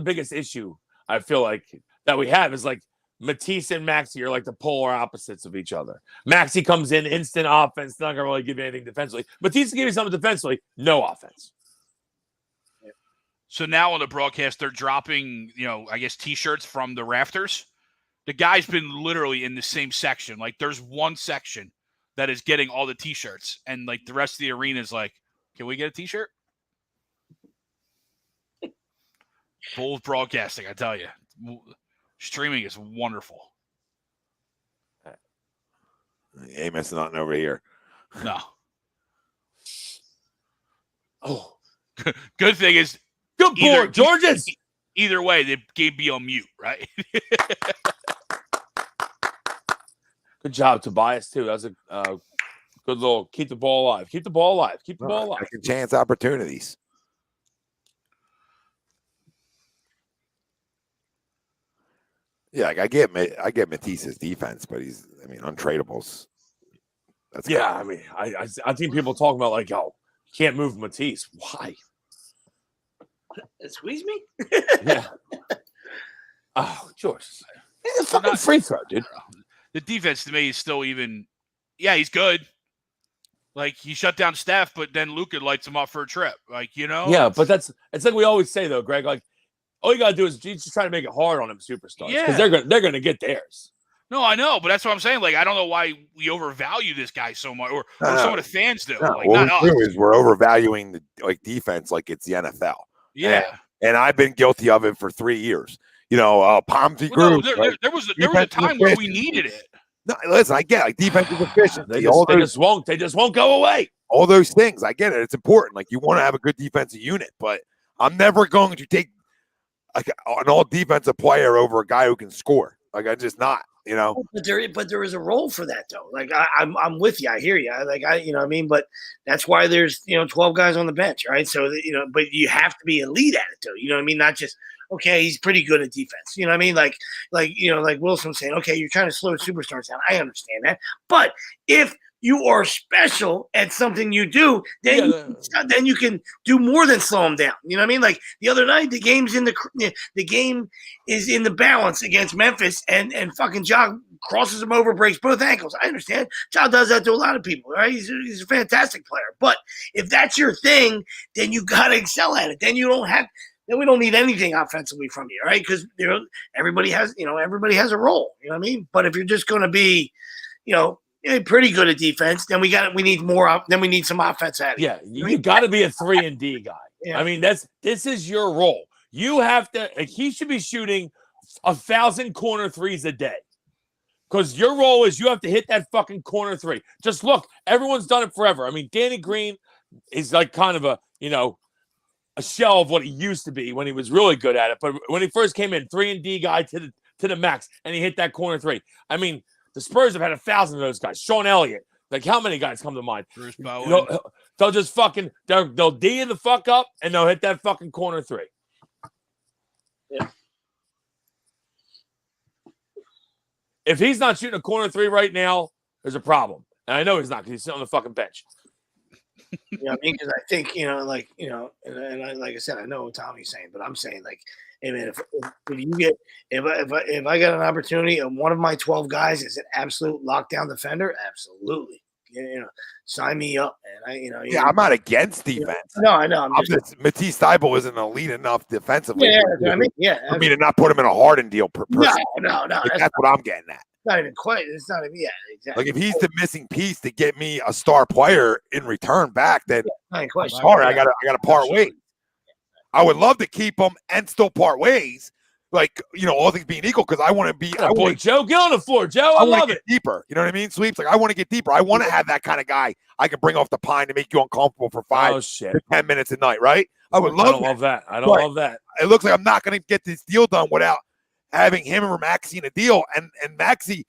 biggest issue I feel like that we have is like Matisse and Maxey are like the polar opposites of each other. Maxey comes in instant offense, not gonna really give you anything defensively. Matisse can give you something defensively, no offense. So now on the broadcast, they're dropping, I guess T-shirts from the rafters. The guy's been literally in the same section. Like there's one section that is getting all the T-shirts, and like the rest of the arena is like, can we get a T-shirt? Full broadcasting, I tell you. Streaming is wonderful. Amos nothing over here. No. Oh, good thing is good board, Georges. Either way, they gave me on mute, right? Good job, Tobias, too. That was a good little keep the ball alive. Keep the ball alive. Keep the ball alive. Second chance opportunities. Yeah, like I get Matisse's defense, but he's untradables. That's I think people talking about like, oh, can't move Matisse. Why? Squeeze me? Yeah. Oh, George. It's a fucking free throw, dude. The defense to me is still even. Yeah, he's good. Like he shut down Steph, but then Luka lights him up for a trip. Like Yeah, but it's like we always say though, Greg. Like all you gotta do is just try to make it hard on them superstars because they're gonna get theirs. No, I know, but that's what I'm saying. Like I don't know why we overvalue this guy so much, or some of the fans do. No, like, what we do is we're overvaluing the defense like it's the NFL. Yeah, and I've been guilty of it for 3 years. Pomsy Group. There was a time where we needed it. No, listen, I get like defensive efficiency. They just won't go away. All those things, I get it. It's important. Like you want to have a good defensive unit, but I'm never going to take like an all defensive player over a guy who can score. Like I'm just not. But there is a role for that though. Like I'm with you. I hear you. But that's why there's 12 guys on the bench, right? So but you have to be elite at it though. You know what I mean? Not just okay, he's pretty good at defense. You know what I mean? Like Wilson saying, okay, you're trying to slow superstars down. I understand that. But if you are special at something you do, then you can do more than slow them down. You know what I mean? Like the other night, the game is in the balance against Memphis, and fucking Ja crosses him over, breaks both ankles. I understand. Ja does that to a lot of people, right? He's a fantastic player. But if that's your thing, then you got to excel at it. Then you don't have. Then we don't need anything offensively from you, right? Because everybody has a role. You know what I mean? But if you're just going to be, pretty good at defense, then we need more. Then we need some offense at it. Yeah, you got to be a 3-and-D guy. Yeah. I mean, this is your role. You have to. Like, he should be shooting 1,000 corner threes a day, because your role is you have to hit that fucking corner three. Just look, everyone's done it forever. I mean, Danny Green is like kind of a shell of what he used to be when he was really good at it. But when he first came in, 3-and-D guy to the max, and he hit that corner three. I mean, the Spurs have had 1,000 of those guys. Sean Elliott. Like, how many guys come to mind? Bruce Bowen. They'll just fucking they'll D the fuck up, and they'll hit that fucking corner three. Yeah. If he's not shooting a corner three right now, there's a problem. And I know he's not because he's sitting on the fucking bench. Because I think, and like I said, I know what Tommy's saying, but I'm saying, like, hey, man, if I get an opportunity and one of my 12 guys is an absolute lockdown defender, absolutely. Sign me up, man. I'm not against defense. No, I know. Matisse Thybulle isn't elite enough defensively. For me to not put him in a Harden deal. No. That's what I'm getting at. Not even quite. It's not even. Yeah, exactly. Like if he's the missing piece to get me a star player in return back, then I'm sorry, I gotta part ways. I would love to keep him and still part ways. Like, all things being equal, because I want to be. Joe, get on the floor, Joe. I love it. Deeper, you know what I mean? Sweeps. Like I want to get deeper. I want to have that kind of guy I can bring off the pine to make you uncomfortable for 5 to 10 minutes a night, right? I would love I don't love that. I don't Right. love that. It looks like I'm not going to get this deal done without having him or Maxey in a deal. And Maxey's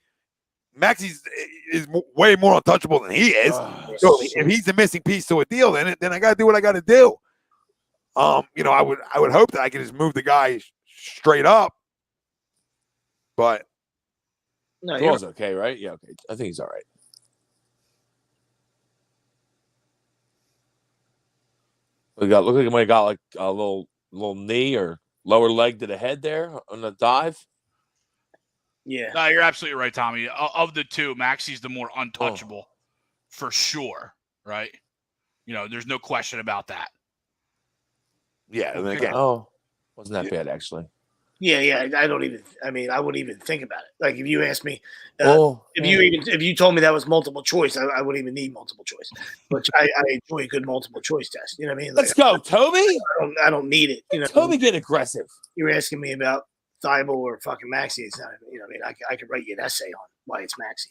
is way more untouchable than he is. So if he's the missing piece to a deal, then I got to do what I got to do. I would hope that I can just move the guy straight up. But No, Joel's okay, right? Yeah, okay. I think he's all right. Look like he might have got like a little knee or lower leg to the head there on the dive. yeah. No, you're absolutely right, Tommy. Of the two, Maxey's the more untouchable for sure, right? There's no question about that. yeah, and then again, Wasn't that bad actually. Yeah. I wouldn't even think about it. Like if you asked me, if you told me that was multiple choice, I wouldn't even need multiple choice. Which I enjoy a good multiple choice test. You know what I mean? Let's go, Toby. I don't need it. Toby, get aggressive. You're asking me about Thibault or fucking Maxey. It's not. I could write you an essay on why it's Maxey.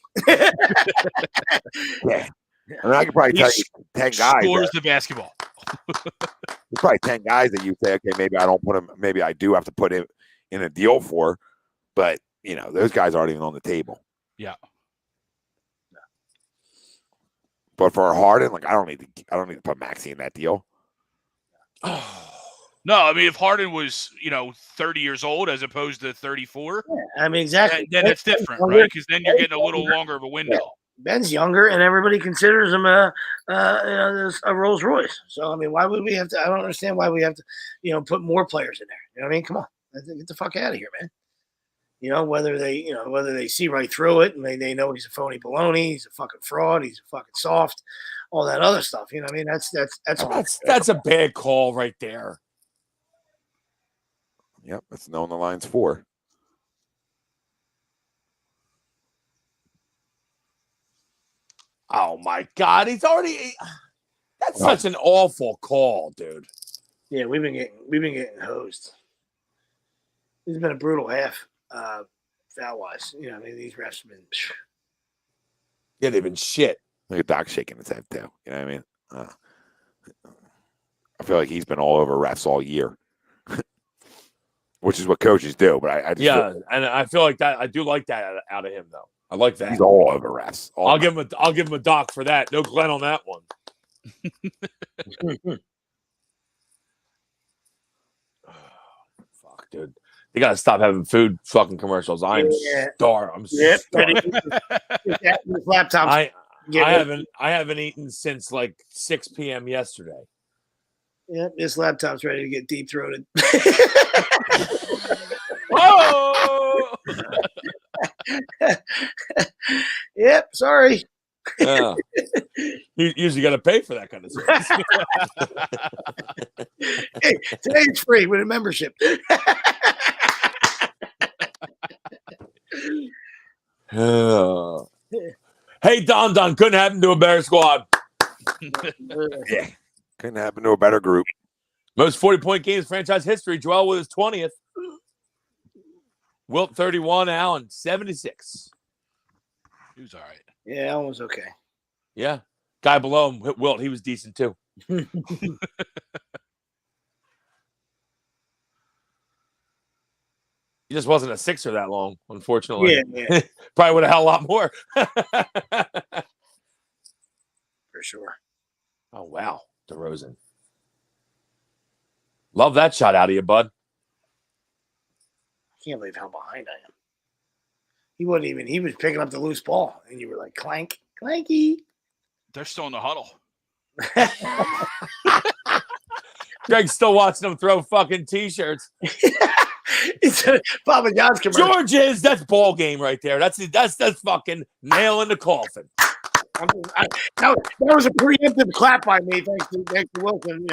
yeah. I mean, I could probably tell you 10 guys. Scores the basketball. There's probably 10 guys that you say, okay, maybe I don't put him. Maybe I do have to put him in a deal for, but those guys aren't even on the table. Yeah. But for Harden, like I don't need to put Maxey in that deal. No, I mean if Harden was 30 years old as opposed to 34, Yeah, I mean exactly. then it's different, right? Because then you're getting a little longer of a window. Ben's younger, and everybody considers him a Rolls Royce. So I mean, why would we have to? I don't understand why we have to, put more players in there. You know what I mean? Come on, get the fuck out of here, man. Whether they see right through it and they know he's a phony baloney, he's a fucking fraud, he's a fucking soft, all that other stuff. You know what I mean? That's a bad call right there. Yep, that's knowing the lines for. Oh my God, he's already. That's such an awful call, dude. Yeah, we've been getting hosed. It's been a brutal half, foul wise. I mean, these refs have been. Yeah, they've been shit. Look at Doc shaking his head too. You know what I mean? I feel like he's been all over refs all year, which is what coaches do. But I just and I feel like that. I do like that out of him, though. I like that. He's all over refs. I'll give him a doc for that. No Glenn on that one. Fuck, dude. They gotta stop having food fucking commercials. I'm starved. Laptop. I haven't eaten since like 6 p.m. yesterday. Yep, this laptop's ready to get deep throated. Oh. Yep, sorry. Yeah. You usually got to pay for that kind of service. Hey, today it's free with a membership. Hey, Don, couldn't happen to a better squad. Yeah, couldn't happen to a better group. Most 40-point games franchise history. Joel with his 20th. Wilt 31, Allen 76. He was all right. Yeah, that was okay. Yeah. Guy below him, Wilt, he was decent too. He just wasn't a Sixer that long, unfortunately. Yeah. Probably would have had a lot more. For sure. Oh, wow. DeRozan. Love that shot out of you, bud. I can't believe how behind I am. He was picking up the loose ball, and you were like, clank, clanky. They're still in the huddle. Greg's still watching them throw fucking T-shirts. It's a Papa John's commercial. George's, that's ball game right there. That's fucking nail in the coffin. That was a preemptive clap by me, thanks to Wilson,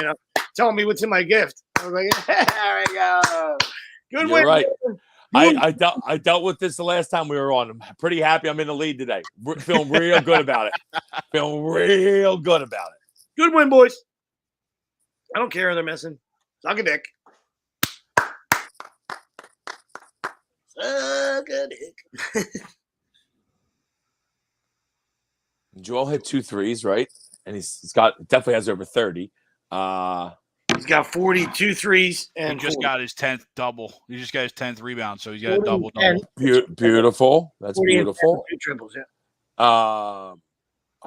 telling me what's in my gift. I was like, there we go. Good win. Right. I dealt with this the last time we were on. I'm pretty happy I'm in the lead today. Feeling real good about it. Good win, boys. I don't care if they're missing. Suck a dick. Suck a dick. Joel hit 2 threes, right? And he's got definitely has over 30. He's got 42 threes He and just 40. got his 10th double. He just got his 10th rebound, so he's got a 40 double and double. Beautiful. That's 40 and beautiful. 2 triples, yeah. I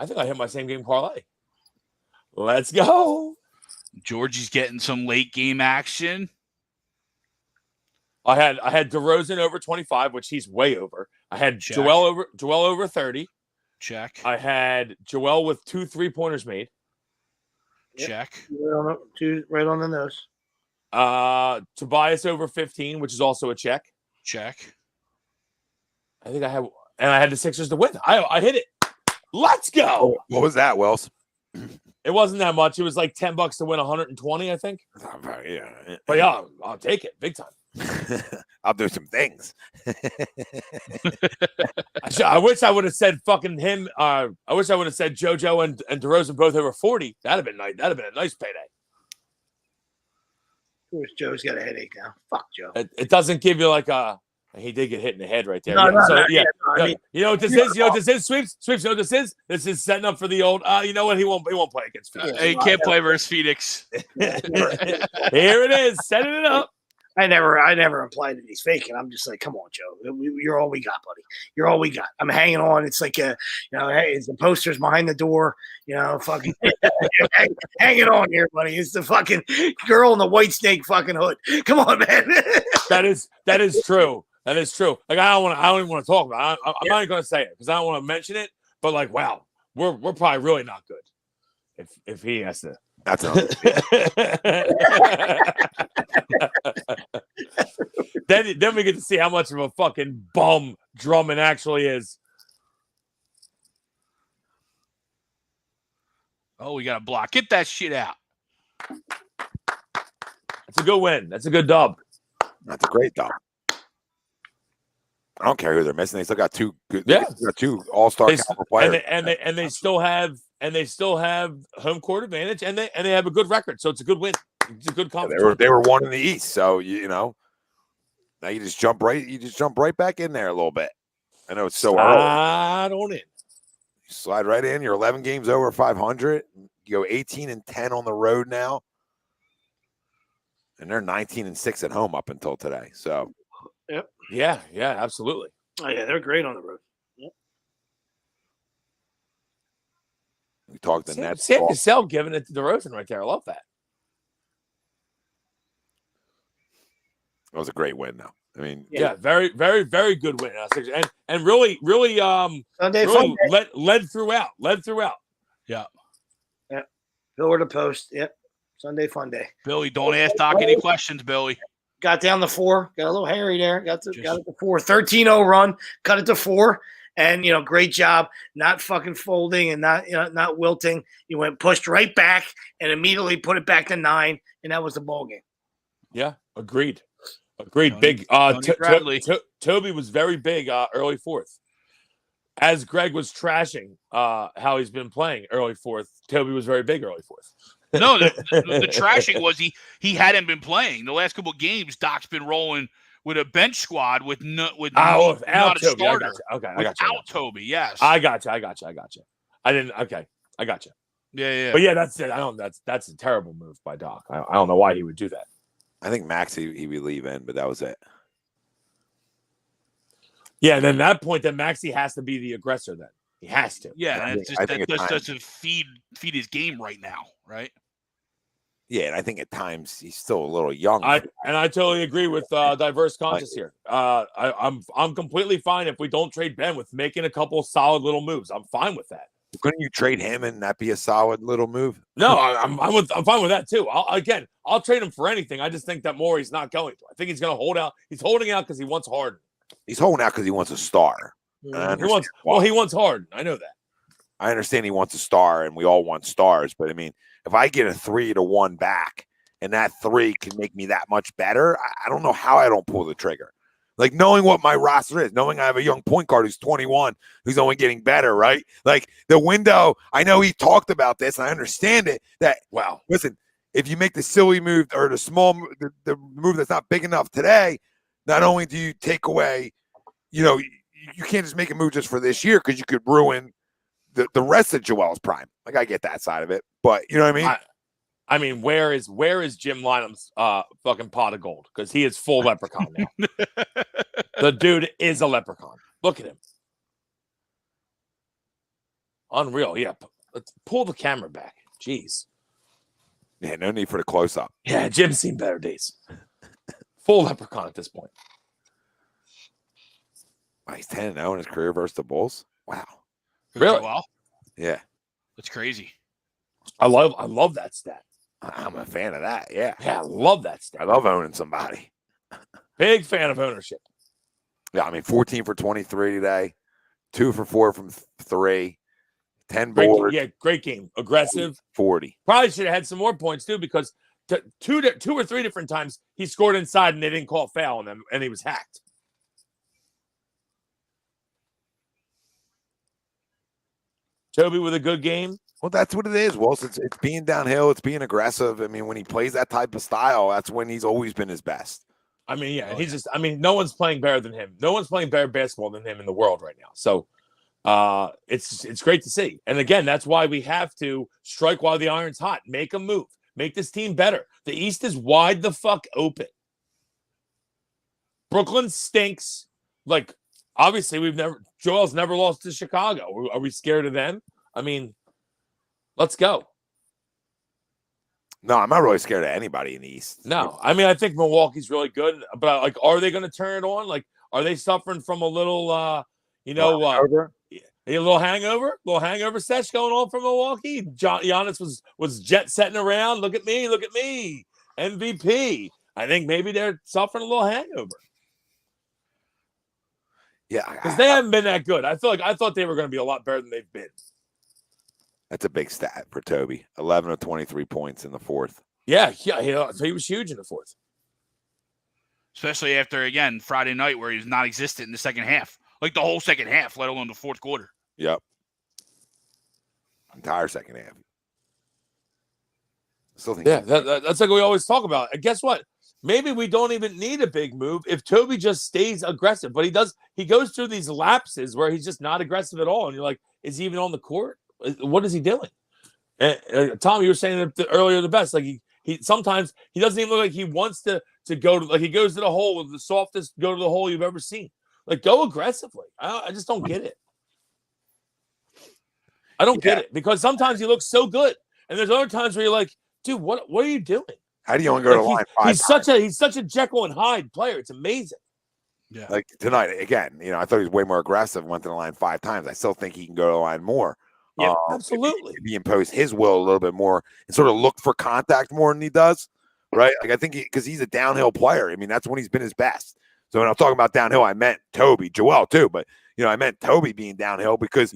think I hit my same game parlay. Let's go. Georgie's getting some late game action. I had DeRozan over 25, which he's way over. I had Check. Joel over 30. Check. I had Joel with 2 3-pointers made. Yep. Check. Right on the nose. Tobias over 15, which is also a check. Check. I think I had the Sixers to win. I hit it. Let's go. What was that, Wells? It wasn't that much. It was like $10 to win 120, I think. Yeah. But yeah, I'll take it big time. I'll do some things. I wish I would have said fucking him. I wish I would have said JoJo and DeRozan both over 40. That'd have been nice. That'd have been a nice payday. Of course, Joe's got a headache now. Fuck Joe. It doesn't give you like a. He did get hit in the head right there. No, Yeah, I mean, you know what this is? You know what this is? Sweeps. You know what this is? This is setting up for the old. You know what? He won't play against Phoenix. He can't play versus Phoenix. Here it is, setting it up. I never implied that he's faking. I'm just like, come on, Joe. You're all we got, buddy. You're all we got. I'm hanging on. It's like hey, it's the posters behind the door. Fucking hanging on here, buddy. It's the fucking girl in the white snake fucking hood. Come on, man. That is true. That is true. Like I don't even want to talk about it. I'm not even going to say it because I don't want to mention it. But like, wow, we're probably really not good if he has to. That's then we get to see how much of a fucking bum Drummond actually is. Oh, we got a block. Get that shit out. That's a good win. That's a good dub. That's a great dub. I don't care who they're missing. They still got 2 good. Yeah, they got 2 all-star caliber players, and they still have home court advantage, and they have a good record. So it's a good win. It's a good conference. They were 1 in the East, so now you just jump right back in there a little bit. I know it's so early. Slide on in. You slide right in. You're 11 games over 500. You go 18-10 on the road now, and they're 19-6 at home up until today. So. Yep. Yeah, absolutely. Oh yeah, they're great on the road. Yep. We talked the Nets. Sam Cassell giving it to DeRozan right there. I love that. That was a great win, though. I mean, yeah, very, very, very good win. And really, Sunday really led throughout. Yeah. Pillar to post. Yep. Sunday fun day. Billy, don't ask Doc any questions, Billy. Got down to 4. Got a little hairy there. Got it to 4. 13-0 run. Cut it to 4. And great job, not fucking folding and not wilting. You went pushed right back and immediately put it back to 9, and that was the ball game. Yeah, agreed. Big. Toby was very big early 4th. As Greg was trashing how he's been playing early 4th, Toby was very big early 4th. No, the trashing was he hadn't been playing the last couple of games. Doc's been rolling with a bench squad with not a starter. Okay, I got you. Without Toby, yes. I got you. I didn't. Okay, I got you. Yeah. But yeah, that's it. That's a terrible move by Doc. I don't know why he would do that. I think Max he would leave in, but that was it. Yeah, and then at that point, then Maxey has to be the aggressor. Then he has to. Yeah, and that doesn't feed his game right now, right? Yeah, and I think at times he's still a little young. I totally agree with diverse conscious here. I'm completely fine if we don't trade Ben with making a couple solid little moves. I'm fine with that. Couldn't you trade him and that be a solid little move? No, I'm fine with that too. I'll trade him for anything. I just think that Morey's not going to. I think he's going to hold out. He's holding out because he wants Harden. He's holding out because he wants a star. He wants Harden. I know that. I understand he wants a star, and we all want stars. But I mean, if I get a 3-1 back, and that 3 can make me that much better, I don't know how I don't pull the trigger. Like knowing what my roster is, knowing I have a young point guard who's 21, who's only getting better, right? Like the window. I know he talked about this, and I understand it. That wow, listen, if you make the silly move or the small, the move that's not big enough today, not only do you take away, you can't just make a move just for this year because you could ruin the rest of Joel's prime. Like I get that side of it, but you know what I mean? I mean, where is Jim Lynam's fucking pot of gold? Because he is full leprechaun now. The dude is a leprechaun. Look at him. Unreal. Yeah. Let's pull the camera back. Jeez. Yeah, no need for the close-up. Yeah, Jim's seen better days. Full leprechaun at this point. Wow, he's 10-0 in his career versus the Bulls. Wow. Really? Well, Yeah. that's crazy. I love that stat. I'm a fan of that. Yeah. Yeah, I love that stat. I love owning somebody. Big fan of ownership. Yeah, I mean, 14 for 23 today, 2 for 4 from 3, 10 Great, boards. yeah, great game. Aggressive. 40. Probably should have had some more points too, because two or three different times he scored inside and they didn't call a foul on him, and he was hacked. Toby with a good game. Well, that's what it is, Wills. It's being downhill. It's being aggressive. I mean, when he plays that type of style, that's when he's always been his best. I mean, yeah, he's just. I mean, no one's playing better than him. No one's playing better basketball than him in the world right now. So, it's great to see. And again, that's why we have to strike while the iron's hot. Make a move. Make this team better. The East is wide the fuck open. Brooklyn stinks. Like, obviously, Joel's never lost to Chicago. Are we scared of them? I mean, let's go. No, I'm not really scared of anybody in the East. No, I mean, I think Milwaukee's really good, but like, are they going to turn it on? Like, are they suffering from a little, a little hangover sesh going on from Milwaukee? Giannis was jet setting around. Look at me, MVP. I think maybe they're suffering a little hangover. Yeah, because they haven't been that good. I thought they were going to be a lot better than they've been. That's a big stat for Toby. 11 of 23 points in the fourth. Yeah, he was huge in the fourth. Especially after, again, Friday night where he was non-existent in the second half. Like the whole second half, let alone the fourth quarter. Yep. Entire second half. Still think that's like we always talk about. And guess what? Maybe we don't even need a big move if Toby just stays aggressive. But he goes through these lapses where he's just not aggressive at all. And you're like, is he even on the court? What is he doing? Tom, you were saying earlier the best. Like he sometimes he doesn't even look like he wants to go to, like he goes to the hole with the softest go to the hole you've ever seen. Like, go aggressively. I just don't get it. I don't get it because sometimes he looks so good, and there's other times where you're like, dude, what are you doing? How do you only go to the line five times? He's such a Jekyll and Hyde player. It's amazing. Yeah. Like tonight, again, I thought he was way more aggressive. Went to the line 5 times. I still think he can go to the line more. Yeah, absolutely. If he imposed his will a little bit more and sort of looked for contact more than he does, right? Like I think because he's a downhill player. I mean, that's when he's been his best. So when I'm talking about downhill, I meant Toby, Joel too, but I meant Toby being downhill because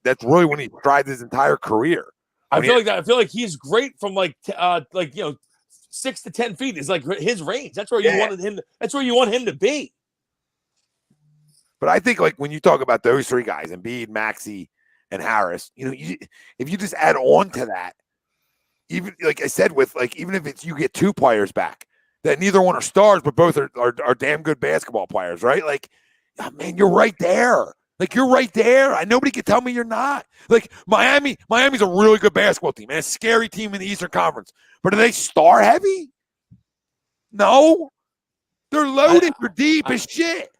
that's really when he tried his entire career. I feel like he's great from 6 to 10 feet is like his range. That's where you wanted him. That's where you want him to be. But I think like when you talk about those three guys, Embiid, Maxey, and Harris, if you just add on to that, even like I said, with like even if it's you get 2 players back that neither one are stars, but both are damn good basketball players, right? Like, oh, man, you're right there. Like you're right there. Nobody can tell me you're not. Like Miami's a really good basketball team and a scary team in the Eastern Conference. But are they star heavy? No, they're loaded. They're deep as shit.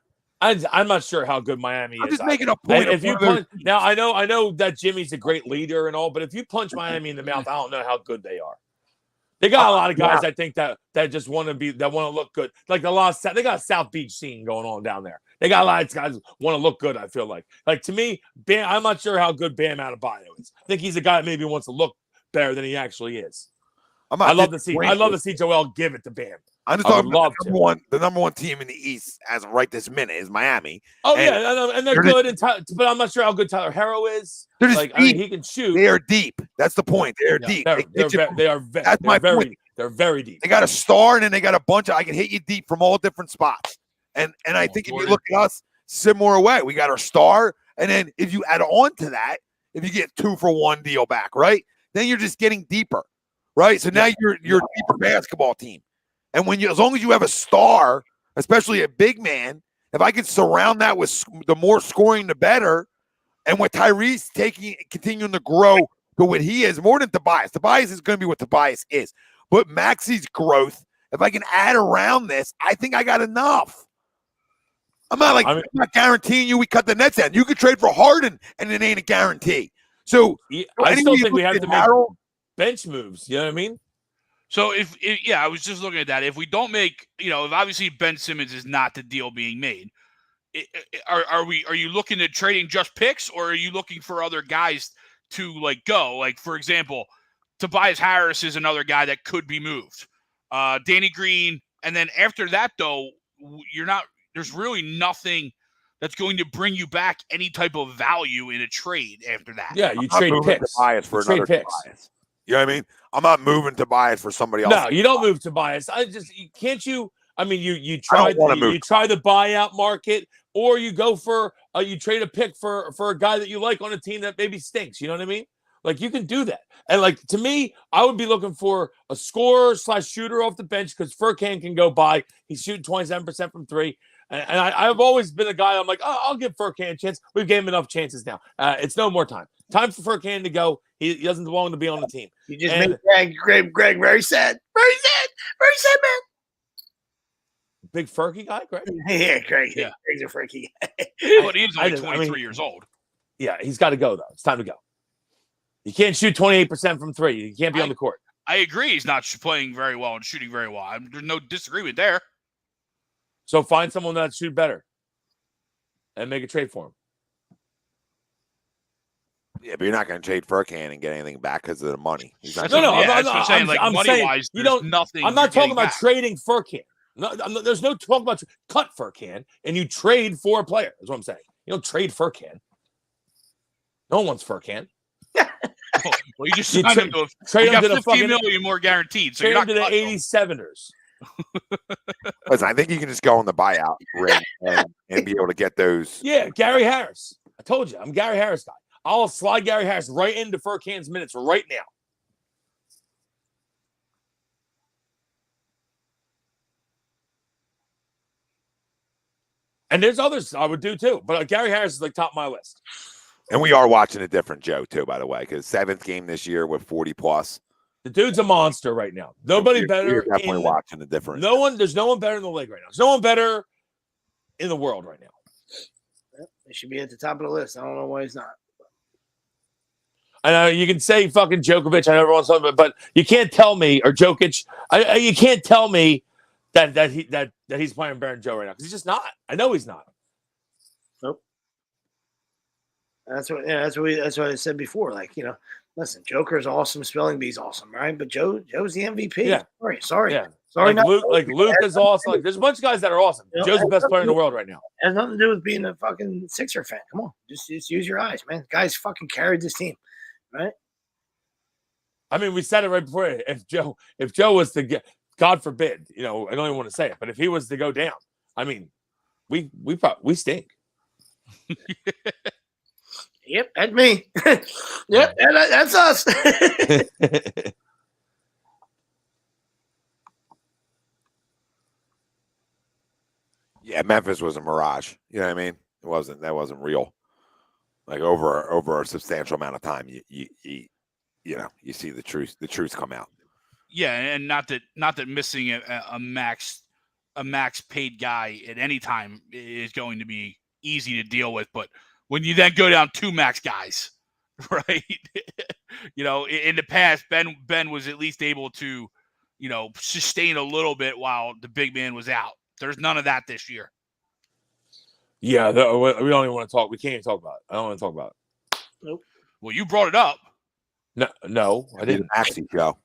I'm not sure how good Miami is. I'm just making a point. If you punch, now I know that Jimmy's a great leader and all, but if you punch Miami in the mouth, I don't know how good they are. They got a lot of guys I think that just want to look good. Like they got a South Beach scene going on down there. They got a lot of guys want to look good. I feel like to me, Bam. I'm not sure how good Bam Adebayo is. I think he's a guy that maybe wants to look better than he actually is. I love to see Joel give it to Bam. I'm just talking about the number one team in the East as of right this minute is Miami. Oh, and they're good. But I'm not sure how good Tyler Herro is. They're just deep. I mean, he can shoot. They are deep. That's the point. They're deep. They're very deep. They got a star, and then they got a bunch of I can hit you deep from all different spots. And I think if you look at us, similar way, we got our star, and then if you add on to that, if you get 2-for-1 deal back, right? Then you're just getting deeper, right? So now you're a deeper basketball team. And as long as you have a star, especially a big man, if I could surround that with the more scoring, the better. And with Tyrese continuing to grow to what he is more than Tobias. Tobias is going to be what Tobias is. But Maxi's growth, if I can add around this, I think I got enough. I'm not guaranteeing you we cut the nets down. You could trade for Harden, and it ain't a guarantee. So I still think we have to make bench moves. You know what I mean? So if I was just looking at that. If we don't make, if obviously Ben Simmons is not the deal being made, are you looking at trading just picks, or are you looking for other guys to go? Like, for example, Tobias Harris is another guy that could be moved. Danny Green, and then after that though, there's really nothing that's going to bring you back any type of value in a trade after that. Yeah, you trade picks. Tobias for another Tobias. You know what I mean? I'm not moving Tobias for somebody else. No, you don't move Tobias. Can't you? I mean, you try the buyout market, or you go for you trade a pick for a guy that you like on a team that maybe stinks. You know what I mean? Like, you can do that. And to me, I would be looking for a scorer / shooter off the bench, because Furkan can go by. He's shooting 27% from three. And I've always been a guy, I'm like, I'll give Furkan a chance. We've given him enough chances now. It's no more time. Time for Furkan to go. He doesn't belong to be on the team. You just made Greg very sad. Very sad, man. Big Furky guy, Greg? Yeah, Greg. Yeah. Greg's a Furky guy. But he's only 23 years old. Yeah, he's got to go, though. It's time to go. You can't shoot 28% from three. You can't be on the court. I agree. He's not playing very well and shooting very well. There's no disagreement there. So find someone that shoot better and make a trade for him. Yeah, but you're not going to trade Furkan and get anything back because of the money. I'm saying, money-wise, there's nothing. I'm not talking about trading Furkan. No, there's no talk about cut Furkan and you trade for a player. That's what I'm saying. You don't trade Furkan. No one wants Furkan. Well, you just signed him to you got $15 million more guaranteed. So trade you're not him to the 87ers. Listen, I think you can just go on the buyout ring and be able to get those. Yeah, Gary Harris. I told you, I'm a Gary Harris guy. I'll slide Gary Harris right into Furkan's minutes right now. And there's others I would do too, but Gary Harris is top of my list. And we are watching a different Joe too, by the way, because 7th game this year with 40 plus. The dude's a monster right now. Nobody better. You're definitely watching a different. There's no one better in the league right now. There's no one better in the world right now. Yep, he should be at the top of the list. I don't know why he's not. I know you can say fucking Djokovic and everyone's something, but you can't tell me, or Jokic. You can't tell me that he's playing better than Joe right now, because he's just not. I know he's not. Nope. That's what I said before. Listen, Joker's awesome. Spelling Bee's awesome, right? But Joe's the MVP. Yeah. Sorry. Yeah. Sorry. Luke is awesome. There's a bunch of guys that are awesome. Joe's the best player in the world right now. It has nothing to do with being a fucking Sixer fan. Come on, just use your eyes, man. Guys fucking carried this team, right? I mean, we said it right before. If Joe was to get, God forbid, I don't even want to say it, but if he was to go down, I mean, we stink. Yep, that's me. Yep, that's us. Yeah, Memphis was a mirage. You know what I mean? That wasn't real. Over a substantial amount of time, you see the truth come out. Yeah, and not that missing a max paid guy at any time is going to be easy to deal with, but when you then go down 2 max guys, right? In the past, Ben was at least able to, sustain a little bit while the big man was out. There's none of that this year. Yeah, we don't even want to talk. We can't even talk about it. I don't want to talk about it. Nope. Well, you brought it up. No, I didn't. Maxi show.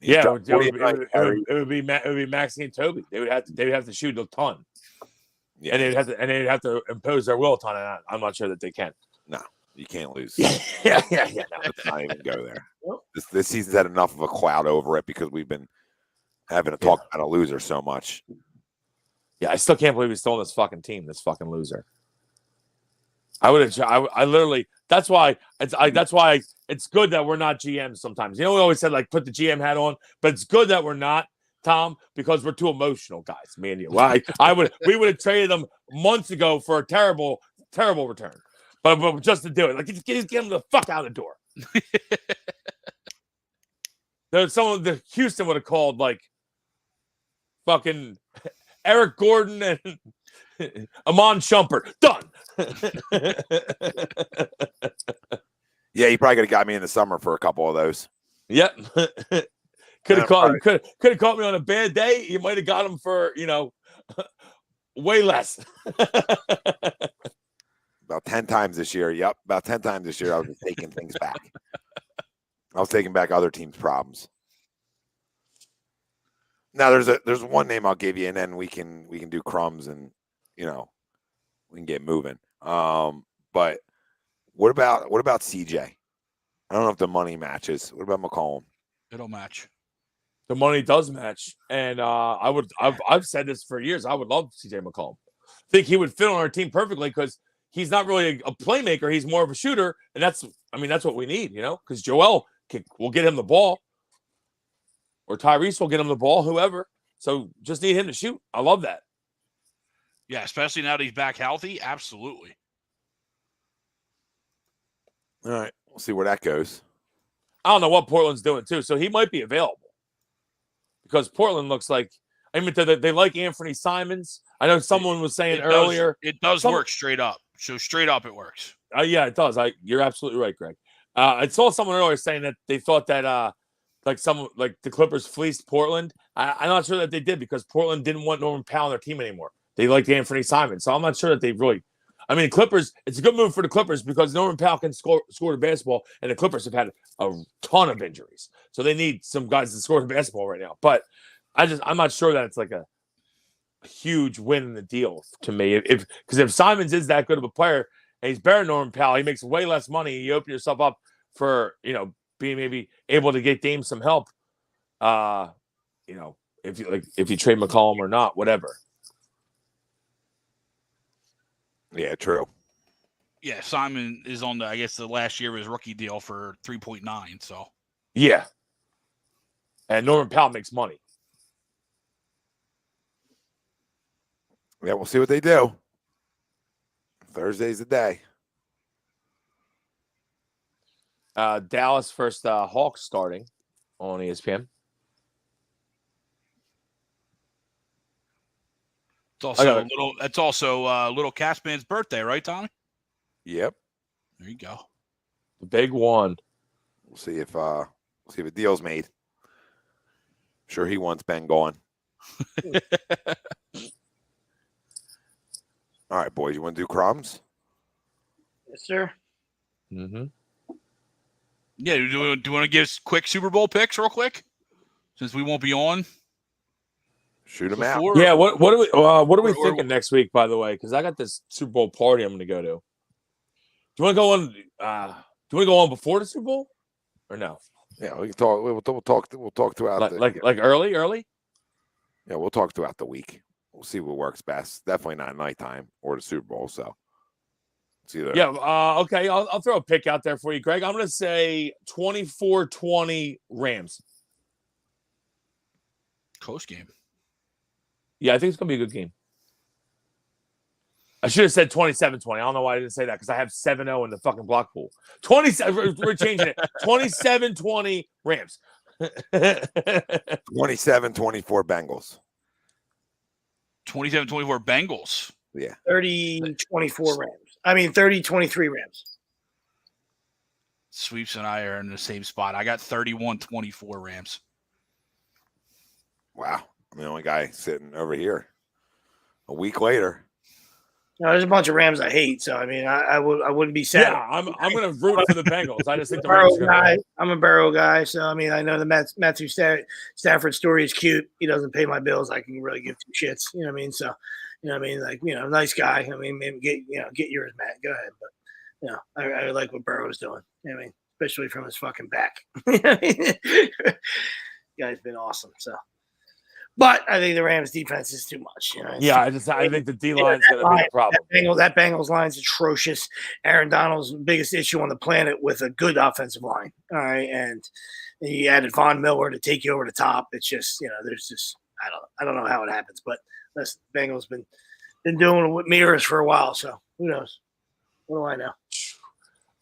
Yeah, it would be Maxi and Toby. They would have to shoot a ton. Yeah. And they'd have to impose their will on it. I'm not sure that they can. No, you can't lose. Yeah. No, let's not even go there. This season's had enough of a cloud over it because we've been having to talk about a loser so much. Yeah, I still can't believe he's still on this fucking team. This fucking loser. I literally. That's why it's good that we're not GMs sometimes. We always said put the GM hat on, but it's good that we're not, Tom, because we're too emotional guys, me and you. Well, we would have traded them months ago for a terrible, terrible return. but just to do it, like get him the fuck out of the door. There's someone that Houston would have called like fucking Eric Gordon and Amon Shumpert. Done. Yeah, he probably could have got me in the summer for a couple of those. Yep. Could have caught me on a bad day. You might have got him for, way less. About 10 times this year. Yep, about 10 times this year I was just taking things back. I was taking back other teams' problems. Now there's one name I'll give you, and then we can do crumbs, and we can get moving. But what about CJ? I don't know if the money matches. What about McCollum? It'll match. The money does match, and I've said this for years. I would love CJ McCollum. I think he would fit on our team perfectly because he's not really a playmaker. He's more of a shooter, and that's what we need, because Joel will get him the ball, or Tyrese will get him the ball, whoever. So just need him to shoot. I love that. Yeah, especially now that he's back healthy. Absolutely. All right, we'll see where that goes. I don't know what Portland's doing too, so he might be available because Portland looks like they like Anthony Simons. I know someone was saying earlier it does work straight up. So straight up, it works. Yeah, it does. You're absolutely right, Greg. I saw someone earlier saying that they thought that the Clippers fleeced Portland. I'm not sure that they did because Portland didn't want Norman Powell on their team anymore. They liked Anthony Simons, so I'm not sure that they really. I mean, Clippers. It's a good move for the Clippers because Norman Powell can score the basketball, and the Clippers have had a ton of injuries, so they need some guys to score the basketball right now. But I'm not sure that it's like a huge win in the deal to me. Because if Simons is that good of a player and he's better than Norman Powell, he makes way less money. You open yourself up for being maybe able to get Dame some help. If you trade McCollum or not, whatever. Yeah, true. Yeah, Simon is on the last year of his rookie deal for 3.9. So yeah, and Norman Powell makes money. Yeah, we'll see what they do. Thursday's the day. Dallas versus Hawks starting on ESPN. It's also little Catman's birthday, right, Tommy? Yep. There you go. The big one. We'll see if a deal's made. Sure, he wants Ben gone. All right, boys. You want to do crumbs? Yes, sir. Mm-hmm. Yeah. Do you want to give quick Super Bowl picks real quick, since we won't be on? Shoot them out. Yeah. What are we thinking next week? By the way, because I got this Super Bowl party I'm going to go to. Do you want to go on? Do you want to go on before the Super Bowl, or no? Yeah, we can talk. We'll talk throughout like early. Yeah, we'll talk throughout the week. We'll see what works best. Definitely not nighttime or the Super Bowl. So it's either. Yeah. Okay. I'll throw a pick out there for you, Greg. I'm going to say 24-20 Rams. Close game. Yeah, I think it's going to be a good game. I should have said 27-20. I don't know why I didn't say that because I have 7-0 in the fucking block pool. 27. We're changing it. 27-20 Rams. 27-24 Bengals. 27-24 Bengals. Yeah. 30-24 Rams. I mean, 30-23 Rams. Sweeps and I are in the same spot. I got 31-24 Rams. Wow. I'm the only guy sitting over here. A week later. No, there's a bunch of Rams I hate, so I mean, I wouldn't be sad. Yeah, I'm going to root for the Bengals. I just think the Burrow Rams guy. I'm a Burrow guy, so I mean, I know the Matthew Stafford story is cute. He doesn't pay my bills. I can really give two shits. You know what I mean? So, nice guy. I mean, maybe get yours, Matt. Go ahead, but I like what Burrow's doing. You know what I mean, especially from his fucking back. Guy's been awesome. So. But I think the Rams defense is too much. Yeah, I think the D line is going to be a problem. That Bengals line is atrocious. Aaron Donald's biggest issue on the planet with a good offensive line. All right, and you added Von Miller to take you over the top. It's just there's just I don't know how it happens, but listen, Bengals been doing it with mirrors for a while, so who knows? What do I know?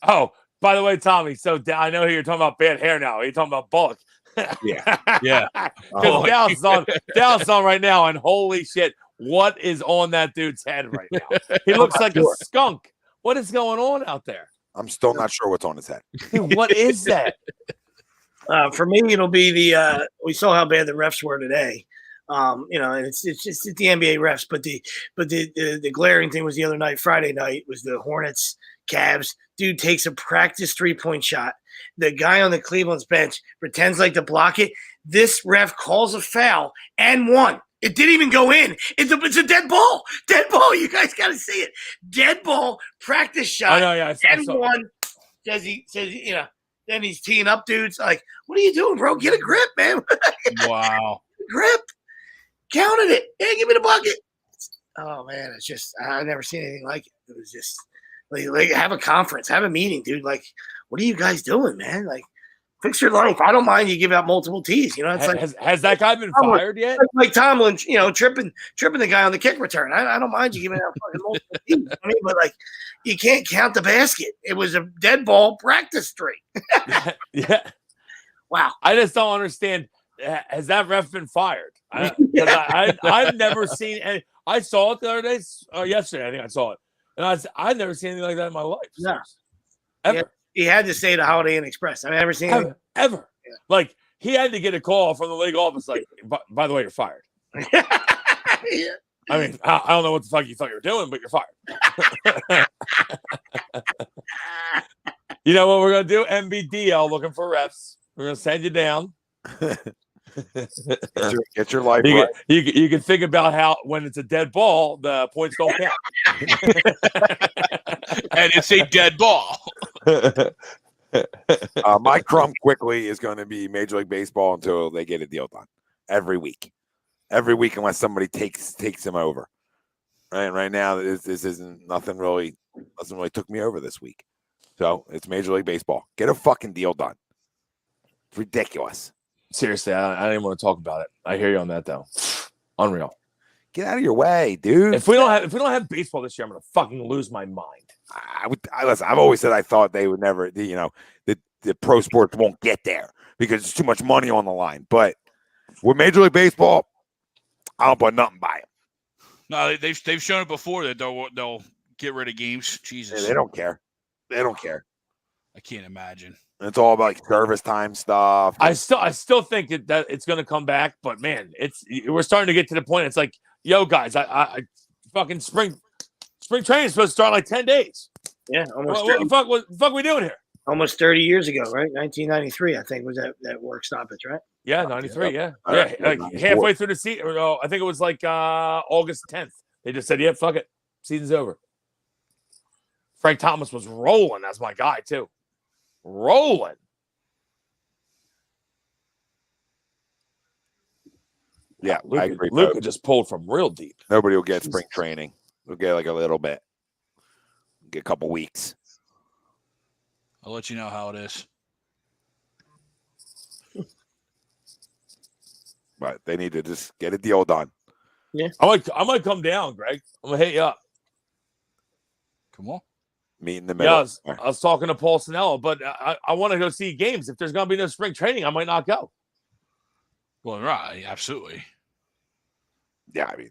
Oh, by the way, Tommy, so I know you're talking about bad hair now. You're talking about Bullock. Yeah. Yeah. Because Dallas is on right now, and holy shit, what is on that dude's head right now? He looks like a skunk. What is going on out there? I'm still not sure what's on his head. Dude, what is that? For me, it'll be the we saw how bad the refs were today. And it's just the NBA refs, but the glaring thing was the other night, Friday night, was the Hornets, Cavs. Dude takes a practice 3-point shot. The guy on the Cleveland's bench pretends like to block it. This ref calls a foul and won. It didn't even go in. It's a dead ball. Dead ball. You guys got to see it. Dead ball, practice shot. I know, yeah. And one says, then he's teeing up dudes. Like, what are you doing, bro? Get a grip, man. Wow. Grip. Counted it. Hey, give me the bucket. Oh, man. It's just, I've never seen anything like it. It was just, like have a conference. Have a meeting, dude. Like, what are you guys doing, man? Like, fix your life. I don't mind you give out multiple tees. It's has that guy been fired yet? Like Tomlin, tripping the guy on the kick return. I don't mind you giving out fucking multiple tees. But like, you can't count the basket. It was a dead ball practice three. Yeah. Wow. I just don't understand. Has that ref been fired? I've never seen any. I saw it the other day, yesterday. I think I saw it, and I've never seen anything like that in my life. No. Ever. Yeah. He had to say the Holiday Inn Express. I've never seen it. Ever. Yeah. Like, he had to get a call from the league office, like, by the way, you're fired. Yeah. I mean, I don't know what the fuck you thought you were doing, but you're fired. You know what we're going to do? MBDL looking for refs. We're going to send you down. Get your life you right. You can think about how when it's a dead ball, the points don't count. And it's a dead ball. My crumb quickly is going to be Major League Baseball until they get a deal done. Every week, unless somebody takes him over. Right now, this isn't nothing really took me over this week. So it's Major League Baseball. Get a fucking deal done. It's ridiculous. Seriously, I didn't want to talk about it. I hear you on that though. Unreal. Get out of your way, dude. If we don't have baseball this year, I'm gonna fucking lose my mind. Listen, I've always said I thought they would never, the pro sports won't get there because there's too much money on the line. But with Major League Baseball, I don't put nothing by them. No, they've shown it before that they'll get rid of games. Jesus, They don't care. They don't care. I can't imagine. It's all about like service time stuff. I still think that it's going to come back, but man, we're starting to get to the point. It's like, yo, guys, I fucking spring training is supposed to start in like 10 days. Yeah, almost. What the fuck are we doing here? Almost 30 years ago, right? 1993, I think, was that work stoppage, right? Yeah, 93. Yeah, Right. like halfway through the season. I think it was like August 10th. They just said, "Yeah, fuck it, season's over." Frank Thomas was rolling. That's my guy too. Rolling. Yeah, I agree. Luka just pulled from real deep. Nobody will get spring training. We'll get like a little bit. Get a couple weeks. I'll let you know how it is. But they need to just get a deal done. Yeah. I might come down, Greg. I'm gonna hit you up. Come on. Meet in the middle. Yeah, I was talking to Paul Sinello, but I want to go see games. If there's gonna be no spring training, I might not go. Well, right, absolutely. Yeah, I mean,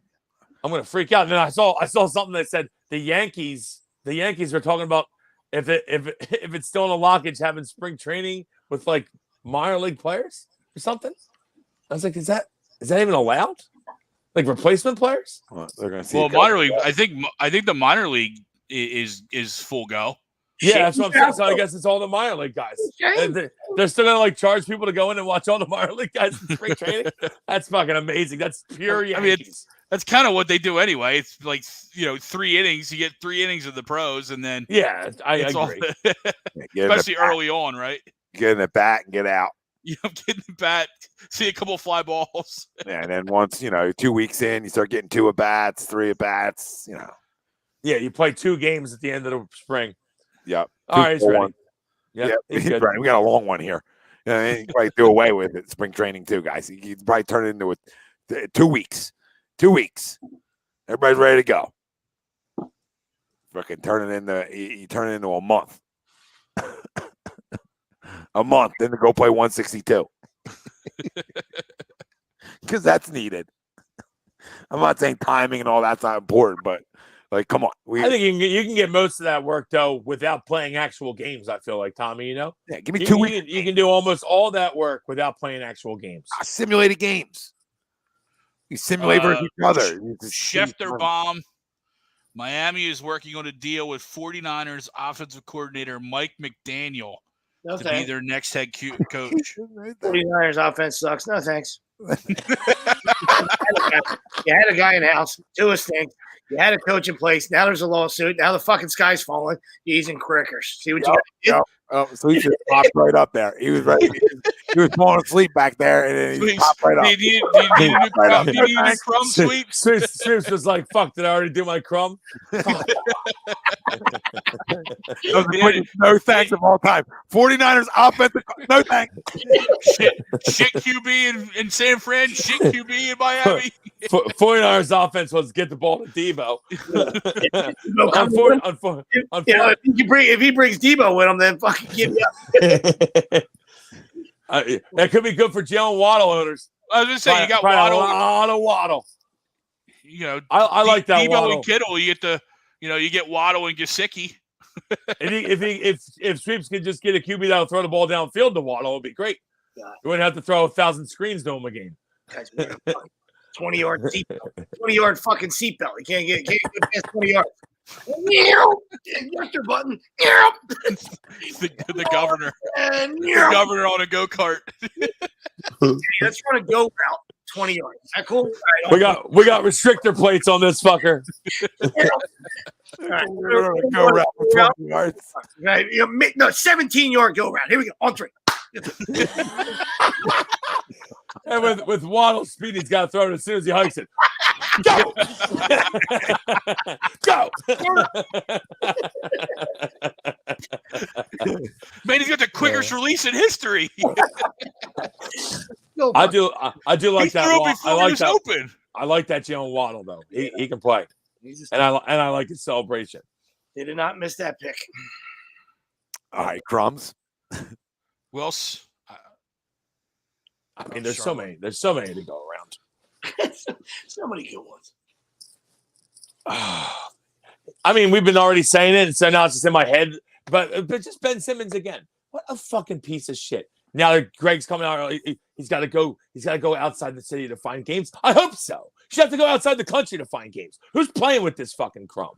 I'm gonna freak out. And then I saw something that said the Yankees were talking about if it's still in the lockage having spring training with like minor league players or something. I was like, is that even allowed? Like replacement players? well, they're going to see. Well, minor league. I think the minor league is full go. Yeah, that's what I'm saying. So I guess it's all the minor league guys. And they're still gonna like charge people to go in and watch all the minor league guys in spring training. That's fucking amazing. That's pure Yankees. I mean, that's kind of what they do anyway. It's like 3 innings. You get 3 innings of the pros, and then yeah, I agree. Especially early on, right? Get in the bat and get out. Get in the bat, see a couple fly balls. Yeah, and then once 2 weeks in, you start getting 2 at bats, 3 at bats. Yeah, you play 2 games at the end of the spring. Yep. All right, he's ready. One. Yep, Yep. he's good. Right. We got a long one here. You probably do away with it. Spring training too, guys. You can probably turn it into 2 weeks. 2 weeks. Everybody's ready to go. fucking turn it into a month. A month, then to go play 162. Because that's needed. I'm not saying timing and all that's not important, but like, come on. I think you can get most of that work though without playing actual games. I feel like, Tommy, yeah, give me 2 weeks. You can do almost all that work without playing actual games. Simulated games. You simulate versus each other. Schefter bomb. Miami is working on a deal with 49ers offensive coordinator Mike McDaniel to be their next head coach. 49ers offense sucks. No thanks. You had a guy in house. Two stinks. You had a coach in place. Now there's a lawsuit. Now the fucking sky's falling. He's in crickers. See what you got? So he just popped right up there. He was ready. He was falling asleep back there, and then he popped right up. Did you need a crumb sweep? Sweeps was like, "Fuck! Did I already do my crumb?" No thanks of all time. 49ers offensive. No thanks. Shit QB in San Fran. Shit QB in Miami. 49ers offense was get the ball to Debo. If he brings Debo with him, then fucking give me up. That could be good for Jalen Waddle owners. I was gonna say you got Waddle. A lot of Waddle. You know, I like that Debo Waddle. and Kittle. You get Waddle and Gesicki. If Sweeps could just get a QB that'll throw the ball downfield to Waddle, it'd be great. You wouldn't have to throw 1,000 screens to him a game. 20-yard seatbelt. 20-yard fucking seatbelt. You can't get past 20 yards. Your button. The governor. The governor on a go-kart. Let's run a go route. 20 yards. Is that cool? We got restrictor plates on this fucker. Right. Go route for 20 yards. Right. 17-yard go route. Here we go. On 3. And with Waddle speed, he's got to throw it as soon as he hikes it. Go! Go! Man, he's got the quickest release in history. I do like that. Open. I like that Jalen Waddle though. He can play, and I like his celebration. They did not miss that pick. All right, Crumbs. Who else? I mean, there's so many to go around. So many good ones. I mean, we've been already saying it, and so now it's just in my head. But just Ben Simmons again. What a fucking piece of shit. Now that Greg's coming out, he's got to go. He's got to go outside the city to find games. I hope so. You have to go outside the country to find games. Who's playing with this fucking crumb?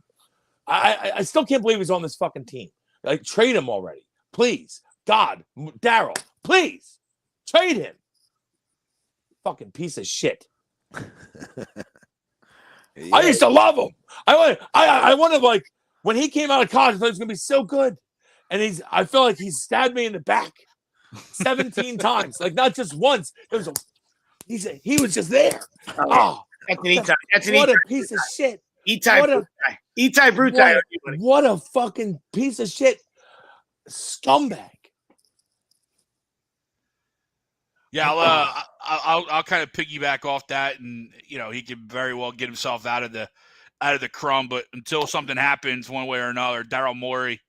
I still can't believe he's on this fucking team. Like, trade him already, please. God, Daryl, please trade him. Fucking piece of shit. Yeah. I used to love him. I wanted, like, when he came out of college, I thought he was gonna be so good. And I feel like he stabbed me in the back 17 times. Like, not just once. He was just there. Oh, that's an E-Type. What a piece of shit. E-Type Brutai. What a fucking piece of shit. Scumbag. Yeah, I'll kind of piggyback off that, and he could very well get himself out of the crumb, but until something happens one way or another, Daryl Morey,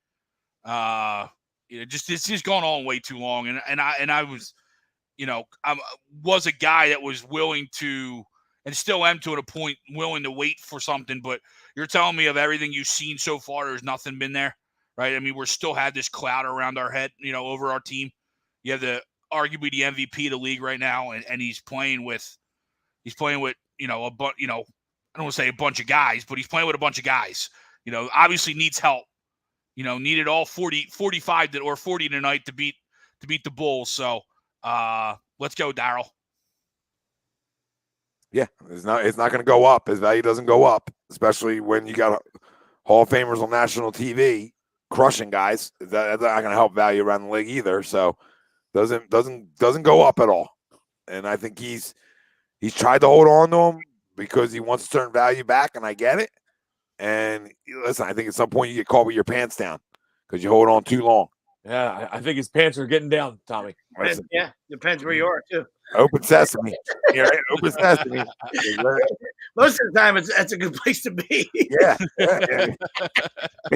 it's just gone on way too long, and I was, I was a guy that was willing to, and still am to a point, willing to wait for something, but you're telling me of everything you've seen so far, there's nothing been there, right? I mean, we're still had this cloud around our head, over our team. You have arguably the MVP of the league right now, and he's playing with I don't want to say a bunch of guys, but he's playing with a bunch of guys. Obviously needs help. Needed all 45 or 40 tonight to beat the Bulls. So let's go, Daryl. Yeah, it's not going to go up. His value doesn't go up, especially when you got Hall of Famers on national TV crushing guys. That's not going to help value around the league either. So doesn't go up at all. And I think he's tried to hold on to him because he wants to turn value back, and I get it. And listen, I think at some point you get caught with your pants down because you hold on too long. Yeah, I think his pants are getting down, Tommy. Yeah, depends where you are too. Open sesame. Yeah, right? Open sesame. Most of the time, that's a good place to be. Yeah.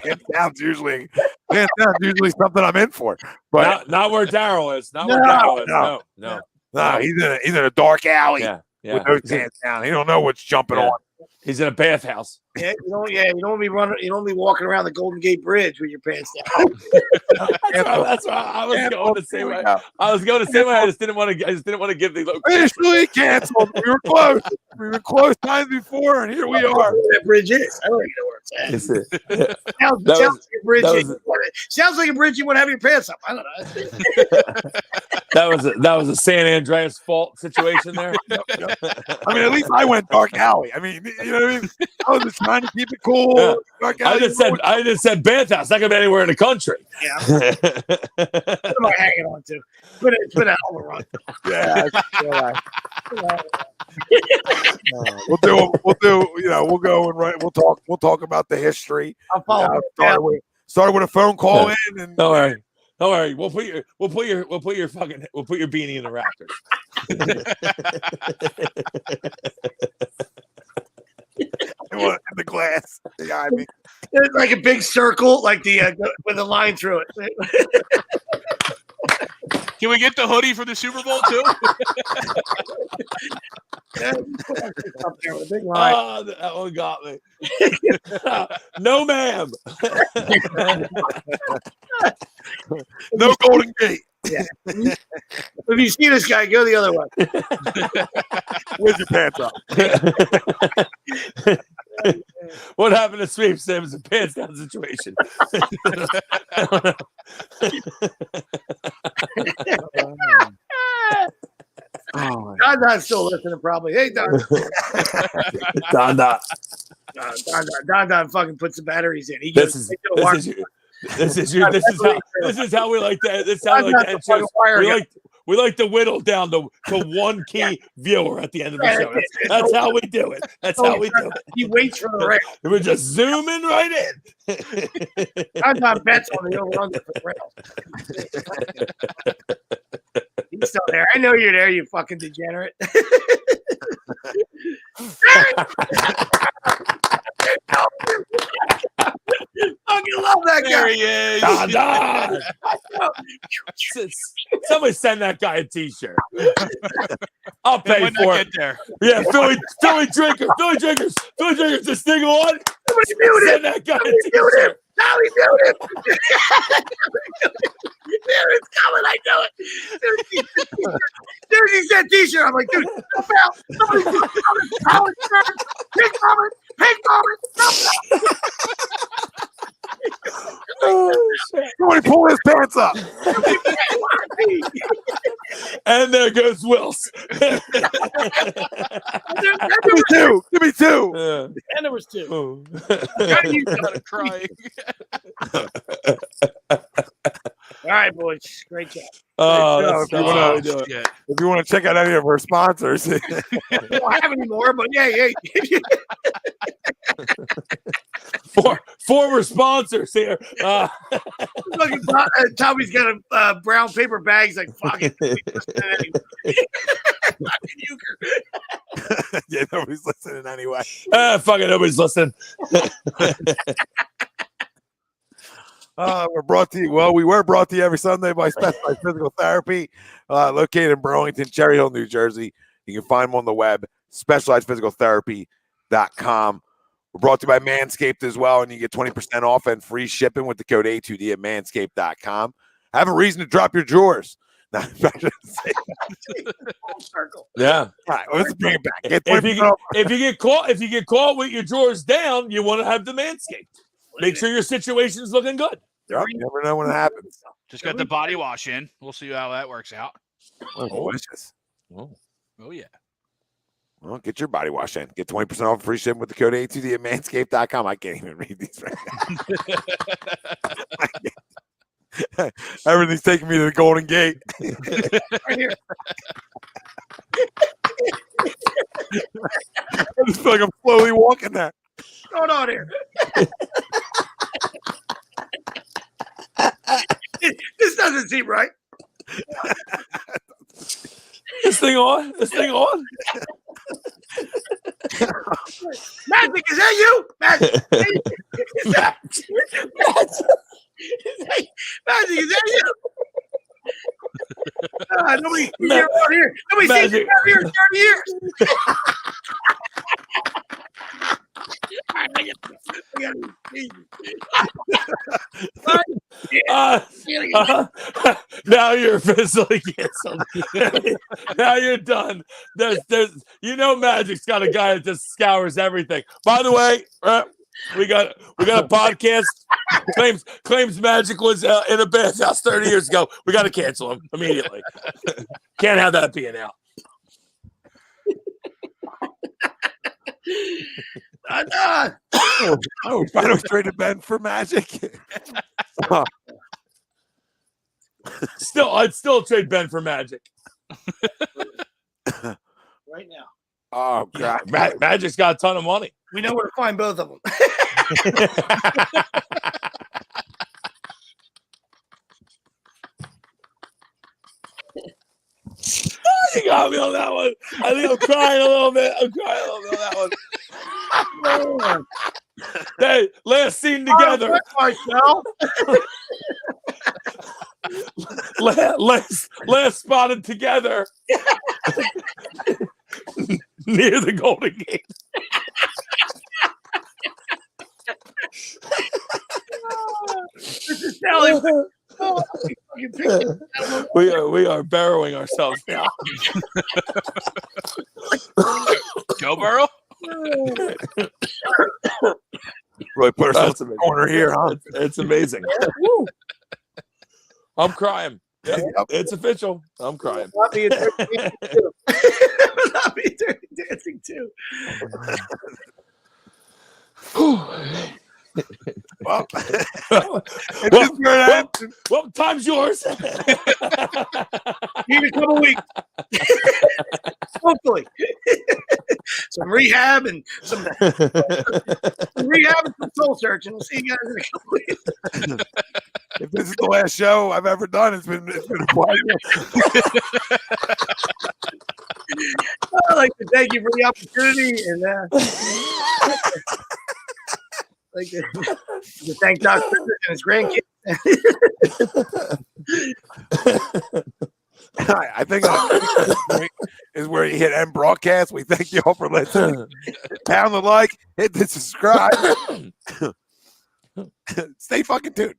Pants down's usually something I'm in for. But not where Daryl is. Not where Daryl is. No. He's in a dark alley Yeah. with those pants down. He don't know what's jumping on. He's in a bathhouse. Yeah, you don't be running. You don't be walking around the Golden Gate Bridge with your pants down. That's what I was going to say. I just didn't want to give the location. Officially canceled. We were close. We were close times before, and here we are. That bridge is. I don't even know where it's at. Sounds like a bridge you want to have your pants up. I don't know. That was a San Andreas fault situation there. I mean, at least I went dark alley. I mean, you know what I mean? I was just trying to keep it cool. Yeah. Dark alley. I just said bathhouse. That could be anywhere in the country. Yeah. What am I hanging on to? It's been a hell of a run. Yeah. We'll do. You know, we'll go and write. We'll talk about the history. I'll follow. Started with a phone call in, and Don't worry. We'll put your beanie in the rafters. in the glass. Yeah, I mean, It's like a big circle, like with a line through it. Can we get the hoodie for the Super Bowl too? Up there with a big line. Oh, that one got me. No, ma'am. no Golden Gate. Yeah. If you see this guy, go the other way. With your pants up. What happened to Sweep Sim is a pants down situation. Don's still listening, probably. Hey, Don. Don Don fucking puts the batteries in. This is how we like that. This is how we like that show. We like to whittle down to one key viewer at the end of the show. That's how we do it. That's how we do it. He waits for the rail. We're just zooming right in. Don bets on the over-under for the rails. He's still there. I know you're there, you fucking degenerate. Fucking love that guy. There he is. Don. Somebody send that guy a T-shirt. I'll pay for it. There. Yeah, Philly drinkers. This thing on. Send that guy a T-shirt. Now he knew it. There it's coming. I know it. There's he said T-shirt. I'm like, dude, help out. Somebody's coming. Pink coming. Somebody pull his pants up. And there goes Wills. Give me two. Yeah. And there was two. Oh. You started crying. All right, boys. Great job. Oh, If you want to check out any of our sponsors, We don't have any more, but yeah. Former sponsors here. Tommy's got a brown paper bags like fucking. yeah, nobody's listening anyway. Fucking nobody's listening. We're brought to you. Well, we were brought to you every Sunday by Specialized Physical Therapy, located in Burlington, Cherry Hill, New Jersey. You can find them on the web, specializedphysicaltherapy.com. We're brought to you by Manscaped as well, and you get 20% off and free shipping with the code A2D at manscaped.com. Have a reason to drop your drawers. Full circle. Yeah. All right, let's bring it back. Get If you get caught with your drawers down, you want to have the Manscaped. Make sure your situation's looking good. You never know when it happens. Just got the body wash in. We'll see how that works out. Oh, delicious. Oh yeah. Well, get your body wash in. Get 20% off free shipping with the code A2D at manscaped.com. I can't even read these right now. Everything's taking me to the Golden Gate. Right here. I just feel like I'm slowly walking there. What's going on here? This doesn't seem right. This this thing on? Magic, is that you? Magic, is that Magic, is that you? Nobody around here. Nobody's seen you around here in 30 years. Now you're officially canceled. Now you're done. There's Magic's got a guy that just scours everything. By the way, we got a podcast claims Magic was in a bathhouse 30 years ago. We got to cancel him immediately. Can't have that being out. We finally traded Ben for Magic. I'd still trade Ben for Magic. Right now. Oh God, Magic's got a ton of money. We know where to find both of them. You got me on that one. I think I'm crying a little bit. On that one. Hey, last scene together. Last spotted together near the Golden Gate. This is Sally. We are burrowing ourselves now. Joe Burrow? Really put ourselves in the corner here, huh? It's amazing. I'm crying. Yep, it's official. I'm crying. Not be dirty dancing too. Well, time's yours. Give me a couple weeks. Hopefully. Some rehab and some soul searching. We'll see you guys in a couple weeks. If this is the last show I've ever done, it's been a pleasure. I'd like to thank you for the opportunity and like to thank Dr. and his grandkids. I think this point is where you hit end broadcast. We thank you all for listening. Pound the like, hit the subscribe. Stay fucking tuned.